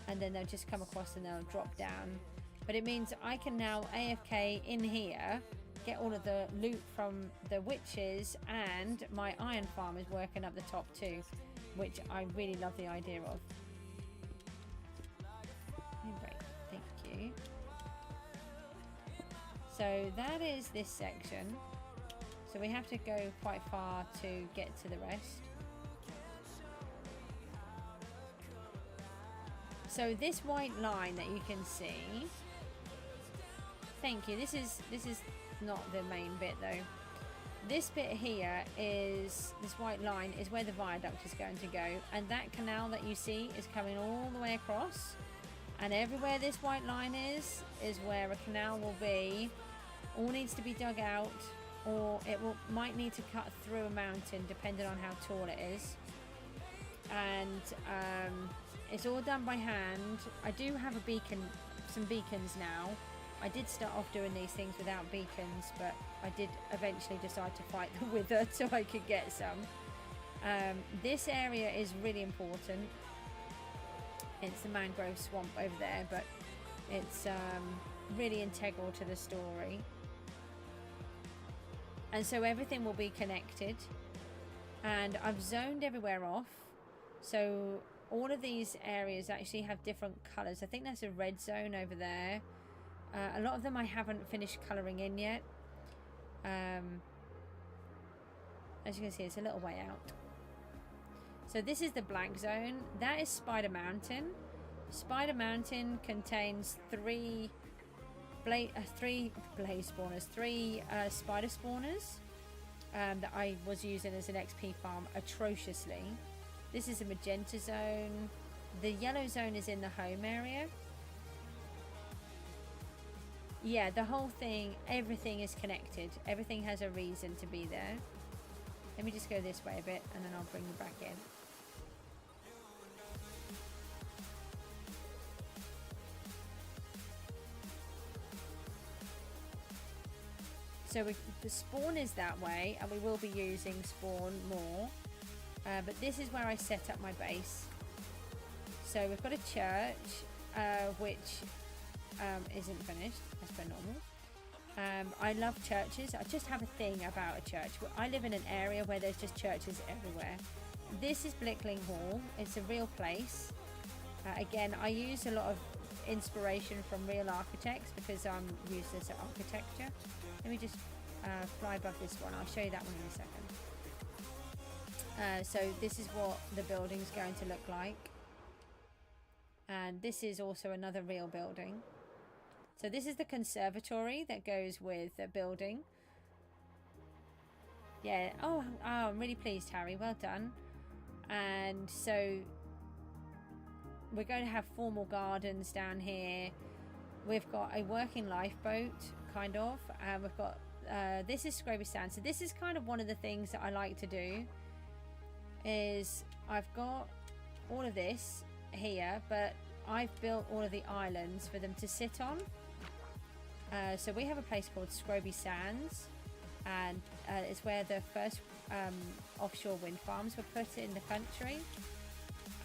and then they'll just come across and they'll drop down. But it means I can now AFK in here, get all of the loot from the witches, and my iron farm is working up the top too, which I really love the idea of. Thank you. So that is this section. So we have to go quite far to get to the rest. So this white line that you can see, thank you, this is not the main bit though. This bit here is, this white line is where the viaduct is going to go, and that canal that you see is coming all the way across, and everywhere this white line is where a canal will be. All needs to be dug out, or it might need to cut through a mountain depending on how tall it is. And it's all done by hand. I do have a beacon, some beacons now. I did start off doing these things without beacons, but I did eventually decide to fight the wither so I could get some. This area is really important. It's the mangrove swamp over there, but it's really integral to the story. And so everything will be connected. And I've zoned everywhere off. So all of these areas actually have different colours. I think there's a red zone over there. A lot of them I haven't finished colouring in yet. As you can see, it's a little way out. So this is the black zone. That is Spider Mountain. Spider Mountain contains three spider spawners that I was using as an XP farm atrociously. This is a magenta zone. The yellow zone is in the home area. Yeah, the whole thing, everything is connected. Everything has a reason to be there. Let me just go this way a bit and then I'll bring you back in. So the spawn is that way, and we will be using spawn more. But this is where I set up my base. So we've got a church, which isn't finished, as per normal. I love churches. I just have a thing about a church. I live in an area where there's just churches everywhere. This is Blickling Hall. It's a real place. Again, I use a lot of inspiration from real architects because I'm useless at architecture. Let me just fly above this one. I'll show you that one in a second. So this is what the building's going to look like. And this is also another real building. So this is the conservatory that goes with the building. Yeah, oh, I'm really pleased, Harry. Well done. And so we're going to have formal gardens down here. We've got a working lifeboat, kind of. We've got, this is Cjsgoose Sand. So this is kind of one of the things that I like to do. Is I've got all of this here, but I've built all of the islands for them to sit on. So we have a place called Cjsgoose Sands, and it's where the first offshore wind farms were put in the country.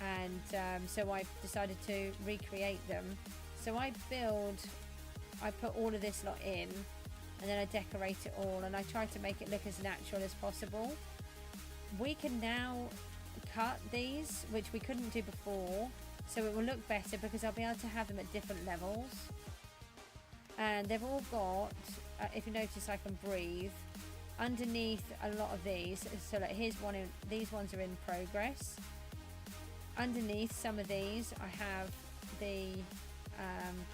And so I've decided to recreate them. So I put all of this lot in, and then I decorate it all, and I try to make it look as natural as possible. We can now cut these, which we couldn't do before, so it will look better because I'll be able to have them at different levels. And they've all got, if you notice, I can breathe underneath a lot of these. So like here's one, these ones are in progress. Underneath some of these I have the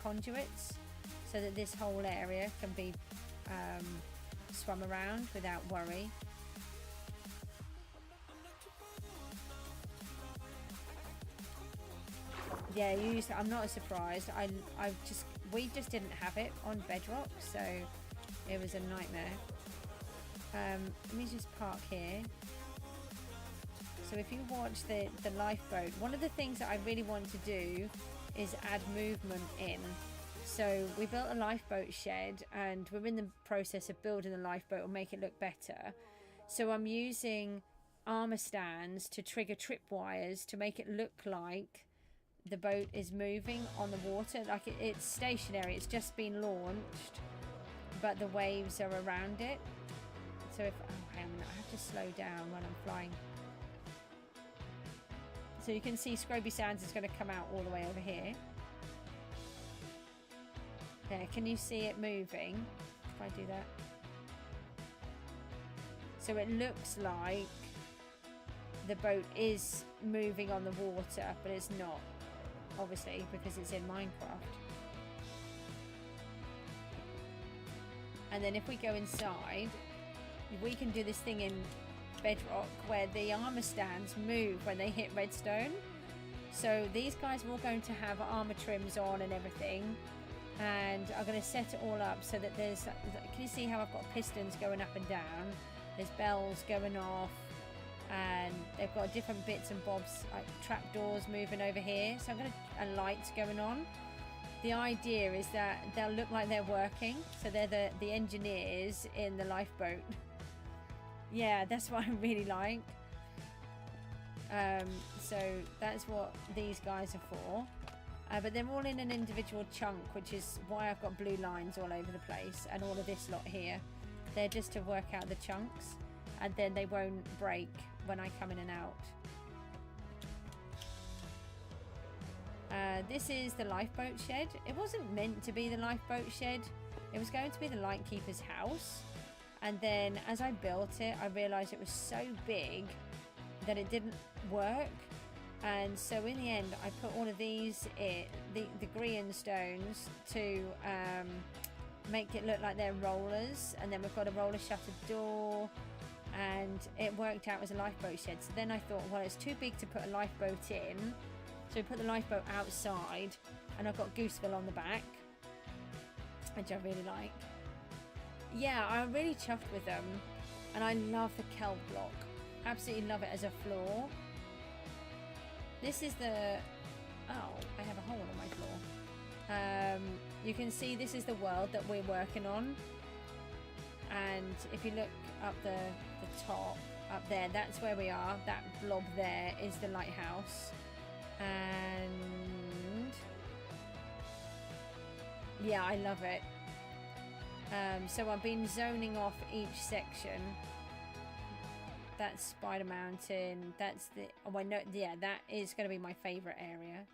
conduits, so that this whole area can be swum around without worry. Yeah, I'm not surprised. We just didn't have it on Bedrock, so it was a nightmare. Let me just park here. So if you watch the lifeboat, one of the things that I really want to do is add movement in. So we built a lifeboat shed, and we're in the process of building the lifeboat or make it look better. So I'm using armor stands to trigger tripwires to make it look like the boat is moving on the water. Like it's stationary, it's just been launched, but the waves are around it. So if, oh hang on, I have to slow down when I'm flying. So you can see Scroby Sands is going to come out all the way over here. There, can you see it moving? If I do that. So it looks like the boat is moving on the water, but it's not. Obviously, because it's in Minecraft. And then if we go inside, we can do this thing in Bedrock where the armor stands move when they hit redstone. So these guys are all going to have armor trims on and everything, and I'm going to set it all up so that there's, can you see how I've got pistons going up and down, there's bells going off, and they've got different bits and bobs, like trapdoors moving over here, so I'm going to, and lights going on. The idea is that they'll look like they're working, so they're the engineers in the lifeboat. Yeah, that's what I really like. So that's what these guys are for. But they're all in an individual chunk, which is why I've got blue lines all over the place, and all of this lot here. They're just to work out the chunks, and then they won't break when I come in and out. This is the lifeboat shed. It wasn't meant to be the lifeboat shed. It was going to be the Lightkeeper's house. And then as I built it, I realised it was so big that it didn't work. And so in the end, I put all of these in, the green stones to make it look like they're rollers. And then we've got a roller shutter door. And it worked out as a lifeboat shed. So then I thought, well, it's too big to put a lifeboat in. So we put the lifeboat outside, and I've got Gooseville on the back, which I really like. Yeah, I'm really chuffed with them, and I love the kelp block. Absolutely love it as a floor. This is the... Oh, I have a hole in my floor. You can see this is the world that we're working on. And if you look up the top, up there, that's where we are. That blob there is the lighthouse. And yeah, I love it. So I've been zoning off each section. That's Spider Mountain. That's the, oh, I know, yeah, that is going to be my favorite area.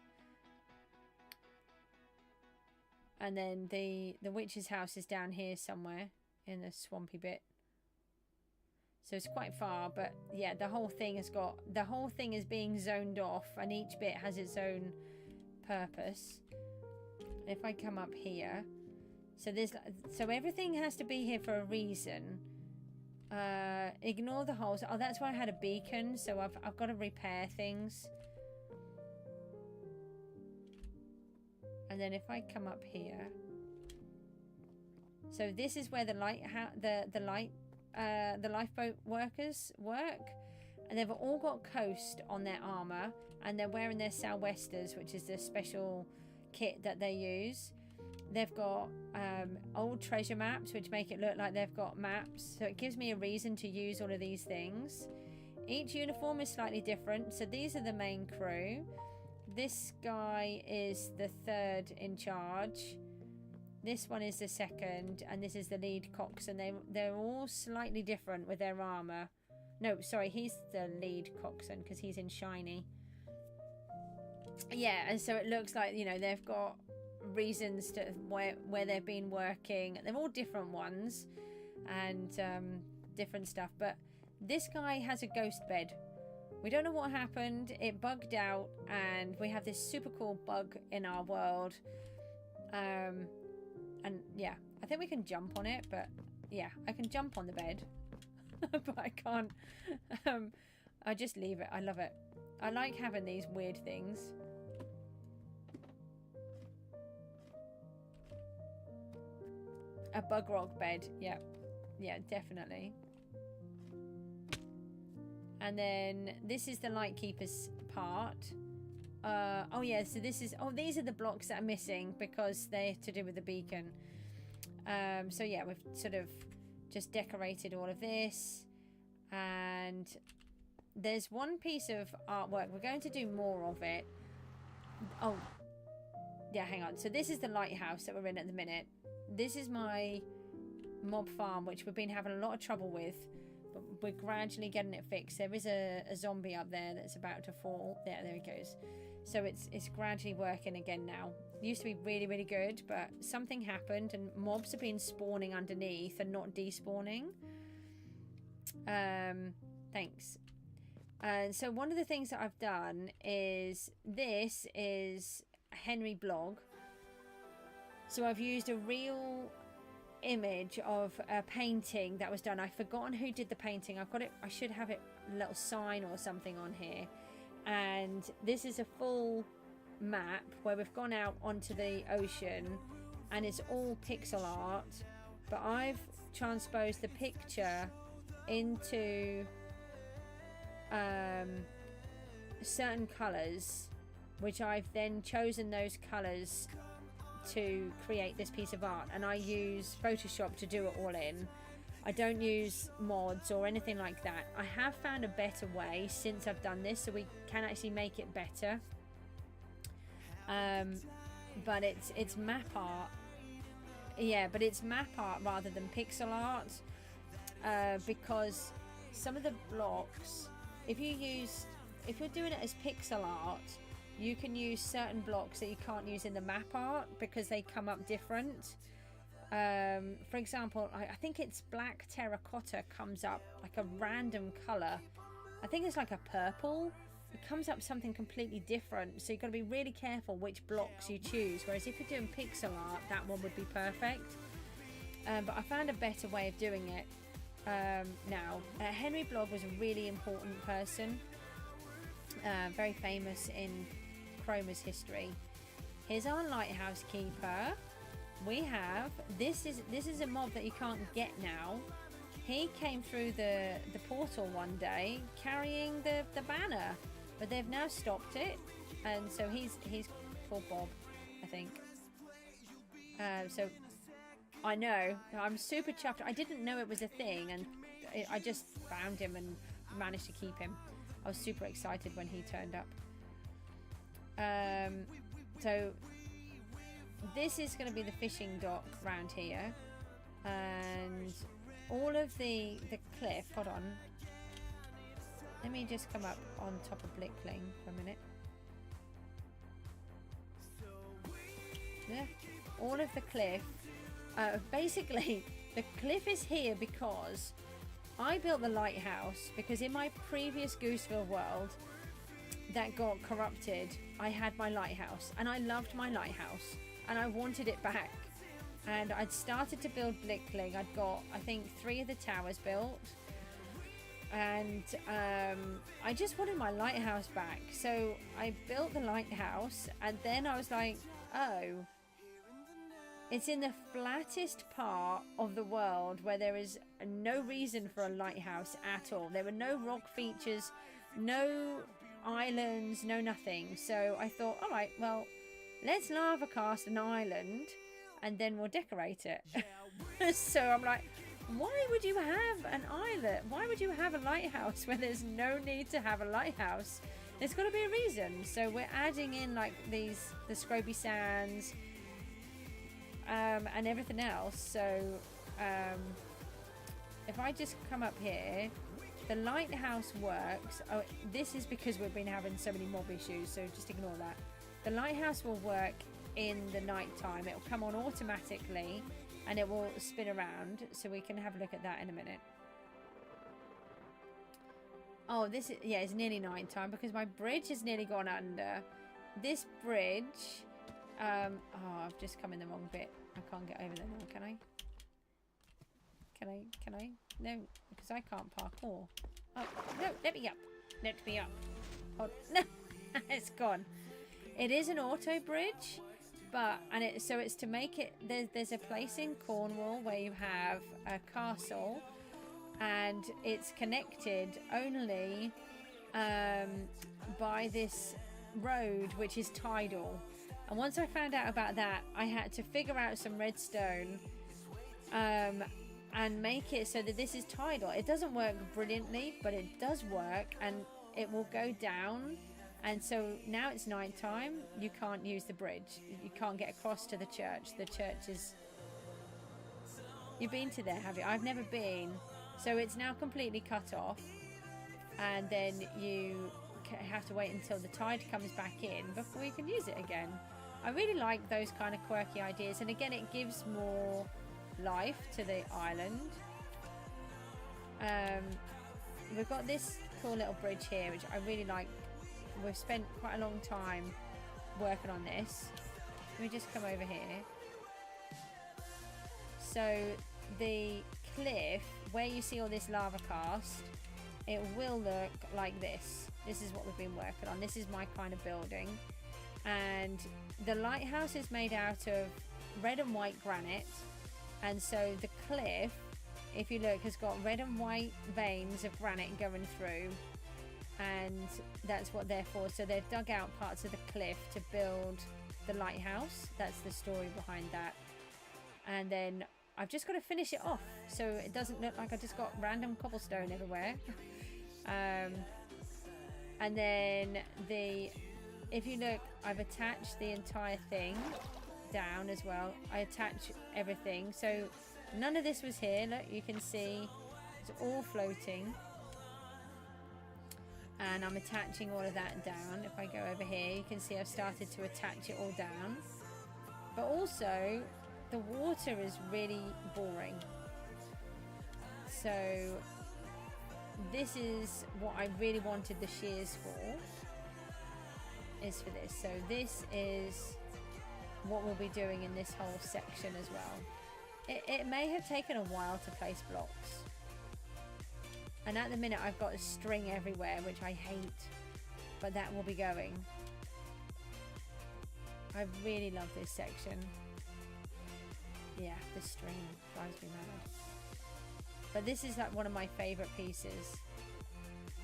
And then the witch's house is down here somewhere in the swampy bit. So it's quite far, but yeah, the whole thing is being zoned off, and each bit has its own purpose. And if I come up here, so everything has to be here for a reason. Ignore the holes. Oh, that's why I had a beacon, so I've got to repair things. And then if I come up here, so this is where the lifeboat workers work, and they've all got Coast on their armor, and they're wearing their sou'westers, which is the special kit that they use. They've got old treasure maps, which make it look like they've got maps, so it gives me a reason to use all of these things. Each uniform is slightly different, so these are the main crew. This guy is the third in charge. This one is the second, and this is the lead coxswain. They're all slightly different with their armor. No, sorry, he's the lead coxswain because he's in shiny. Yeah, and so it looks like, you know, they've got reasons to where they've been working. They're all different ones and different stuff. But this guy has a ghost bed. We don't know what happened. It bugged out, and we have this super cool bug in our world. And yeah, I think we can jump on it, but yeah, I can jump on the bed. But I can't. I just leave it. I love it. I like having these weird things. A bug rock bed. Yeah. Yeah, definitely. And then this is the Lightkeeper's part. Oh yeah, so this is... Oh, these are the blocks that are missing because they're to do with the beacon. So yeah, we've sort of just decorated all of this. And there's one piece of artwork. We're going to do more of it. Oh, yeah, hang on. So this is the lighthouse that we're in at the minute. This is my mob farm, which we've been having a lot of trouble with. But we're gradually getting it fixed. There is a zombie up there that's about to fall. Yeah, there he goes. So it's gradually working again now. It used to be really, really good, but something happened and mobs have been spawning underneath and not despawning. Thanks. And so one of the things that I've done is, this is Henry blog. So I've used a real image of a painting that was done. I've forgotten who did the painting. I've got it. I should have it, a little sign or something on here. And this is a full map where we've gone out onto the ocean and it's all pixel art, but I've transposed the picture into certain colors, which I've then chosen those colors to create this piece of art, and I use Photoshop to do it all in. I don't use mods or anything like that. I have found a better way since I've done this, so we can actually make it better. But it's map art. Yeah, but it's map art rather than pixel art, because some of the blocks, if you're doing it as pixel art, you can use certain blocks that you can't use in the map art because they come up different. For example, I think it's black terracotta comes up like a random color. I think it's like a purple. It comes up something completely different, so you've got to be really careful which blocks you choose, whereas if you're doing pixel art, that one would be perfect. But I found a better way of doing it now. Henry Blogg was a really important person, very famous in Chroma's history. Here's our lighthouse keeper. We have this is a mob that you can't get now. He came through the portal one day carrying the banner, but they've now stopped it, and so he's called Bob, I think. So I know, I'm super chuffed. I didn't know it was a thing, and I just found him and managed to keep him. I was super excited when he turned up. So this is going to be the fishing dock round here, and all of the cliff. Hold on, let me just come up on top of Blickling for a minute. Yeah, all of the cliff. Basically, the cliff is here because I built the lighthouse, because in my previous Gooseville world that got corrupted, I had my lighthouse and I loved my lighthouse and I wanted it back, and I'd started to build Blickling. I'd got, I think, 3 of the towers built, and I just wanted my lighthouse back, so I built the lighthouse, and then I was like, oh, it's in the flattest part of the world where there is no reason for a lighthouse at all. There were no rock features, no islands, no nothing. So I thought, all right, well, let's lava cast an island and then we'll decorate it. So I'm like, why would you have an island? Why would you have a lighthouse where there's no need to have a lighthouse? There's got to be a reason. So we're adding in like the Scroby Sands, and everything else. So if I just come up here, the lighthouse works. Oh, this is because we've been having so many mob issues, so just ignore that. The lighthouse will work in the night time. It will come on automatically and it will spin around, so we can have a look at that in a minute. Oh, this is, yeah, it's nearly night time because my bridge has nearly gone under. This bridge Oh, I've just come in the wrong bit. I can't get over there now, can I? Can I? No, because I can't parkour. Oh, no, let me up. Let me up. Oh, no, it's gone. It is an auto bridge, but, so it's to make it, there's a place in Cornwall where you have a castle, and it's connected only by this road, which is tidal. And once I found out about that, I had to figure out some redstone and make it so that this is tidal. It doesn't work brilliantly, but it does work, and it will go down. And so now it's night time. You can't use the bridge. You can't get across to the church. The church is... You've been to there, have you? I've never been. So it's now completely cut off. And then you have to wait until the tide comes back in before you can use it again. I really like those kind of quirky ideas, and again, it gives more life to the island. We've got this cool little bridge here, which I really like. We've spent quite a long time working on this. Let me just come over here. So the cliff, where you see all this lava cast, it will look like this. This is what we've been working on. This is my kind of building. And the lighthouse is made out of red and white granite, and so the cliff, if you look, has got red and white veins of granite going through, and that's what they're for. So they've dug out parts of the cliff to build the lighthouse. That's the story behind that. And then I've just got to finish it off so it doesn't look like I just got random cobblestone everywhere. And then if you look, I've attached the entire thing down as well. I attach everything. So none of this was here. Look, you can see it's all floating. And I'm attaching all of that down. If I go over here, you can see I've started to attach it all down. But also, the water is really boring. So this is what I really wanted the shears for. Is for this. So this is what we'll be doing in this whole section as well. It may have taken a while to place blocks, and at the minute I've got a string everywhere, which I hate, but that will be going. I really love this section. Yeah, this string drives me mad. But this is like one of my favorite pieces,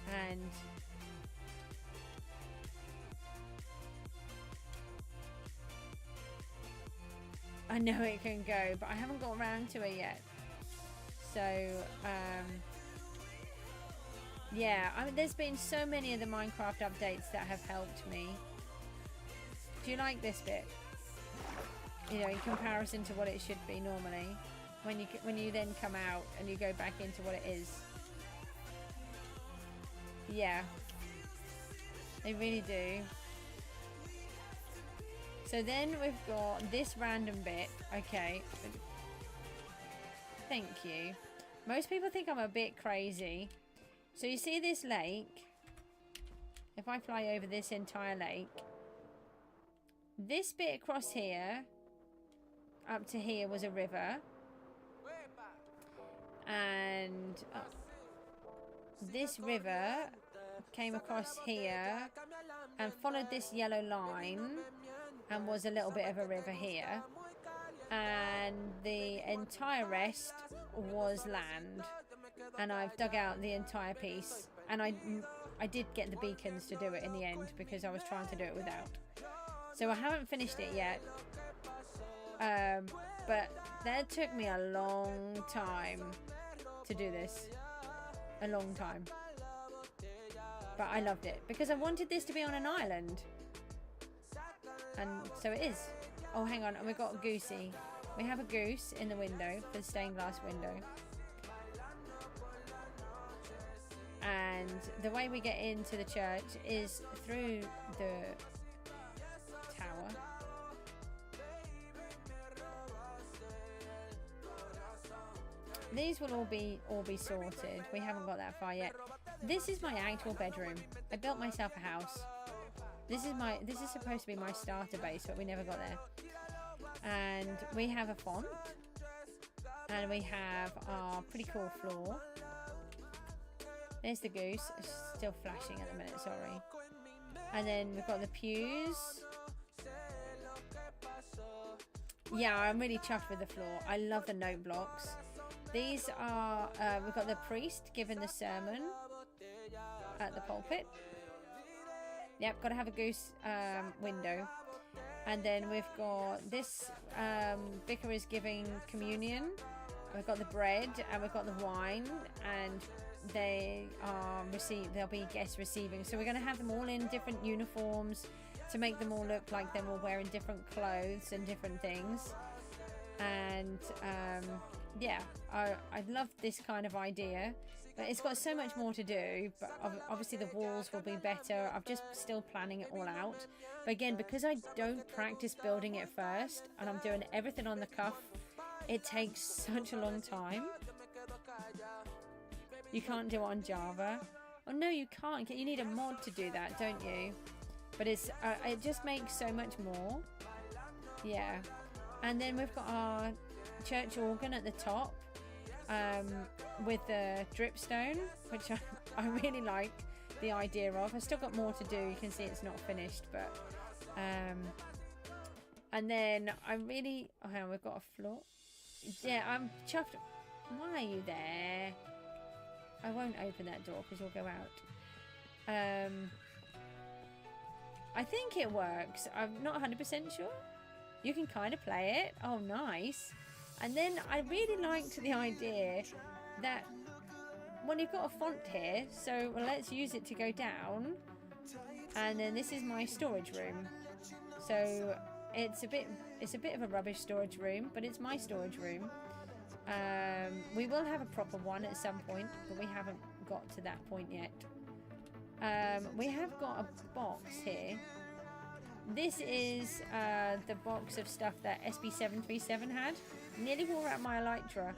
and I know it can go, but I haven't got around to it yet. So, yeah, I mean, there's been so many of the Minecraft updates that have helped me. Do you like this bit? You know, in comparison to what it should be normally, when you then come out and you go back into what it is. Yeah, they really do. So then we've got this random bit. Okay. Thank you. Most people think I'm a bit crazy. So you see this lake? If I fly over this entire lake, this bit across here, up to here, was a river. And this river came across here and followed this yellow line and was a little bit of a river here, and the entire rest was land, and I've dug out the entire piece, and I did get the beacons to do it in the end because I was trying to do it without. So I haven't finished it yet, but that took me a long time to do this, a long time, but I loved it because I wanted this to be on an island. And so it is. Oh, hang on. We've got a goosey. We have a goose in the window, the stained glass window. And the way we get into the church is through the tower. These will all be sorted. We haven't got that far yet. This is my actual bedroom. I built myself a house. This is supposed to be my starter base, but we never got there. And we have a font, and we have our pretty cool floor. There's the goose. It's still flashing at the minute, sorry. And then we've got the pews. Yeah, I'm really chuffed with the floor. I love the note blocks. These are, we've got the priest giving the sermon at the pulpit. Yep, got to have a goose window. And then we've got this vicar is giving communion. We've got the bread and we've got the wine, and they'll be guests receiving. So we're going to have them all in different uniforms to make them all look like they're all wearing different clothes and different things. And yeah, I love this kind of idea, but it's got so much more to do. But obviously the walls will be better. I'm just still planning it all out. But again, because I don't practice building it first and I'm doing everything on the cuff, it takes such a long time. You can't do it on Java. Oh no, you can't. You need a mod to do that, don't you? But it's it just makes so much more. Yeah. And then we've got our church organ at the top with the dripstone, which I really like the idea of. I've still got more to do. You can see it's not finished, but and then I really, oh hang on, we've got a floor. Yeah, I'm chuffed. Why are you there? I won't open that door because you'll go out. I think it works. I'm not 100% sure. You can kind of play it. Oh, nice. And then I really liked the idea that, well, you've got a font here, so let's use it to go down. And then this is my storage room. So it's a bit of a rubbish storage room, but it's my storage room. We will have a proper one at some point, but we haven't got to that point yet. We have got a box here. This is the box of stuff that SB737 had. Nearly wore out my Elytra,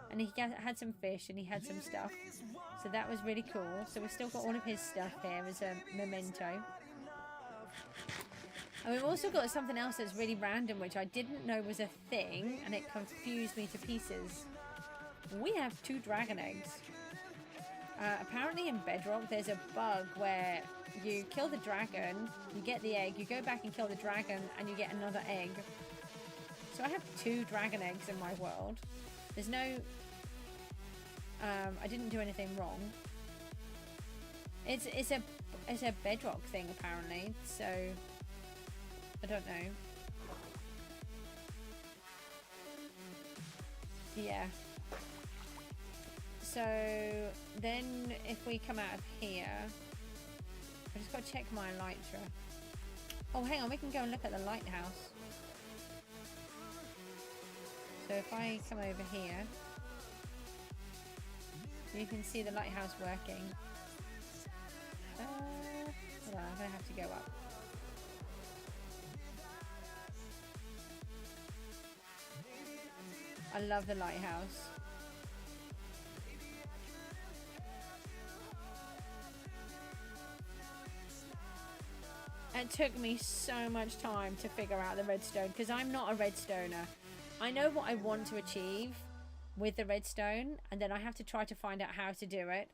and he had some fish and he had some stuff, so that was really cool. So we've still got all of his stuff here as a memento. And we've also got something else that's really random, which I didn't know was a thing, and it confused me to pieces. We have 2 dragon eggs. Apparently in Bedrock there's a bug where you kill the dragon, you get the egg, you go back and kill the dragon, and you get another egg. So I have 2 dragon eggs in my world. There's no... I didn't do anything wrong. It's a Bedrock thing apparently, so... I don't know. Yeah. So then if we come out of here, I just got to check my Elytra. Oh, hang on, we can go and look at the lighthouse. So if I come over here, you can see the lighthouse working. Hold on, I'm going to have to go up. I love the lighthouse. It took me so much time to figure out the redstone because I'm not a redstoner. I know what I want to achieve with the redstone, and then I have to try to find out how to do it,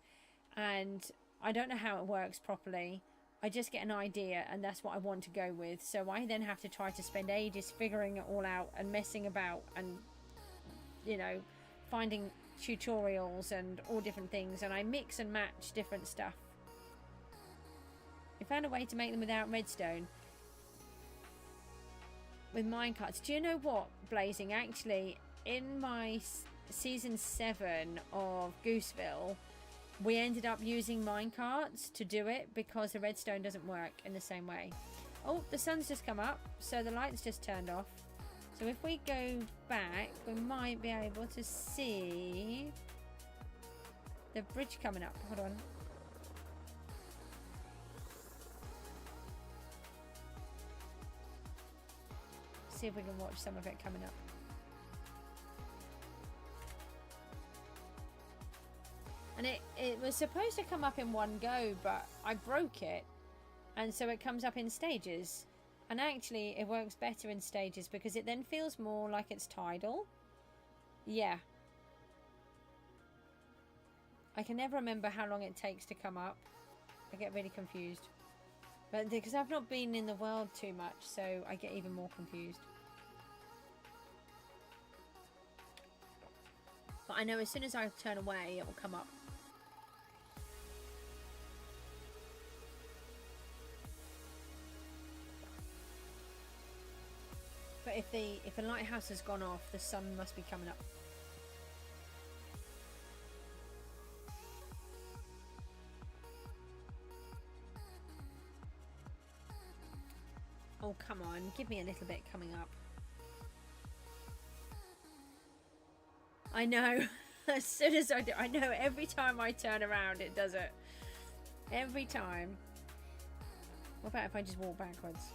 and I don't know how it works properly. I just get an idea and that's what I want to go with, so I then have to try to spend ages figuring it all out and messing about and, you know, finding tutorials and all different things, and I mix and match different stuff. I found a way to make them without redstone with minecarts. Do you know what, Blazing? Actually, in my season 7 of Gooseville, we ended up using minecarts to do it because the redstone doesn't work in the same way. Oh, the sun's just come up, so the light's just turned off. So if we go back, we might be able to see the bridge coming up. Hold on. See if we can watch some of it coming up. And it was supposed to come up in one go, but I broke it. And so it comes up in stages. And actually it works better in stages because it then feels more like it's tidal. Yeah. I can never remember how long it takes to come up. I get really confused. But because I've not been in the world too much, so I get even more confused. But I know as soon as I turn away, it will come up. But if the lighthouse has gone off, the sun must be coming up. Oh, come on. Give me a little bit coming up. I know. As soon as I do, I know every time I turn around, it does it. Every time. What about if I just walk backwards?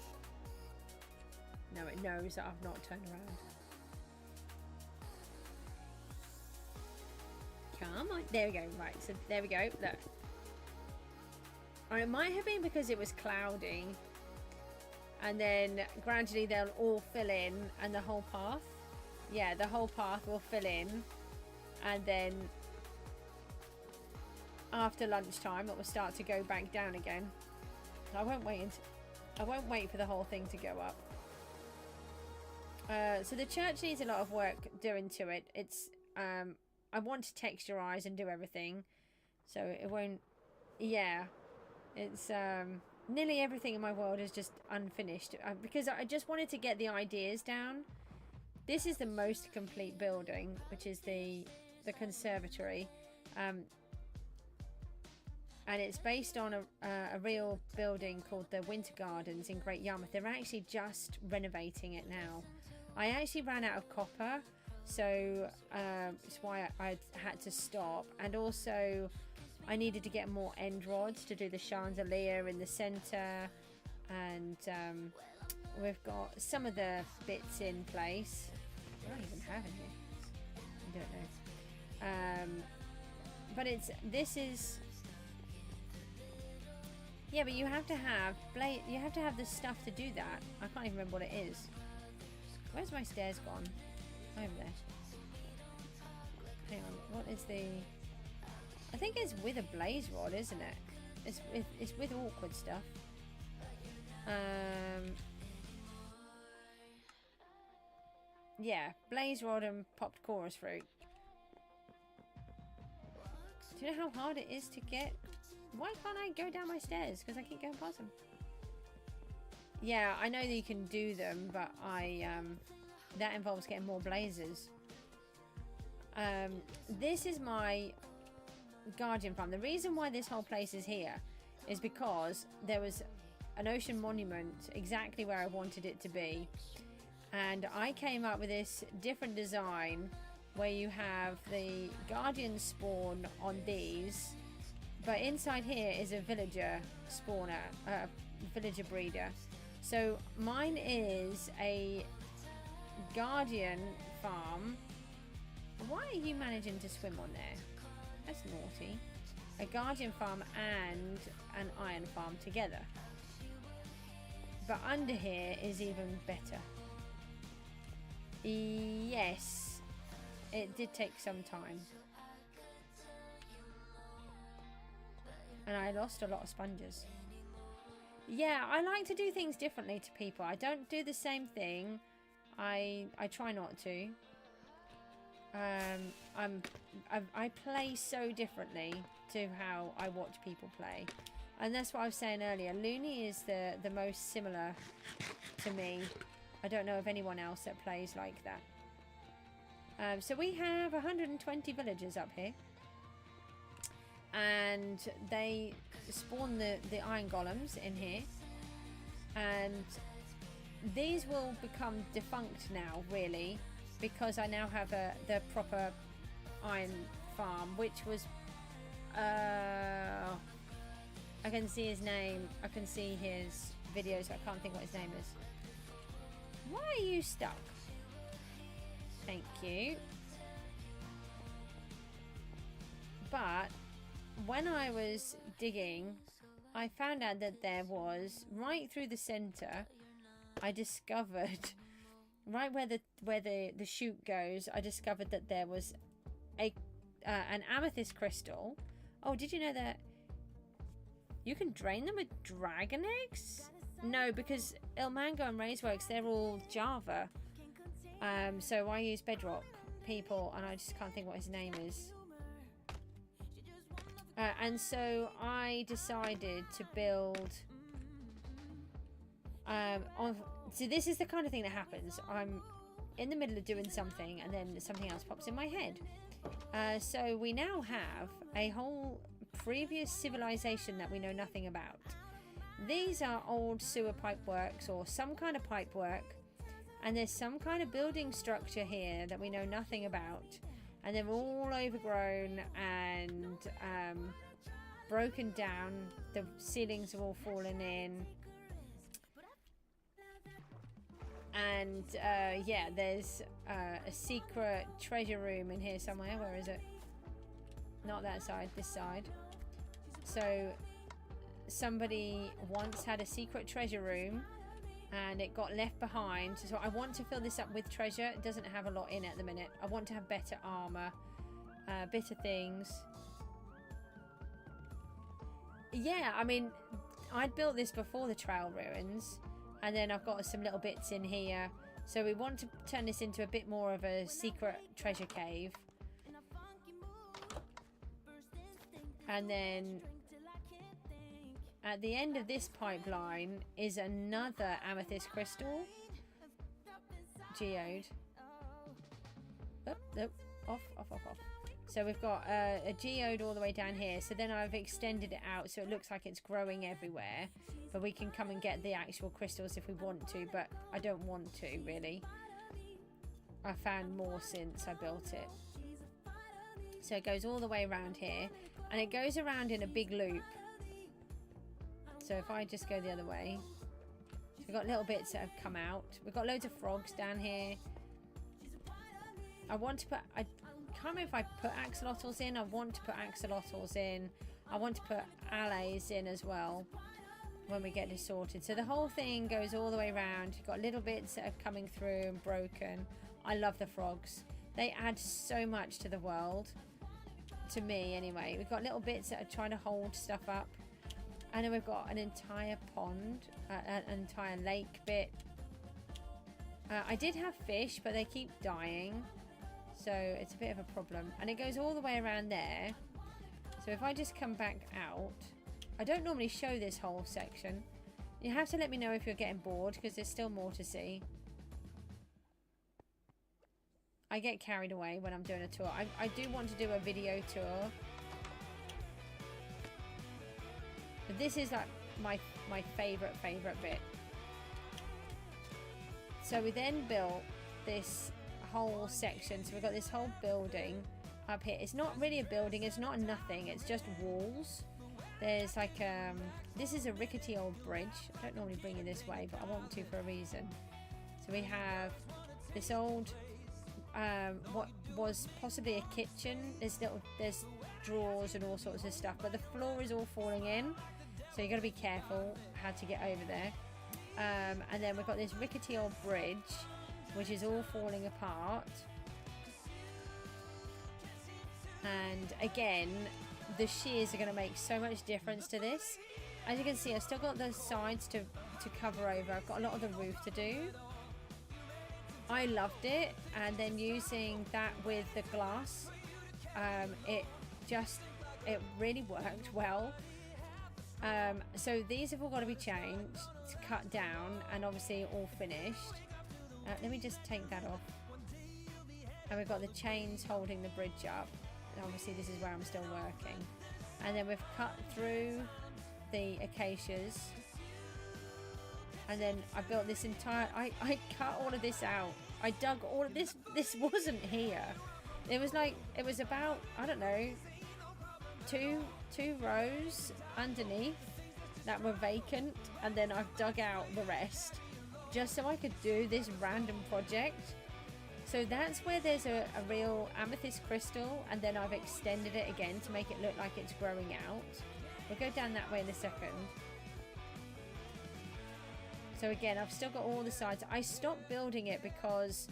No, it knows that I've not turned around. Come on. There we go. Right. So there we go. Look. Or it might have been because it was cloudy. And then gradually they'll all fill in and the whole path. Yeah, the whole path will fill in. And then after lunchtime it will start to go back down again. I won't wait for the whole thing to go up. So the church needs a lot of work doing to it. It's I want to texturize and do everything. So it won't. Yeah. It's nearly everything in my world is just unfinished because I just wanted to get the ideas down. This is the most complete building, which is the conservatory, and it's based on a real building called the Winter Gardens in Great Yarmouth. They're actually just renovating it now. I actually ran out of copper, so it's why I had to stop, and also I needed to get more end rods to do the chandelier in the centre, and we've got some of the bits in place. I don't even have any. I don't know. But this is. Yeah, but you have to have the stuff to do that. I can't even remember what it is. Where's my stairs gone? Over there. Hang on. What is the? I think it's with a blaze rod, isn't it? It's with awkward stuff. Yeah, blaze rod and popped chorus fruit. Do you know how hard it is to get? Why can't I go down my stairs? Because I keep going past them. Yeah, I know that you can do them, but that involves getting more blazes. This is my Guardian farm. The reason why this whole place is here is because there was an ocean monument exactly where I wanted it to be, and I came up with this different design where you have the Guardian spawn on these, but inside here is a villager spawner, villager breeder. So mine is a Guardian farm. Why are you managing to swim on there? That's naughty. A Guardian farm and an iron farm together. But under here is even better. Yes, it did take some time. And I lost a lot of sponges. Yeah, I like to do things differently to people. I don't do the same thing. I try not to. I play so differently to how I watch people play, and that's what I was saying earlier. Looney is the most similar to me. I don't know of anyone else that plays like that. So we have 120 villagers up here, and they spawn the iron golems in here, and these will become defunct now, really, because I now have the proper iron farm, which was I can see his name, I can see his videos, I can't think what his name is. Why are you stuck? Thank you. But when I was digging I found out that there was, right through the center, I discovered, right where the chute goes, I discovered that there was an amethyst crystal. Oh, did you know that you can drain them with dragon eggs? No, because El Mango and Raceworks, they're all Java. So I use Bedrock people, and I just can't think what his name is. And so I decided to build. So this is the kind of thing that happens. I'm in the middle of doing something, and then something else pops in my head. So we now have a whole previous civilization that we know nothing about. These are old sewer pipe works or some kind of pipe work, and there's some kind of building structure here that we know nothing about, and they're all overgrown and broken down. The ceilings have all fallen in, and yeah, there's a secret treasure room in here somewhere. Where is it? Not that side, this side. So somebody once had a secret treasure room and it got left behind, so I want to fill this up with treasure. It doesn't have a lot in it at the minute. I want to have better armor, better things. Yeah, I mean, I'd built this before the trail ruins, and then I've got some little bits in here, so we want to turn this into a bit more of a secret treasure cave. And then at the end of this pipeline is another amethyst crystal. Geode. Off. So we've got a geode all the way down here. So then I've extended it out so it looks like it's growing everywhere. But we can come and get the actual crystals if we want to. But I don't want to, really. I found more since I built it. So it goes all the way around here. And it goes around in a big loop. So if I just go the other way, so we've got little bits that have come out. We've got loads of frogs down here. I want to put, I can't remember if I put axolotls in. I want to put axolotls in. I want to put allays in as well when we get this sorted. So the whole thing goes all the way around. You've got little bits that are coming through and broken. I love the frogs. They add so much to the world. To me, anyway. We've got little bits that are trying to hold stuff up. And then we've got an entire pond, an entire lake bit. I did have fish, but they keep dying. So it's a bit of a problem. And it goes all the way around there. So if I just come back out. I don't normally show this whole section. You have to let me know if you're getting bored, because there's still more to see. I get carried away when I'm doing a tour. I do want to do a video tour. But this is like my favourite bit. So we then built this whole section. So we've got this whole building up here. It's not really a building. It's not a nothing. It's just walls. There's like, this is a rickety old bridge. I don't normally bring it this way, but I want to for a reason. So we have this old, what was possibly a kitchen. There's drawers and all sorts of stuff, but the floor is all falling in. So you got to be careful how to get over there. And then we've got this rickety old bridge, which is all falling apart. And again, the shears are going to make so much difference to this. As you can see, I've still got the sides to cover over. I've got a lot of the roof to do. I loved it. And then using that with the glass, it really worked well. So these have all got to be changed, cut down, and obviously all finished. Let me just take that off. And we've got the chains holding the bridge up. And obviously this is where I'm still working. And then we've cut through the acacias. And then I built this entire... I cut all of this out. I dug all of this. This wasn't here. It was about, I don't know, two rows underneath that were vacant, and then I've dug out the rest just so I could do this random project. So that's where there's a real amethyst crystal, and then I've extended it again to make it look like it's growing out. We'll go down that way in a second. So again, I've still got all the sides. I stopped building it because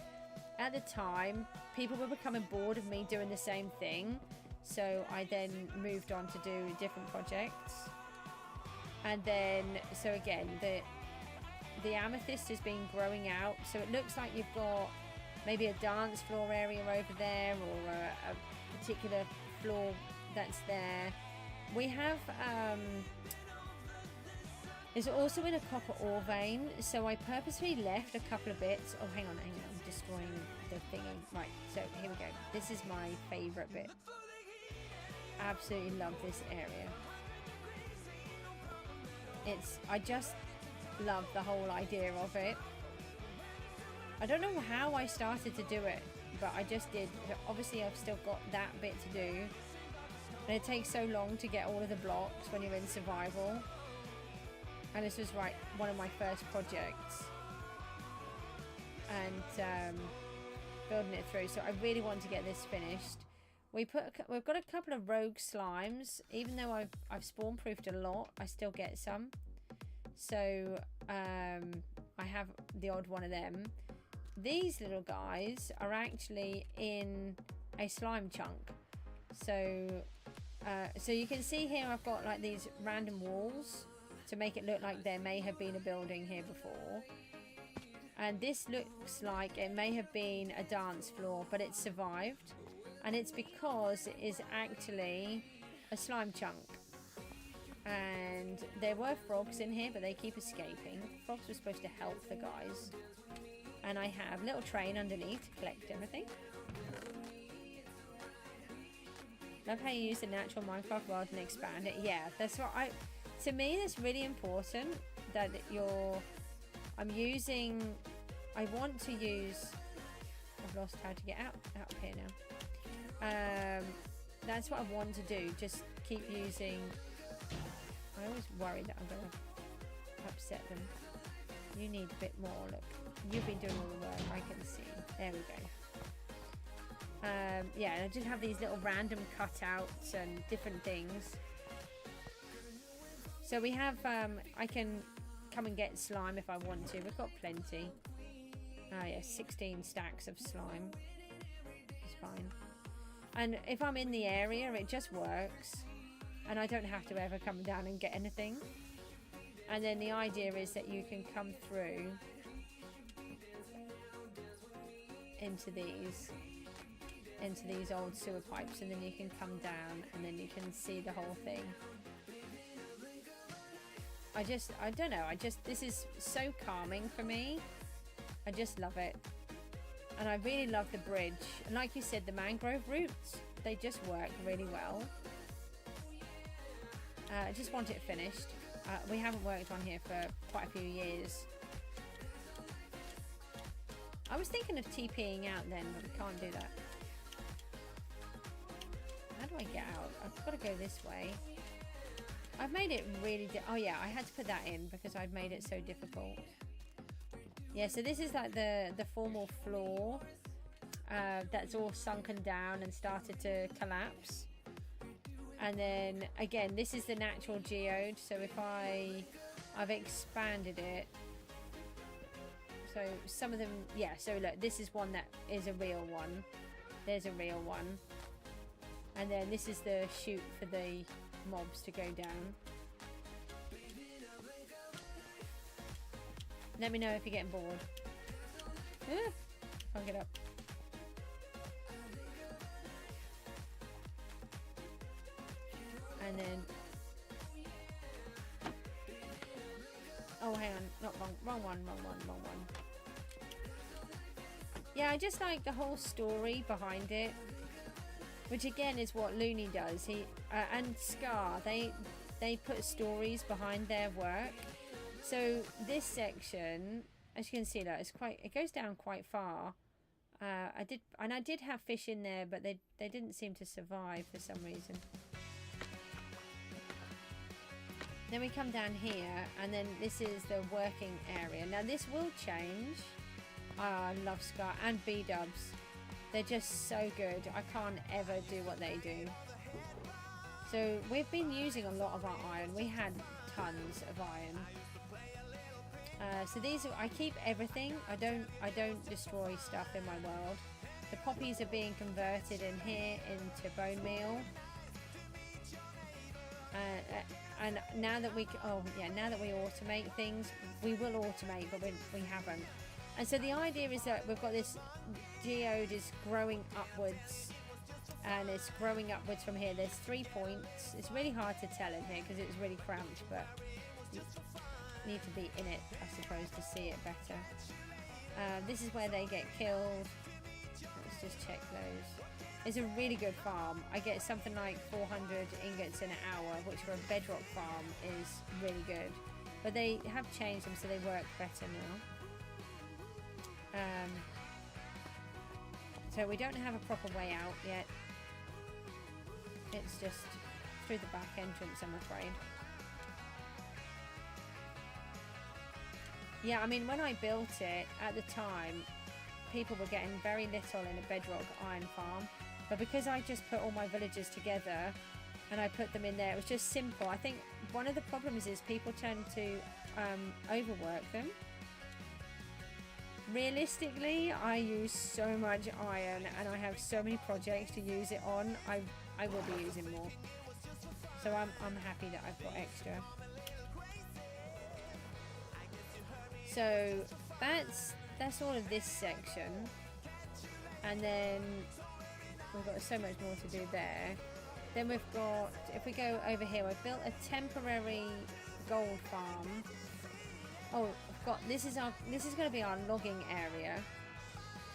at the time, people were becoming bored of me doing the same thing. So I then moved on to do different projects. And then, so again, the amethyst has been growing out. So it looks like you've got maybe a dance floor area over there, or a particular floor that's there. We have, it's also in a copper ore vein, so I purposely left a couple of bits. Oh, hang on, I'm destroying the thingy. Right, so here we go. This is my favourite bit. Absolutely love this area. I just love the whole idea of it. I don't know how I started to do it, but I just did. Obviously, I've still got that bit to do. And it takes so long to get all of the blocks when you're in survival. And this was one of my first projects. And building it through. So I really want to get this finished. We've got a couple of rogue slimes. Even though I've spawn proofed a lot, I still get some. So I have the odd one of them. These little guys are actually in a slime chunk. So you can see here I've got like these random walls to make it look like there may have been a building here before. And this looks like it may have been a dance floor, but it's survived. And it's because it is actually a slime chunk. And there were frogs in here, but they keep escaping. Frogs were supposed to help the guys. And I have a little train underneath to collect everything. Love how you use the natural Minecraft world and expand it. Yeah, that's what to me, that's really important that I want to use, I've lost how to get out of here now. That's what I want to do, just keep using. I always worry that I'm going to upset them. You need a bit more, look. You've been doing all the work, I can see. There we go. Yeah, and I just have these little random cutouts and different things. So we have, I can come and get slime if I want to. We've got plenty. Yeah, 16 stacks of slime. It's fine. And if I'm in the area, it just works. And I don't have to ever come down and get anything. And then the idea is that you can come through into these old sewer pipes, and then you can come down and then you can see the whole thing. I don't know, this is so calming for me. I just love it. And I really love the bridge. And like you said, the mangrove roots, they just work really well. I just want it finished. We haven't worked on here for quite a few years. I was thinking of TPing out then, but we can't do that. How do I get out? I've got to go this way. I've made it really... oh yeah, I had to put that in because I'd made it so difficult. Yeah, so this is like the formal floor that's all sunken down and started to collapse. And then again, this is the natural geode. So if I've expanded it. So some of them, yeah. So look, this is one that is a real one. There's a real one. And then this is the chute for the mobs to go down. Let me know if you're getting bored. Can't get up. And then... oh, hang on. Not wrong. Wrong one. Yeah, I just like the whole story behind it. Which again is what Looney does. He and Scar, they put stories behind their work. So this section, as you can see, that it goes down quite far. I did have fish in there, but they didn't seem to survive for some reason. Then we come down here, and then this is the working area. Now this will change. I love Scar and B-dubs. They're just so good. I can't ever do what they do. So we've been using a lot of our iron. We had tons of iron. So these are, I keep everything. I don't destroy stuff in my world. The poppies are being converted in here into bone meal. And now that we now that we automate things, we will automate, but we haven't. And so the idea is that we've got this geode is growing upwards, and it's growing upwards from here. There's 3 points. It's really hard to tell in here because it's really cramped, but you need to be in it, I suppose, to see it better. This is where they get killed. Let's just check those. It's a really good farm. I get something like 400 ingots in an hour, which for a bedrock farm is really good. But they have changed them so they work better now. So we don't have a proper way out yet. It's just through the back entrance, I'm afraid. Yeah, I mean, when I built it at the time, people were getting very little in a bedrock iron farm. But because I just put all my villagers together and I put them in there, it was just simple. I think one of the problems is people tend to overwork them. Realistically, I use so much iron and I have so many projects to use it on. I will be using more. So I'm happy that I've got extra. So that's all of this section. And then we've got so much more to do there. Then we've got, if we go over here, I've built a temporary gold farm. Oh, I've got, this is going to be our logging area.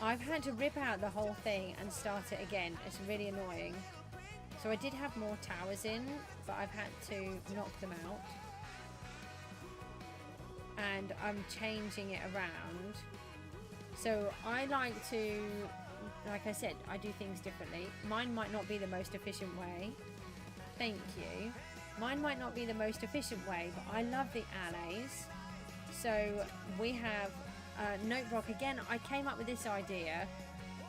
I've had to rip out the whole thing and start it again. It's really annoying. So I did have more towers in, but I've had to knock them out. And I'm changing it around. So I like to, like I said, I do things differently. Mine might not be the most efficient way. Thank you. Mine might not be the most efficient way, but I love the allays. So we have note block. Again, I came up with this idea.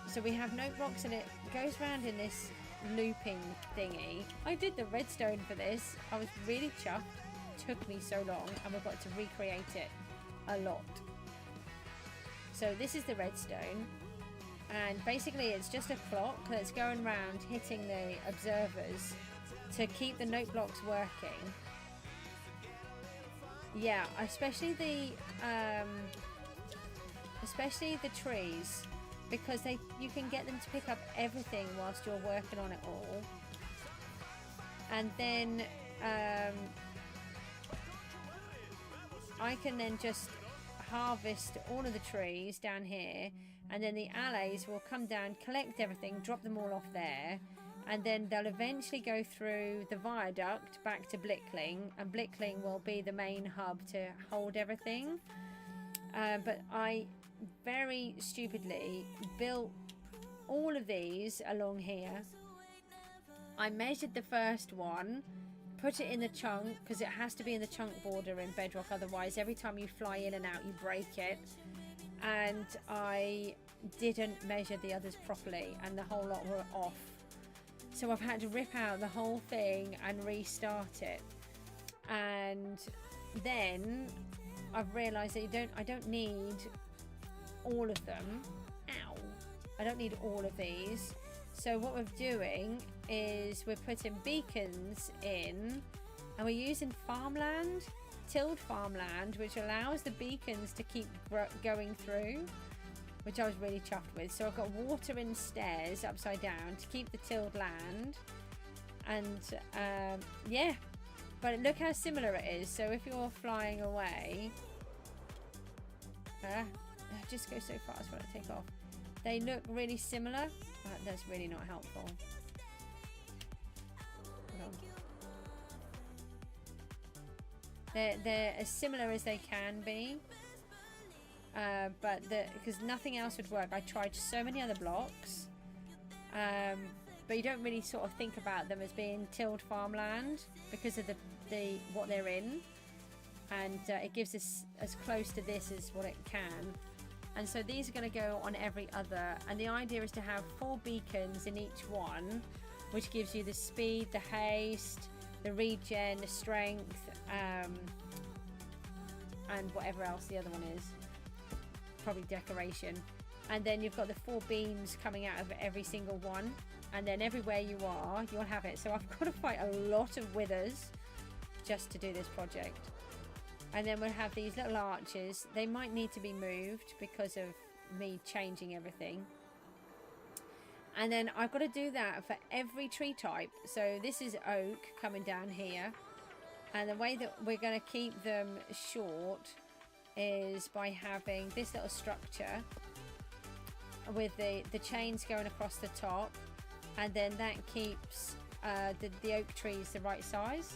So we have note blocks and it goes around in this looping thingy. I did the redstone for this. I was really chuffed. Took me so long and we've got to recreate it a lot. So this is the redstone. And basically it's just a clock that's going around hitting the observers to keep the note blocks working. Yeah, especially the trees, because you can get them to pick up everything whilst you're working on it all. And then I can then just harvest all of the trees down here, and then the allays will come down, collect everything, drop them all off there, and then they'll eventually go through the viaduct back to Blickling, and Blickling will be the main hub to hold everything. But I very stupidly built all of these along here. I measured the first one, put it in the chunk, because it has to be in the chunk border in bedrock, otherwise every time you fly in and out you break it. And I didn't measure the others properly and the whole lot were off, so I've had to rip out the whole thing and restart it. And then I've realized that I don't need all of them. Ow, I don't need all of these. So what we're doing is we're putting beacons in, and we're using farmland, tilled farmland, which allows the beacons to keep going through, which I was really chuffed with. So I've got water and stairs upside down to keep the tilled land. And yeah, but look how similar it is. So if you're flying away, just go so fast when I take off. They look really similar. That's really not helpful. They're as similar as they can be, but because nothing else would work. I tried so many other blocks, but you don't really sort of think about them as being tilled farmland because of the what they're in, and it gives us as close to this as what it can. And so these are going to go on every other, and the idea is to have 4 beacons in each one, which gives you the speed, the haste, the regen, the strength, and whatever else the other one is. Probably decoration. And then you've got the 4 beams coming out of every single one. And then everywhere you are, you'll have it. So I've got to fight a lot of withers just to do this project. And then we'll have these little arches. They might need to be moved because of me changing everything. And then I've got to do that for every tree type. So this is oak coming down here. And the way that we're going to keep them short is by having this little structure with the chains going across the top. And then that keeps the oak trees the right size.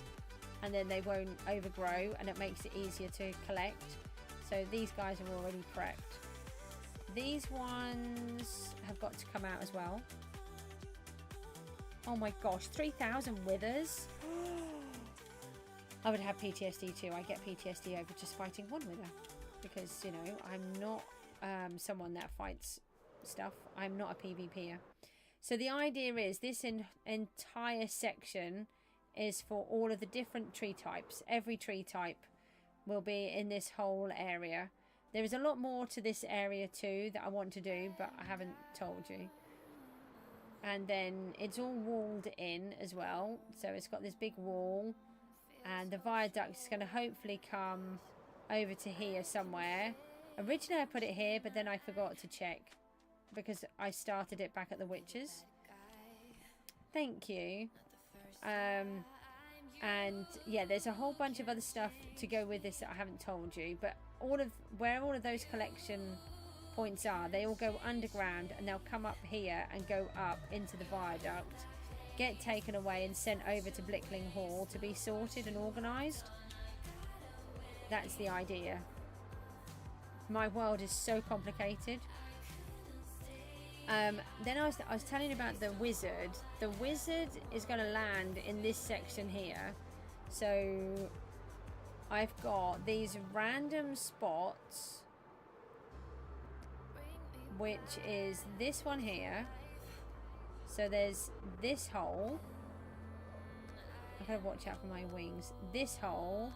And then they won't overgrow, and it makes it easier to collect. So these guys are already prepped. These ones have got to come out as well. Oh my gosh, 3,000 withers. I would have PTSD too. I get PTSD over just fighting one wither. Because, you know, I'm not someone that fights stuff. I'm not a PvPer. So the idea is this entire section is for all of the different tree types. Every tree type will be in this whole area. There is a lot more to this area too that I want to do, but I haven't told you. And then it's all walled in as well. So it's got this big wall. And the viaduct is going to hopefully come over to here somewhere. Originally I put it here, but then I forgot to check. Because I started it back at the Witches. Thank you. And yeah, there's a whole bunch of other stuff to go with this that I haven't told you, but where all of those collection points are, they all go underground, and they'll come up here and go up into the viaduct, get taken away and sent over to Blickling Hall to be sorted and organised. That's the idea. My world is so complicated. Then I was telling you about the wizard. The wizard is going to land in this section here. So I've got these random spots, which is this one here. So there's this hole. I've got to watch out for my wings. This hole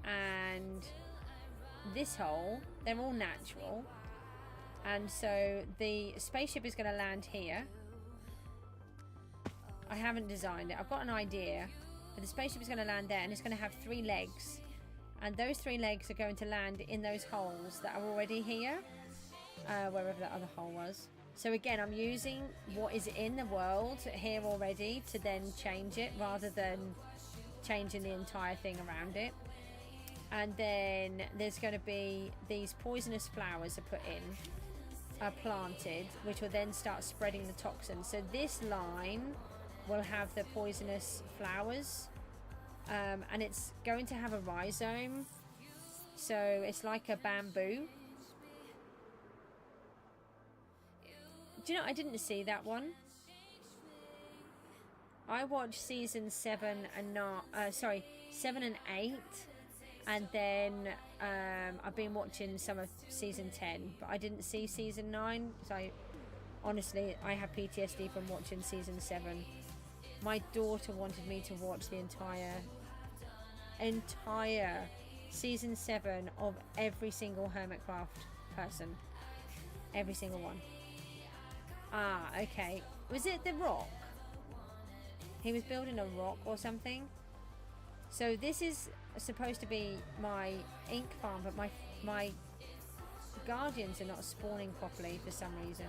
and this hole. They're all natural. And so the spaceship is going to land here. I haven't designed it. I've got an idea. But the spaceship is going to land there, and it's going to have 3 legs. And those 3 legs are going to land in those holes that are already here. Wherever that other hole was. So again, I'm using what is in the world here already to then change it, rather than changing the entire thing around it. And then there's going to be these poisonous flowers are put in. Are planted, which will then start spreading the toxin. So this line will have the poisonous flowers, and it's going to have a rhizome, so it's like a bamboo. Do you know, I didn't see that one. I watched season 7 and 8. And then I've been watching some of season 10, but I didn't see season 9. So honestly, I have PTSD from watching season 7. My daughter wanted me to watch the entire season 7 of every single Hermitcraft person. Every single one. Ah, okay. Was it the rock? He was building a rock or something. So this is supposed to be my ink farm, but my guardians are not spawning properly for some reason.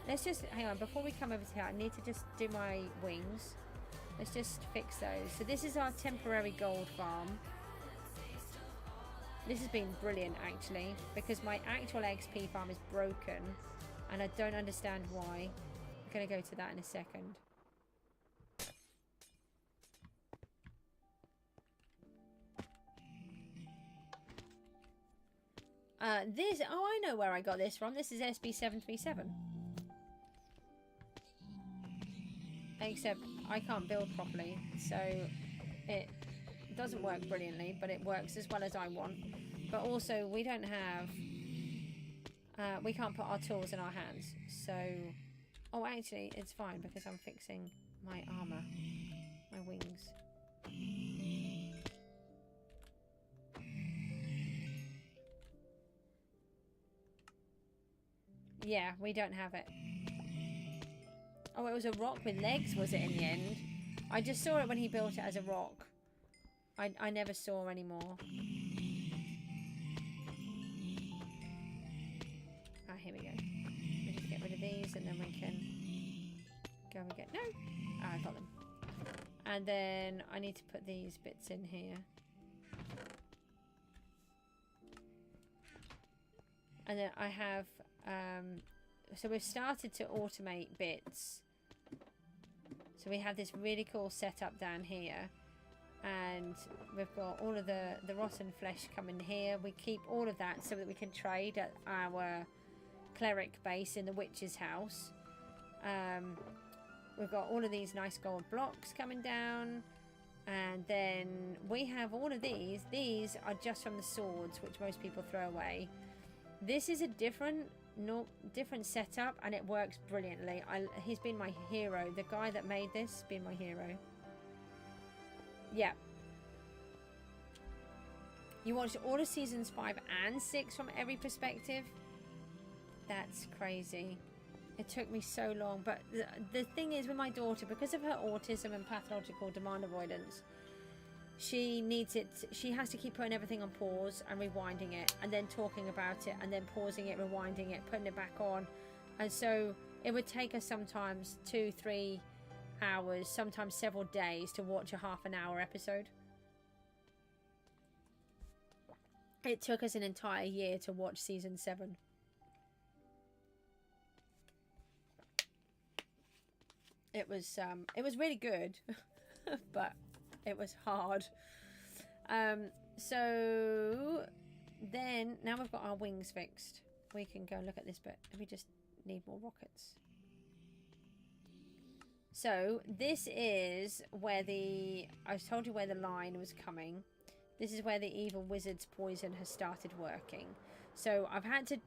Let's just hang on before we come over to here. I need to just do my wings. Let's just fix those. So this is our temporary gold farm. This has been brilliant actually, because my actual XP farm is broken and I don't understand why. I'm gonna go to that in a second. I know where I got this from. This is SB737. Except I can't build properly, so it doesn't work brilliantly, but it works as well as I want. But also, we don't have... we can't put our tools in our hands, so... Oh, actually, it's fine, because I'm fixing my armor, my wings. Yeah, we don't have it. Oh, it was a rock with legs, was it, in the end? I just saw it when he built it as a rock. I never saw any more. Ah, here we go. We just get rid of these and then we can go and get... No! Ah, I got them. And then I need to put these bits in here. And then I have... so we've started to automate bits. So we have this really cool setup down here. And we've got all of the rotten flesh coming here. We keep all of that so that we can trade at our cleric base in the witch's house. We've got all of these nice gold blocks coming down. And then we have all of these. These are just from the swords, which most people throw away. This is a different setup, and it works brilliantly. He's been my hero. The guy that made this has been my hero. Yeah. You watched all of seasons 5 and 6 from every perspective? That's crazy. It took me so long. But the thing is with my daughter, because of her autism and pathological demand avoidance, she needs it. She has to keep putting everything on pause and rewinding it, and then talking about it, and then pausing it, rewinding it, putting it back on. And so it would take us sometimes 2-3 hours, sometimes several days, to watch a half-an-hour episode. It took us an entire year to watch season 7. It was really good, but it was hard. So then now we've got our wings fixed, we can go and look at this bit. We just need more rockets. So this is where I told you where the line was coming. This is where the evil wizard's poison has started working. So I've had to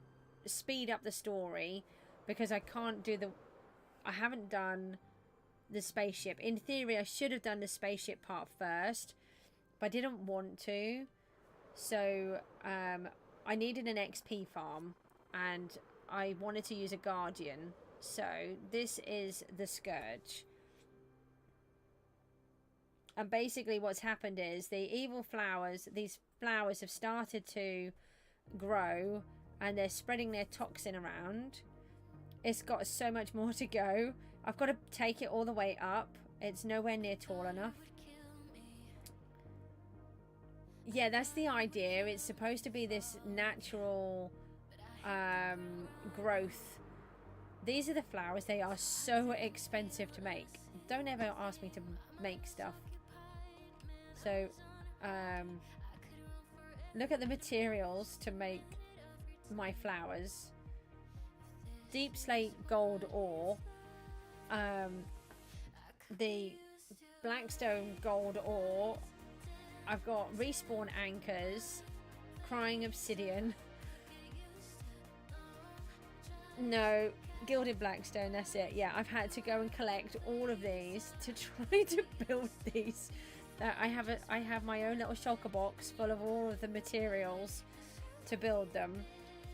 speed up the story because I haven't done the spaceship. In theory, I should have done the spaceship part first, but I didn't want to. So I needed an XP farm, and I wanted to use a guardian. So this is the Scourge. And basically what's happened is the evil flowers, these flowers have started to grow, and they're spreading their toxin around. It's got so much more to go. I've got to take it all the way up. It's nowhere near tall enough. Yeah, that's the idea. It's supposed to be this natural growth. These are the flowers. They are so expensive to make. Don't ever ask me to make stuff. So, look at the materials to make my flowers. Deep slate gold ore. The blackstone gold ore. I've got respawn anchors, crying obsidian. No, gilded blackstone, that's it. Yeah, I've had to go and collect all of these to try to build these. I have my own little shulker box full of all of the materials to build them.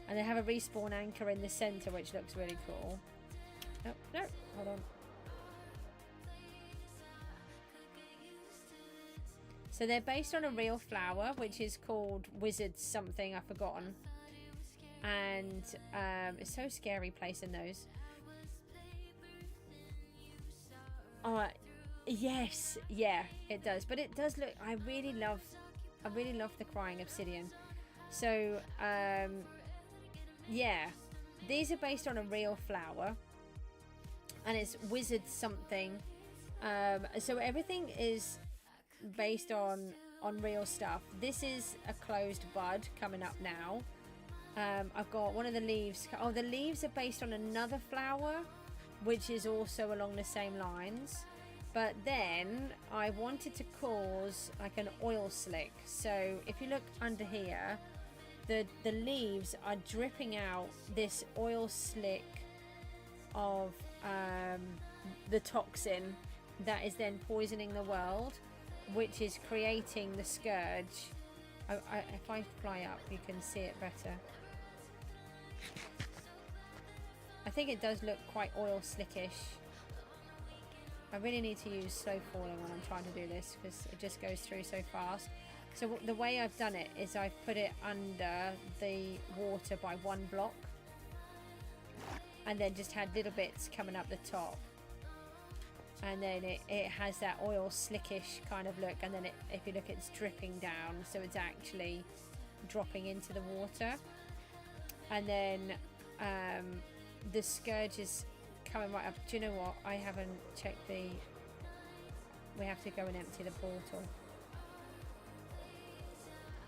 And they have a respawn anchor in the center, which looks really cool. Oh, no, hold on. So they're based on a real flower, which is called Wizard something, I've forgotten. And it's so scary placing those. Yes, yeah, it does. But it does look, I really love the crying obsidian. So, yeah, these are based on a real flower, and it's Wizard something. So everything is based on real stuff. This is a closed bud coming up now. I've got one of the leaves. Oh, the leaves are based on another flower, which is also along the same lines. But then I wanted to cause like an oil slick. So if you look under here, the leaves are dripping out this oil slick of the toxin. that is then poisoning the world, which is creating the scourge. If I fly up, you can see it better. I think it does look quite oil slickish. I really need to use slow falling when I'm trying to do this because it just goes through so fast. So the way I've done it is I've put it under the water by one block and then just had little bits coming up the top. And then it has that oil slickish kind of look, and then if you look, it's dripping down, so it's actually dropping into the water. And then the scourge is coming right up. Do you know what? I haven't checked the... We have to go and empty the portal.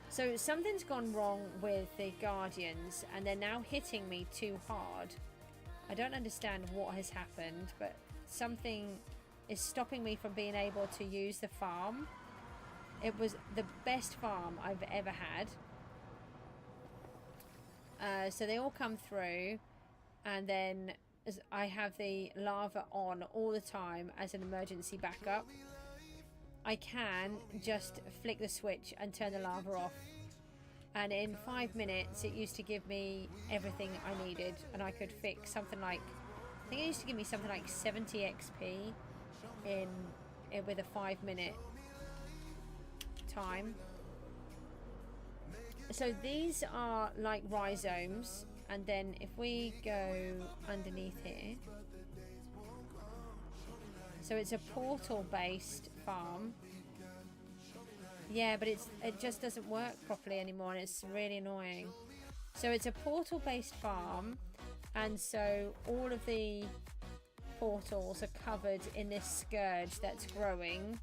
So something's gone wrong with the Guardians, and they're now hitting me too hard. I don't understand what has happened, but something is stopping me from being able to use the farm. It was the best farm I've ever had. So they all come through, and then I have the lava on all the time as an emergency backup. I can just flick the switch and turn the lava off, and in 5 minutes it used to give me everything I needed, and I could fix something like, I think it used to give me something like 70 XP in with a 5-minute time. So these are like rhizomes, and then if we go underneath here, so it's a portal based farm. Yeah, but it just doesn't work properly anymore, and it's really annoying. So it's a portal based farm, and so all of the portals are covered in this scourge that's growing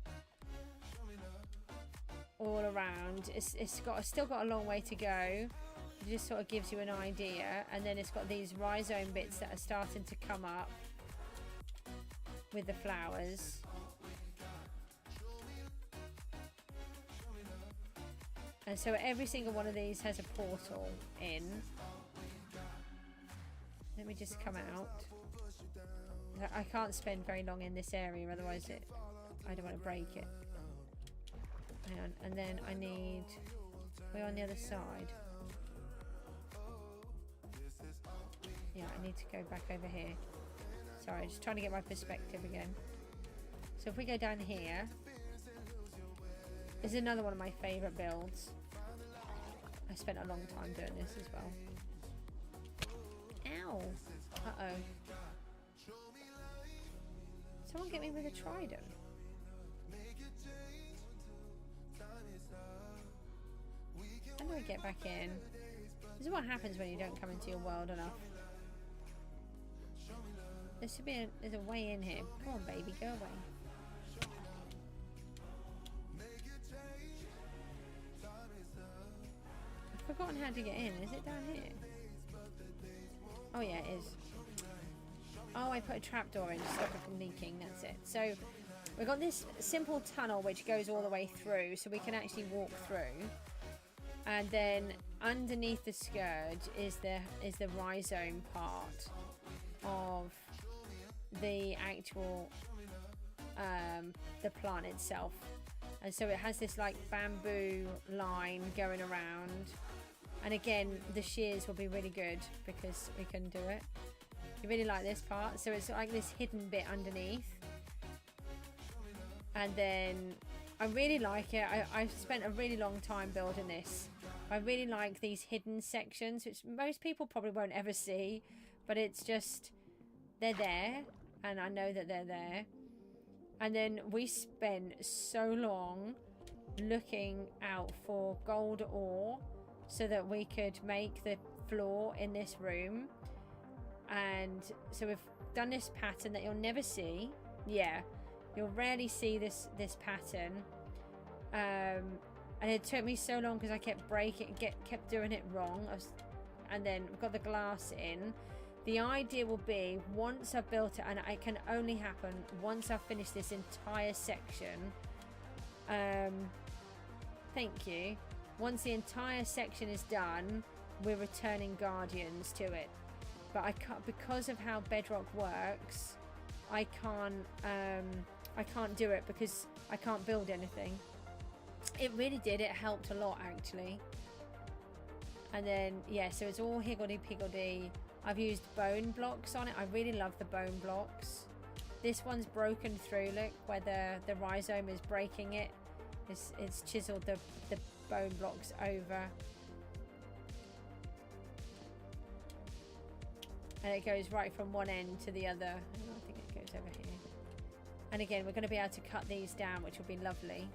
all around. It's still got a long way to go. It just sort of gives you an idea, and then it's got these rhizome bits that are starting to come up with the flowers. And so every single one of these has a portal in. Let me just come out. I can't spend very long in this area, otherwise I don't want to break it. Hang on, and then I need... We're on the other side. Yeah, I need to go back over here. Sorry, just trying to get my perspective again. So if we go down here, this is another one of my favourite builds. I spent a long time doing this as well. Ow! Uh-oh. Someone get me with a trident. How do I get back in? This is what happens when you don't come into your world enough. There should be there's a way in here. Come on, baby, go away. I've forgotten how to get in. Is it down here? Oh yeah, it is. Oh, I put a trapdoor in to stop it from leaking. That's it. So we've got this simple tunnel which goes all the way through, so we can actually walk through. And then underneath the scourge is the rhizome part of the actual the plant itself. And so it has this like bamboo line going around, and again the shears will be really good because we can do it. I really like this part. So it's like this hidden bit underneath, and then I really like it. I've spent a really long time building this. I really like these hidden sections, which most people probably won't ever see, but it's just, they're there, and I know that they're there. And then we spent so long looking out for gold ore so that we could make the floor in this room. And so we've done this pattern that you'll never see. Yeah, you'll rarely see this pattern. And it took me so long because I kept breaking, kept doing it wrong. And then we've got the glass in. The idea will be, once I've built it, and it can only happen once I've finished this entire section. Thank you. Once the entire section is done, we're returning Guardians to it. But I can't, because of how Bedrock works, I can't I can't do it because I can't build anything. It really did. It helped a lot, actually. And then, yeah, so it's all higgledy-piggledy. I've used bone blocks on it. I really love the bone blocks. This one's broken through, look, where the rhizome is breaking it. It's chiseled the bone blocks over. And it goes right from one end to the other. I think it goes over here. And again, we're going to be able to cut these down, which will be lovely.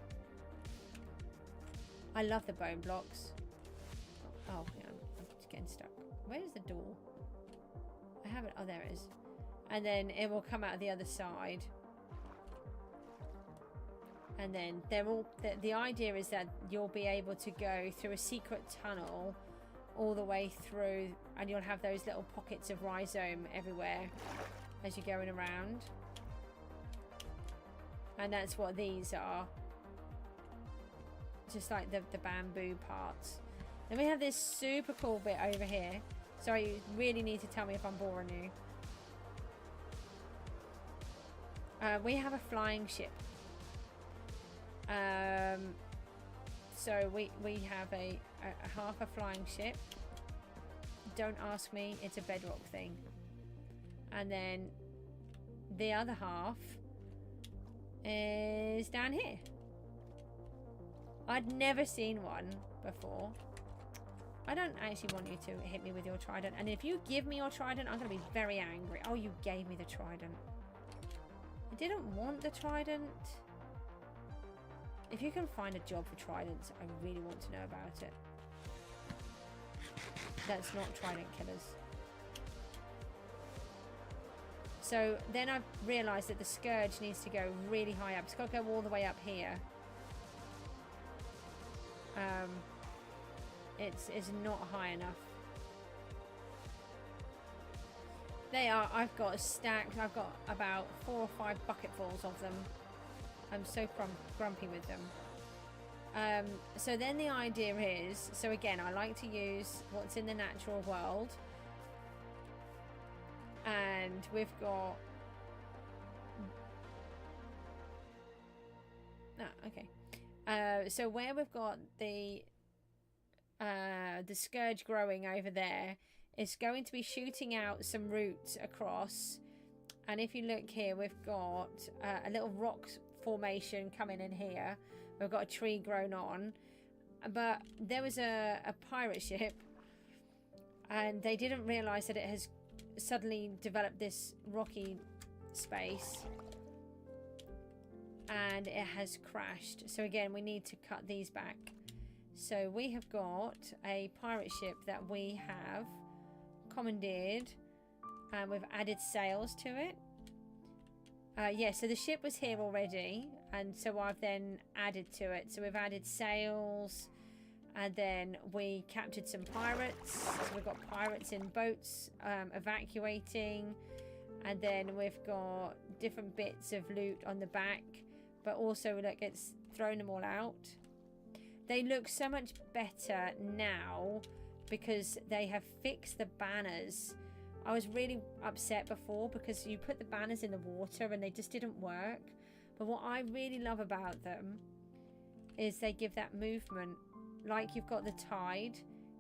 I love the bone blocks. Oh, yeah, I'm just getting stuck. Where's the door? I haven't. Oh, there it is. And then it will come out the other side. And then they're all. The idea is that you'll be able to go through a secret tunnel all the way through, and you'll have those little pockets of rhizome everywhere as you're going around. And that's what these are. Just like the bamboo parts. Then we have this super cool bit over here. Sorry, you really need to tell me if I'm boring you. We have a flying ship. So we have a half a flying ship. Don't ask me, it's a bedrock thing. And then the other half is down here. I'd never seen one before. I don't actually want you to hit me with your trident. And if you give me your trident, I'm going to be very angry. Oh, you gave me the trident. I didn't want the trident. If you can find a job for tridents, I really want to know about it. That's not trident killers. So then I've realised that the scourge needs to go really high up. It's got to go all the way up here. It's not high enough. They are. I've got a stack. I've got about 4 or 5 bucketfuls of them. I'm so grumpy with them. So then the idea is, so again, I like to use what's in the natural world. And we've got... okay. So where we've got the scourge growing over there, it's going to be shooting out some roots across. And if you look here, we've got a little rock formation coming in here. We've got a tree grown on. But there was a pirate ship, and they didn't realise that it has suddenly developed this rocky space, and it has crashed. So again, we need to cut these back. So we have got a pirate ship that we have commandeered, and we've added sails to it. Yeah, so the ship was here already, and so I've then added to it. So we've added sails, and then we captured some pirates. So we've got pirates in boats evacuating, and then we've got different bits of loot on the back, but also look, it's thrown them all out. They look so much better now because they have fixed the banners. I was really upset before because you put the banners in the water and they just didn't work. But what I really love about them is they give that movement. Like you've got the tide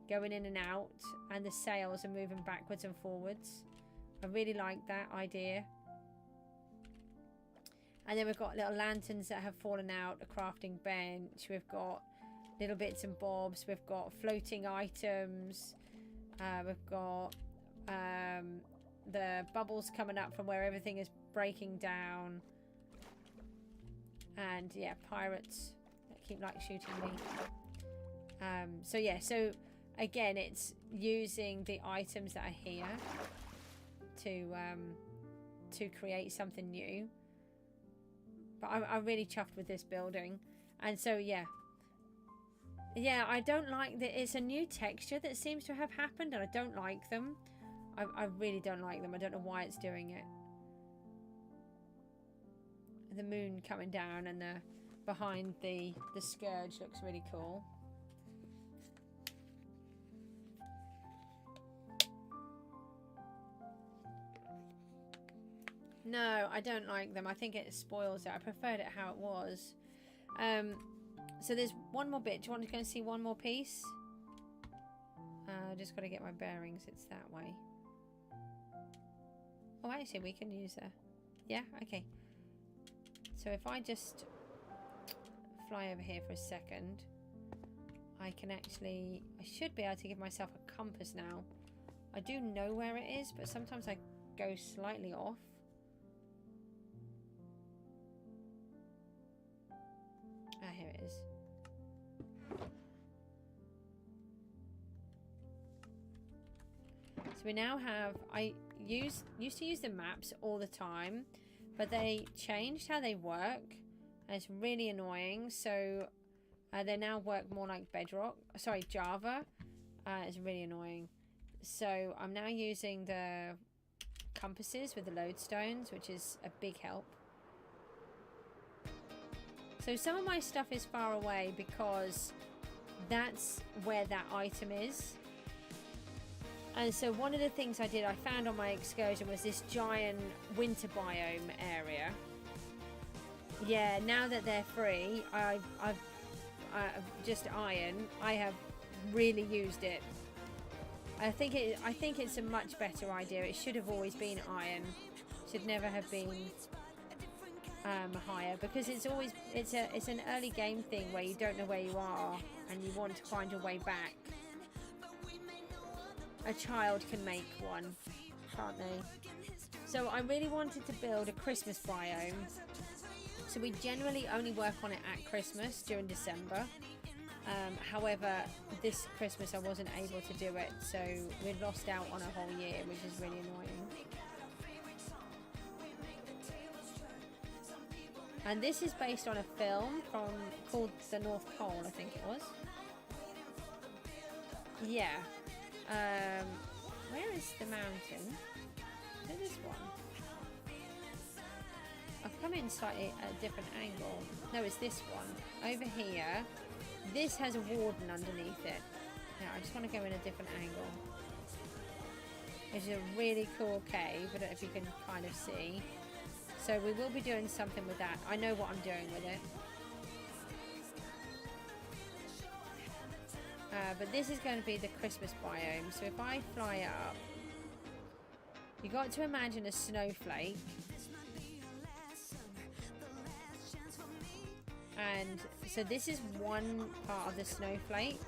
going in and out, and the sails are moving backwards and forwards. I really like that idea. And then we've got little lanterns that have fallen out, a crafting bench. We've got little bits and bobs. We've got floating items. We've got the bubbles coming up from where everything is breaking down. And yeah, pirates that keep like shooting me. So yeah, so again, it's using the items that are here to create something new. But I'm really chuffed with this building. And so yeah, I don't like that. It's a new texture that seems to have happened, and I don't like them. I really don't like them. I don't know why it's doing it. The moon coming down and the behind the scourge looks really cool. No, I don't like them. I think it spoils it. I preferred it how it was. So there's one more bit. Do you want to go and see one more piece? Just got to get my bearings. It's that way. Oh, actually, we can use a... Yeah, okay. So if I just fly over here for a second, I can actually... I should be able to give myself a compass now. I do know where it is, but sometimes I go slightly off. Ah, here it is. So we now have... I used to use the maps all the time, but they changed how they work, and it's really annoying. So they now work more like Bedrock. Sorry, Java. It's really annoying. So I'm now using the compasses with the lodestones, which is a big help. So some of my stuff is far away because that's where that item is. And so one of the things I found on my excursion was this giant winter biome area. Yeah, now that they're free, I've just iron. I have really used it. I think it's a much better idea. It should have always been iron. Should never have been higher, because it's an early game thing where you don't know where you are and you want to find your way back. A child can make one, can't they? So I really wanted to build a Christmas biome. So we generally only work on it at Christmas during December. However, this Christmas I wasn't able to do it, so we lost out on a whole year, which is really annoying. And this is based on a film called The North Pole, I think it was. Yeah. Where is the mountain? Is it this one? I've come in slightly at a different angle. No, it's this one. Over here. This has a warden underneath it. Now, I just want to go in a different angle. It's a really cool cave. I don't know if you can kind of see. So we will be doing something with that. I know what I'm doing with it. But this is going to be the Christmas biome. So if I fly up, you got to imagine a snowflake. And so this is one part of the snowflake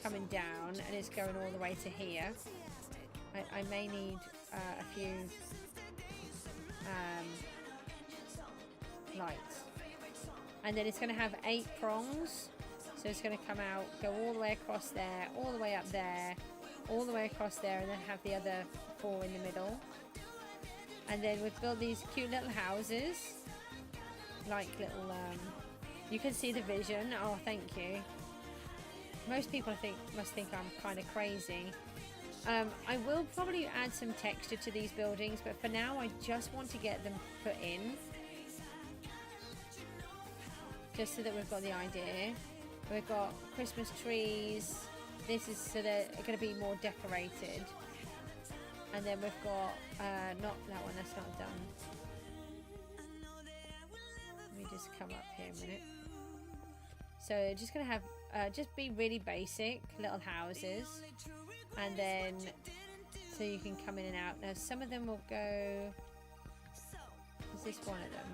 coming down, and it's going all the way to here. I may need a few lights. And then it's going to have 8 prongs. So it's going to come out, go all the way across there, all the way up there, all the way across there, and then have the other 4 in the middle. And then we've built these cute little houses, like little, you can see the vision. Oh, thank you. Most people must think I'm kind of crazy. I will probably add some texture to these buildings, but for now I just want to get them put in, just so that we've got the idea. We've got Christmas trees. This is so they're going to be more decorated. And then we've got not that one. That's not done. Let me just come up here a minute. So just going to have just be really basic little houses, and then so you can come in and out. Now some of them will go. Is this one of them?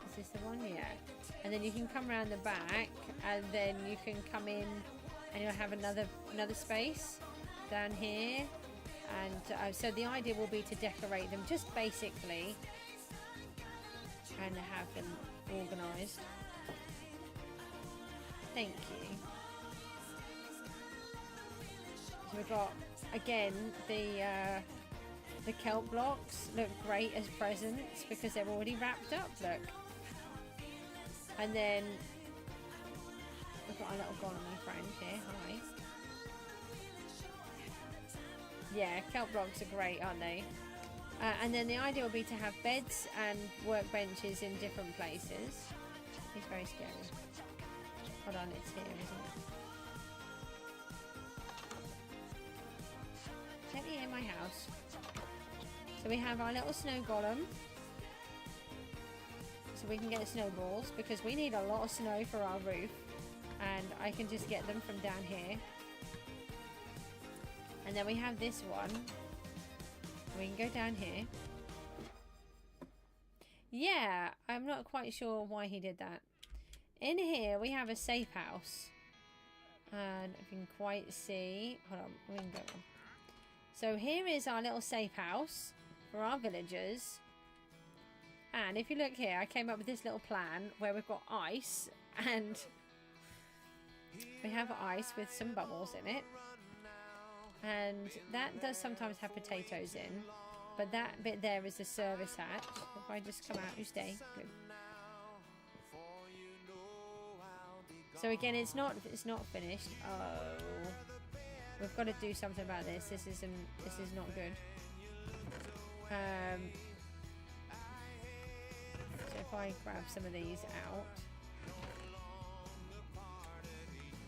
Is this the one? Yeah. And then you can come around the back, and then you can come in, and you'll have another space down here. And so the idea will be to decorate them just basically, and have them organised. Thank you. So we've got again the kelp blocks look great as presents because they're already wrapped up. Look. And then we've got a little golemon friend here. Hi. Yeah, kelp blocks are great, aren't they? And then the idea will be to have beds and workbenches in different places. He's very scary. Hold on, it's here, isn't it? Let me in my house. So we have our little snow golem. So we can get snowballs because we need a lot of snow for our roof. And I can just get them from down here. And then we have this one. We can go down here. Yeah, I'm not quite sure why he did that. In here we have a safe house. And if you can quite see, hold on, we can go on. So here is our little safe house for our villagers. And if you look here, I came up with this little plan where we've got ice and we have ice with some bubbles in it. And that does sometimes have potatoes in, but that bit there is the service hatch. If I just come out, you stay. Good. So again, it's not finished. Oh, we've got to do something about this. This is not good. So if I grab some of these out,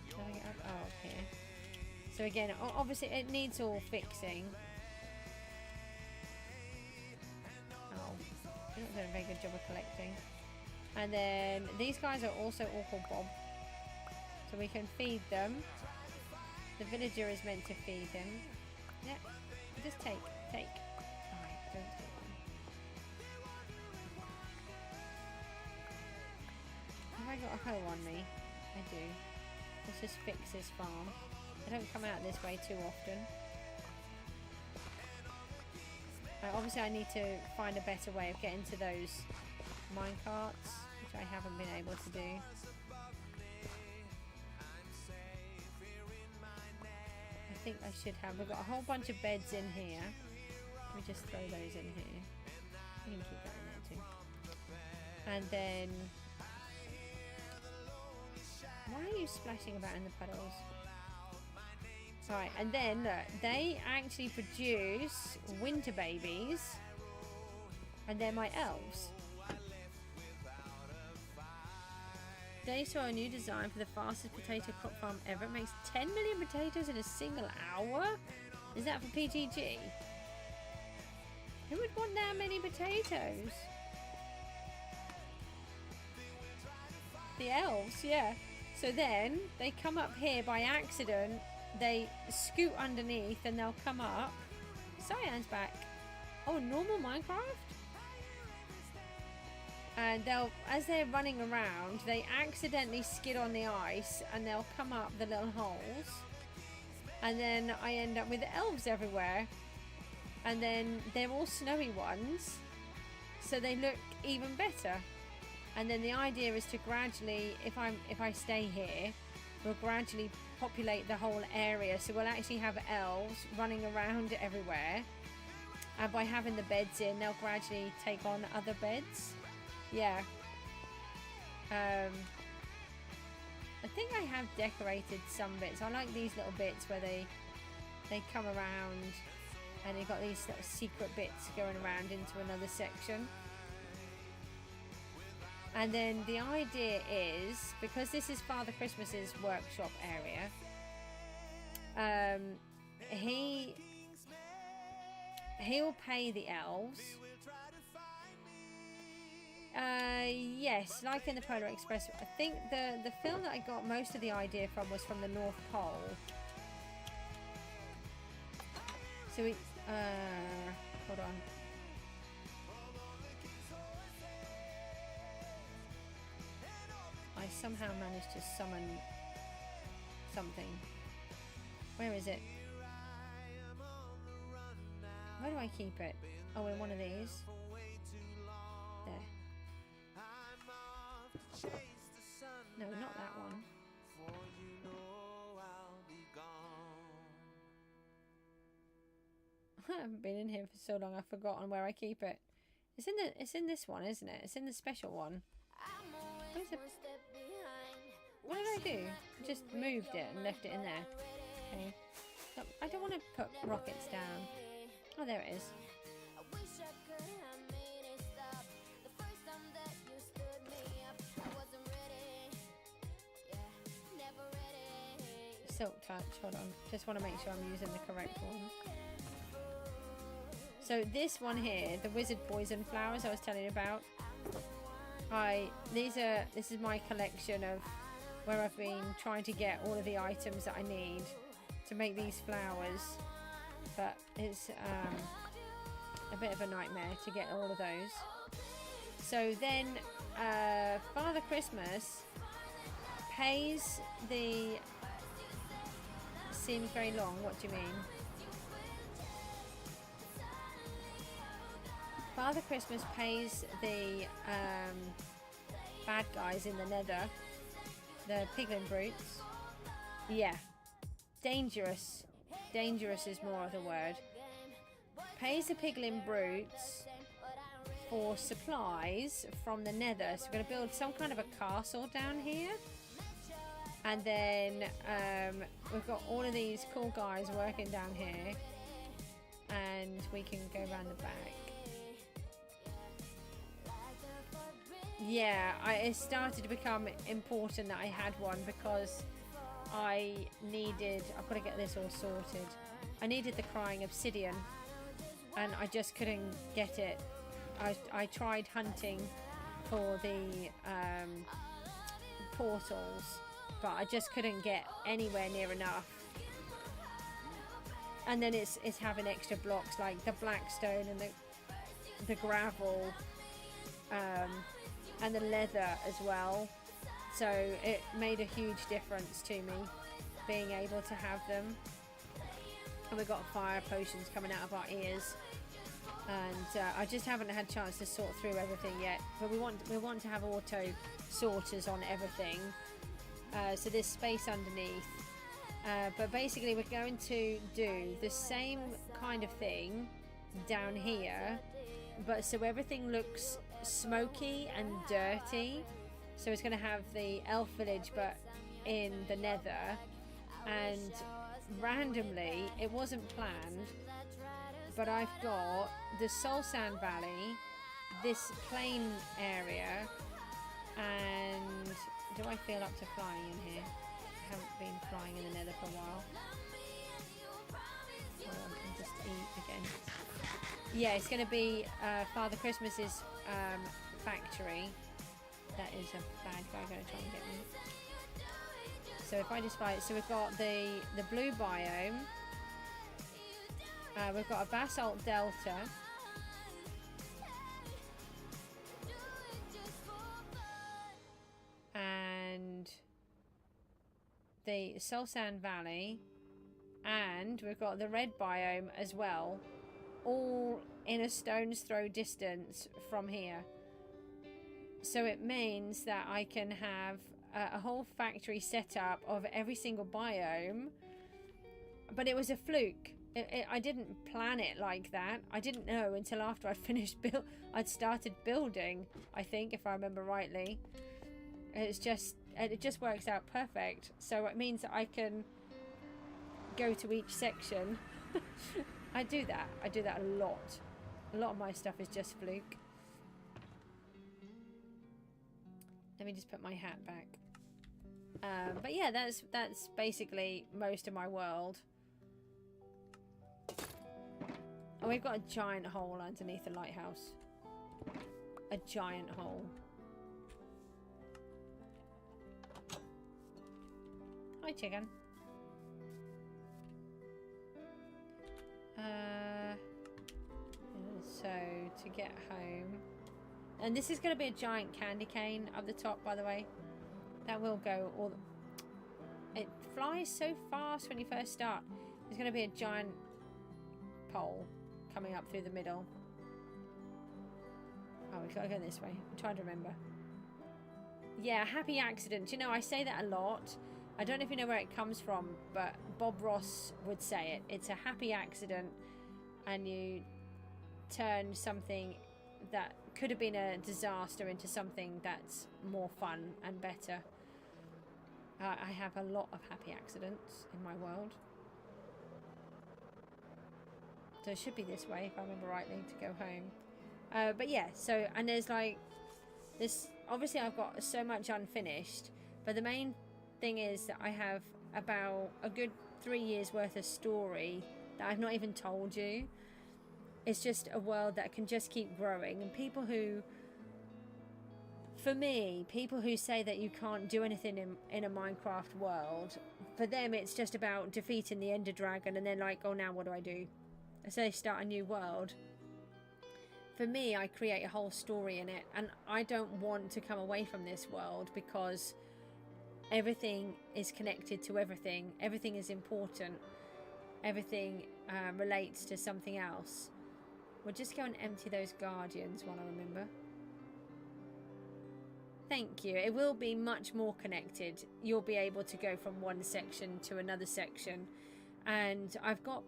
can I get up? Oh, up here. So again, obviously it needs all fixing. Oh, I'm not doing a very good job of collecting. And then these guys are also all called Bob. So we can feed them. The villager is meant to feed him. Yeah, just take. Alright, don't take them. Have I got a hoe on me? I do. Let's just fix this farm. I don't come out this way too often. Obviously I need to find a better way of getting to those minecarts, which I haven't been able to do. I think I should have. We've got a whole bunch of beds in here. Let me just throw those in here. You can keep that in there too. And then... why are you splashing about in the puddles? Right, and then look, they actually produce winter babies. And they're my elves. They saw a new design for the fastest potato crop farm ever. It makes 10 million potatoes in a single hour? Is that for PGG? Who would want that many potatoes? The elves, yeah. So then they come up here by accident. They scoot underneath and they'll come up. Cyan's back. Oh, normal Minecraft? And they'll, as they're running around, they accidentally skid on the ice and they'll come up the little holes. And then I end up with elves everywhere. And then they're all snowy ones, so they look even better. And then the idea is to gradually, if I stay here, we'll gradually populate the whole area. So we'll actually have elves running around everywhere. And by having the beds in, they'll gradually take on other beds. Yeah. I think I have decorated some bits. I like these little bits where they come around and you've got these little secret bits going around into another section. And then the idea is, because this is Father Christmas's workshop area, he'll pay the elves. Yes, like in the Polar Express. I think the film that I got most of the idea from was from the North Pole. So we hold on. I somehow managed to summon something. Where is it? Where do I keep it? Oh, in one of these. There. No, not that one. I haven't been in here for so long I've forgotten where I keep it. It's in this one, isn't it? It's in the special one. What did I do? Just moved it and left it in there. Okay. So I don't want to put rockets down. Oh, there it is. Silk touch. Hold on. Just want to make sure I'm using the correct one. So this one here, the wizard poison flowers I was telling you about. This is my collection of where I've been trying to get all of the items that I need to make these flowers, but it's a bit of a nightmare to get all of those. So then Father Christmas pays the... Seems very long. What do you mean? Father Christmas pays the bad guys in the nether, the piglin brutes. Yeah. Dangerous. Dangerous is more of the word. Pays the piglin brutes for supplies from the nether. So we're going to build some kind of a castle down here. And then we've got all of these cool guys working down here. And we can go around the back. Yeah, it started to become important that I had one because I've got to get this all sorted. I needed the crying obsidian and I just couldn't get it. I tried hunting for the portals, but I just couldn't get anywhere near enough. And then it's having extra blocks like the blackstone and the gravel and the leather as well. So it made a huge difference to me being able to have them. And we've got fire potions coming out of our ears. And I just haven't had a chance to sort through everything yet. But we want to have auto sorters on everything. So there's space underneath. But basically we're going to do the same kind of thing down here. But so everything looks smoky and dirty. So it's going to have the elf village but in the nether. And randomly, it wasn't planned, but I've got the Soul Sand Valley, this plain area, and do I feel up to flying in here? I haven't been flying in the nether for a while. Hold on, and just eat again. Yeah, it's going to be Father Christmas's factory. That is a bad guy going to try and get me. So if I just fight, so we've got the blue biome. We've got a basalt delta. And the Soul Sand Valley. And we've got the red biome as well. All in a stone's throw distance from here. So it means that I can have a whole factory set up of every single biome. But it was a fluke. I didn't plan it like that. I didn't know until after I'd finished I'd started building, I think, if I remember rightly. It just works out perfect. So it means that I can go to each section. I do that a lot. A lot of my stuff is just fluke. Let me just put my hat back. But yeah, that's basically most of my world. Oh, we've got a giant hole underneath the lighthouse. A giant hole. Hi, chicken. So to get home, and this is going to be a giant candy cane up the top, by the way. That will go all. It flies so fast when you first start. There's going to be a giant pole coming up through the middle. Oh, we've got to go this way. I'm trying to remember. Yeah, happy accident. You know, I say that a lot. I don't know if you know where it comes from, but Bob Ross would say it. It's a happy accident, and you turn something that could have been a disaster into something that's more fun and better. I have a lot of happy accidents in my world. So it should be this way, if I remember rightly, to go home. But yeah, so, and there's like, this, obviously I've got so much unfinished, but the main thing is that I have about a good 3 years worth of story that I've not even told you. it's just a world that can just keep growing. And people who, for me, people who say that you can't do anything in a Minecraft world, for them it's just about defeating the Ender Dragon and they're like, oh, now what do I do? So they start a new world. For me, I create a whole story in it, and I don't want to come away from this world because everything is connected to everything. Everything is important. Everything relates to something else. We'll just go and empty those guardians while I remember. Thank you. It will be much more connected. You'll be able to go from one section to another section. And I've got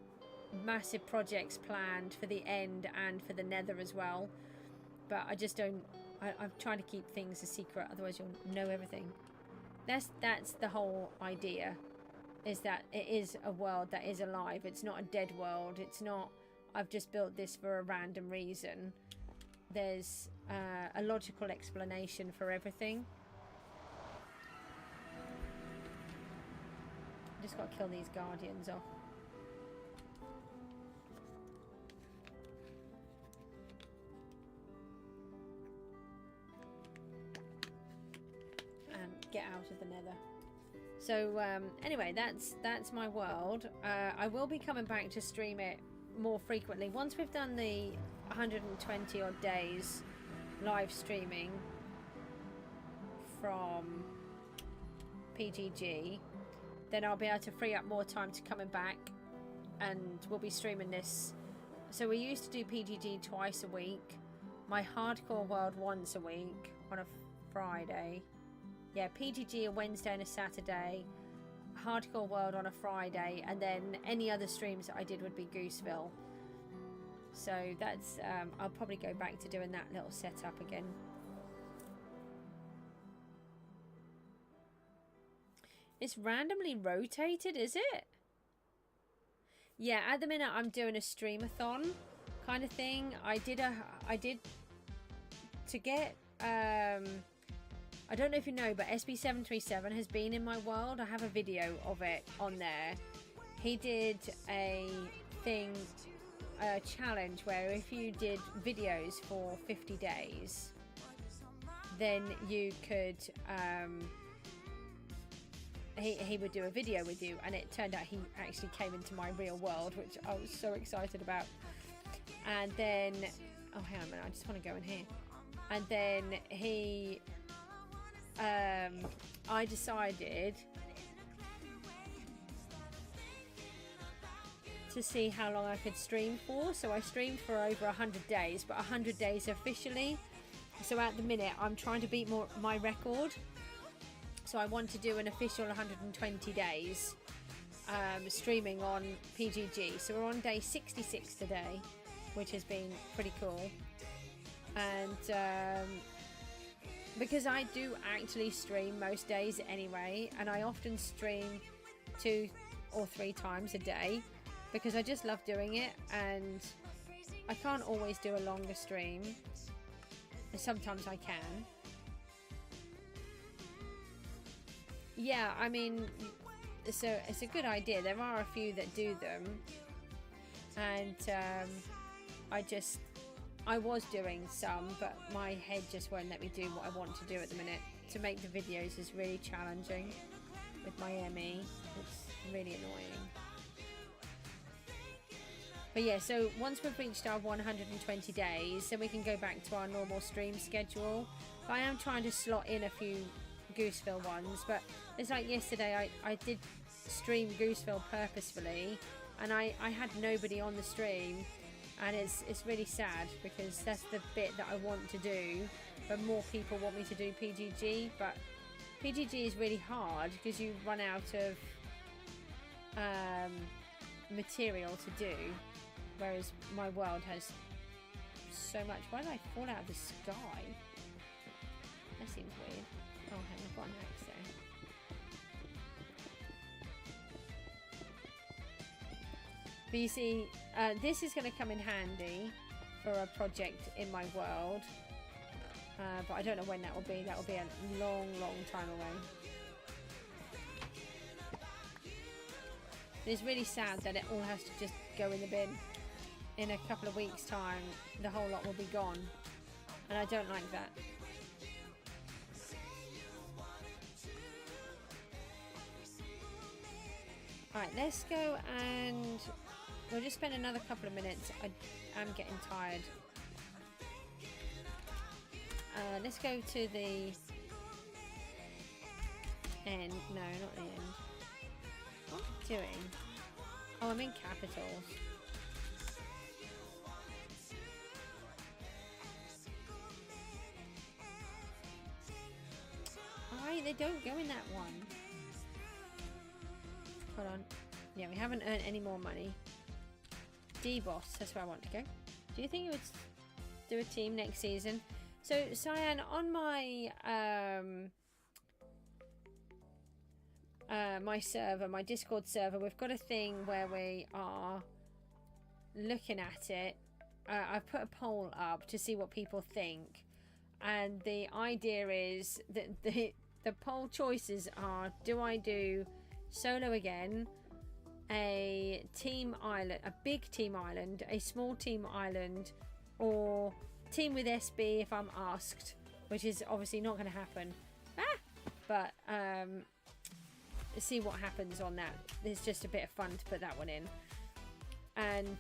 massive projects planned for the end and for the nether as well. But I just don't... I'm trying to keep things a secret, otherwise you'll know everything. That's the whole idea. Is that it is a world that is alive. It's not a dead world. It's not, I've just built this for a random reason. There's a logical explanation for everything. Just got to kill these guardians off. And get out of the nether. So anyway, that's my world. I will be coming back to stream it more frequently once we've done the 120 odd days live streaming from PGG. Then I'll be able to free up more time to coming back, and we'll be streaming this. So we used to do PGG twice a week, my hardcore world once a week on a Friday. Yeah, PGG a Wednesday and a Saturday, hardcore world on a Friday, and then any other streams that I did would be Gooseville. So that's I'll probably go back to doing that little setup again. It's randomly rotated, is it? Yeah, at the minute I'm doing a streamathon kind of thing. I did to get I don't know if you know, but SB737 has been in my world. I have a video of it on there. He did a thing, a challenge where if you did videos for 50 days, then you could, he would do a video with you, and it turned out he actually came into my real world, which I was so excited about. And then, oh, hang on a minute, I just want to go in here. And then he... I decided to see how long I could stream for. So I streamed for over 100 days, but 100 days officially. So at the minute I'm trying to beat my record. So I want to do an official 120 days streaming on PGG. So we're on day 66 today, which has been pretty cool. And because I do actually stream most days anyway, and I often stream 2 or 3 times a day because I just love doing it, and I can't always do a longer stream. Sometimes I can. Yeah, I mean, it's a good idea. There are a few that do them, and I was doing some, but my head just won't let me do what I want to do at the minute. To make the videos is really challenging with my ME. It's really annoying. But yeah, so once we've reached our 120 days, then we can go back to our normal stream schedule. But I am trying to slot in a few Gooseville ones, but it's like yesterday I did stream Gooseville purposefully, and I had nobody on the stream. And it's really sad because that's the bit that I want to do, but more people want me to do PGG. But PGG is really hard because you run out of material to do, whereas my world has so much. Why did I fall out of the sky? That seems weird. Oh, hang on, I've got an axe there. But you see, this is going to come in handy for a project in my world. But I don't know when that will be. That will be a long, long time away. It's really sad that it all has to just go in the bin. in a couple of weeks' time, the whole lot will be gone. And I don't like that. Alright, let's go and we'll just spend another couple of minutes. I am getting tired. Let's go to the end. No, not the end. What am I doing? Oh, I'm in capitals. Alright, they don't go in that one. Hold on. Yeah, we haven't earned any more money. D-Boss, that's where I want to go. Do you think you would do a team next season? So, Cyan, on my my server, my Discord server, we've got a thing where we are looking at it. I've put a poll up to see what people think. And the idea is that the poll choices are, do I do solo again, a team island, a big team island, a small team island, or team with SB if I'm asked, which is obviously not going to happen. But see what happens on that. It's just a bit of fun to put that one in. And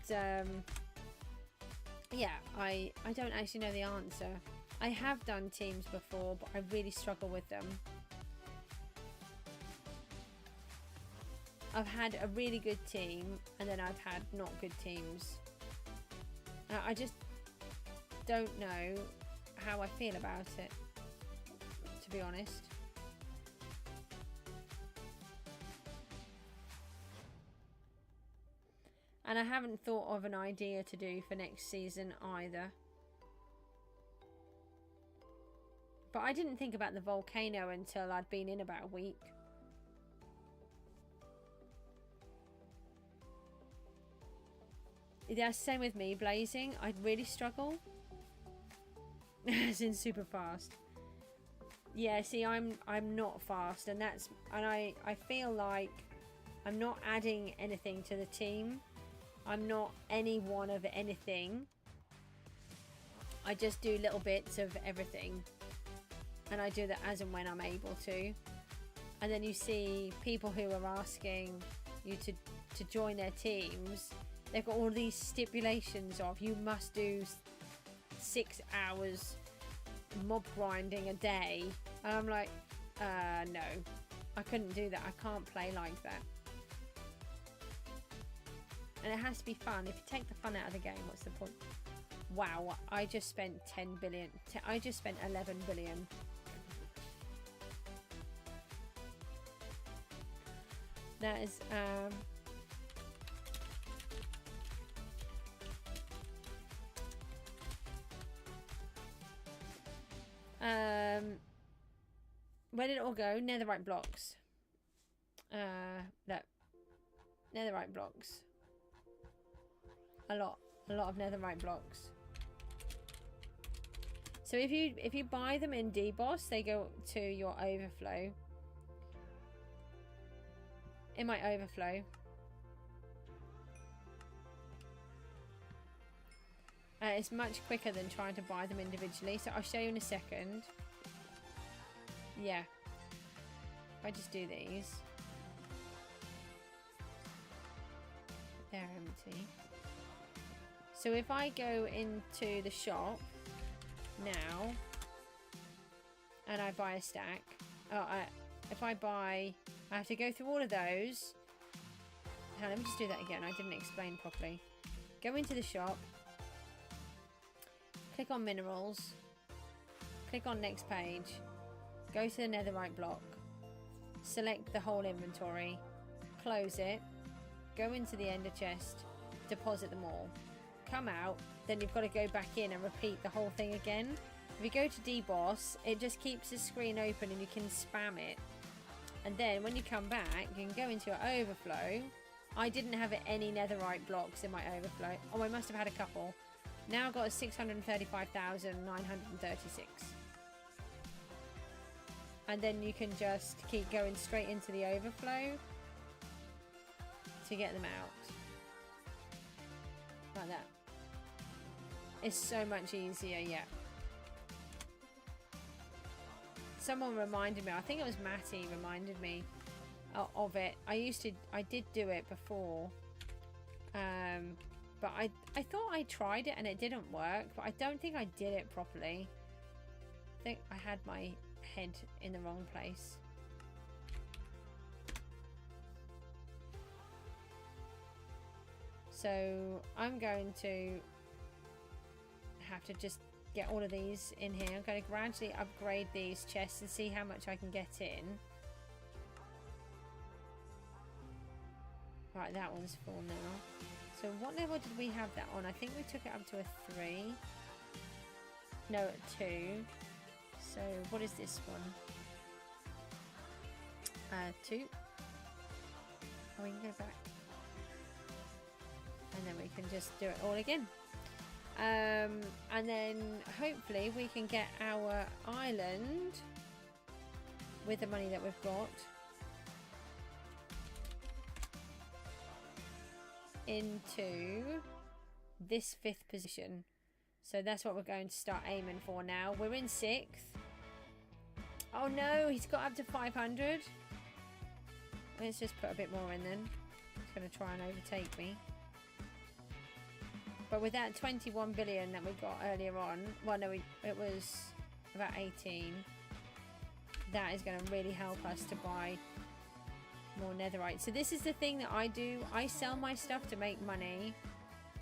yeah, I don't actually know the answer. I have done teams before, but I really struggle with them. I've had a really good team, and then I've had not good teams. I just don't know how I feel about it, to be honest. And I haven't thought of an idea to do for next season either. But I didn't think about the volcano until I'd been in about a week. Yeah, same with me, blazing. I'd really struggle. As in super fast. Yeah, see, I'm not fast, and I feel like I'm not adding anything to the team. I'm not any one of anything. I just do little bits of everything, and I do that as and when I'm able to. And then you see people who are asking you to join their teams. They've got all these stipulations of you must do 6 hours mob grinding a day. And I'm like, no, I couldn't do that. I can't play like that. And it has to be fun. If you take the fun out of the game, what's the point? Wow, I just spent 10 billion. I just spent 11 billion. That is, where did it all go? Netherite blocks. Look. Netherite blocks. A lot of netherite blocks. So if you buy them in DBoss, they go to your overflow. In my overflow. It's much quicker than trying to buy them individually. So I'll show you in a second. Yeah. If I just do these. They're empty. So if I go into the shop now and I buy a stack. If I buy... I have to go through all of those. Now, let me just do that again. I didn't explain properly. Go into the shop. Click on minerals. Click on next page. Go to the netherite block. Select the whole inventory. Close it. Go into the ender chest. Deposit them all. Come out. Then you've got to go back in and repeat the whole thing again. If you go to DBoss, it just keeps the screen open and you can spam it. And then when you come back, you can go into your overflow. I didn't have any netherite blocks in my overflow. Oh, I must have had a couple. Now I've got 635,936. And then you can just keep going straight into the overflow to get them out. Like that. It's so much easier, yeah. Someone reminded me, I think it was Matty reminded me of it. I did do it before. But I thought I tried it and it didn't work, but I don't think I did it properly. I think I had my head in the wrong place. So I'm going to have to just get all of these in here. I'm going to gradually upgrade these chests and see how much I can get in. Right, that one's full now. So what level did we have that on? I think we took it up to a 3. No, a 2. So what is this one? 2. Oh, we can go back. And then we can just do it all again. And then hopefully we can get our island with the money that we've got into this 5th position. So that's what we're going to start aiming for now. We're in 6th. Oh no, he's got up to 500. Let's just put a bit more in then. He's going to try and overtake me. But with that 21 billion that we got earlier on, well no, it was about 18. That is going to really help us to buy more netherite. So this is the thing that I do. I sell my stuff to make money,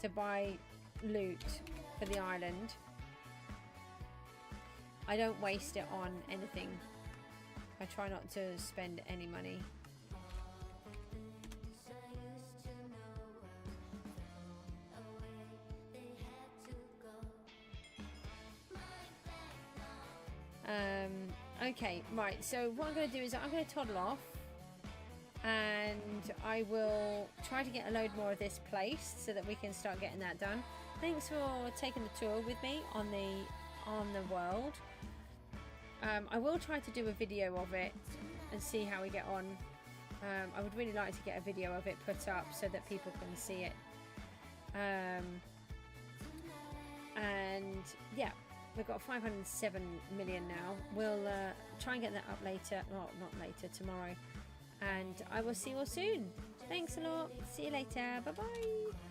to buy loot for the island. I don't waste it on anything. I try not to spend any money. Okay, right, so what I'm going to do is I'm going to toddle off and I will try to get a load more of this placed so that we can start getting that done. Thanks for taking the tour with me on the world. I will try to do a video of it and see how we get on. I would really like to get a video of it put up so that people can see it. And yeah, we've got 507 million now. We'll try and get that up later. Well, not later, tomorrow. And I will see you all soon. Thanks a lot. See you later. Bye bye.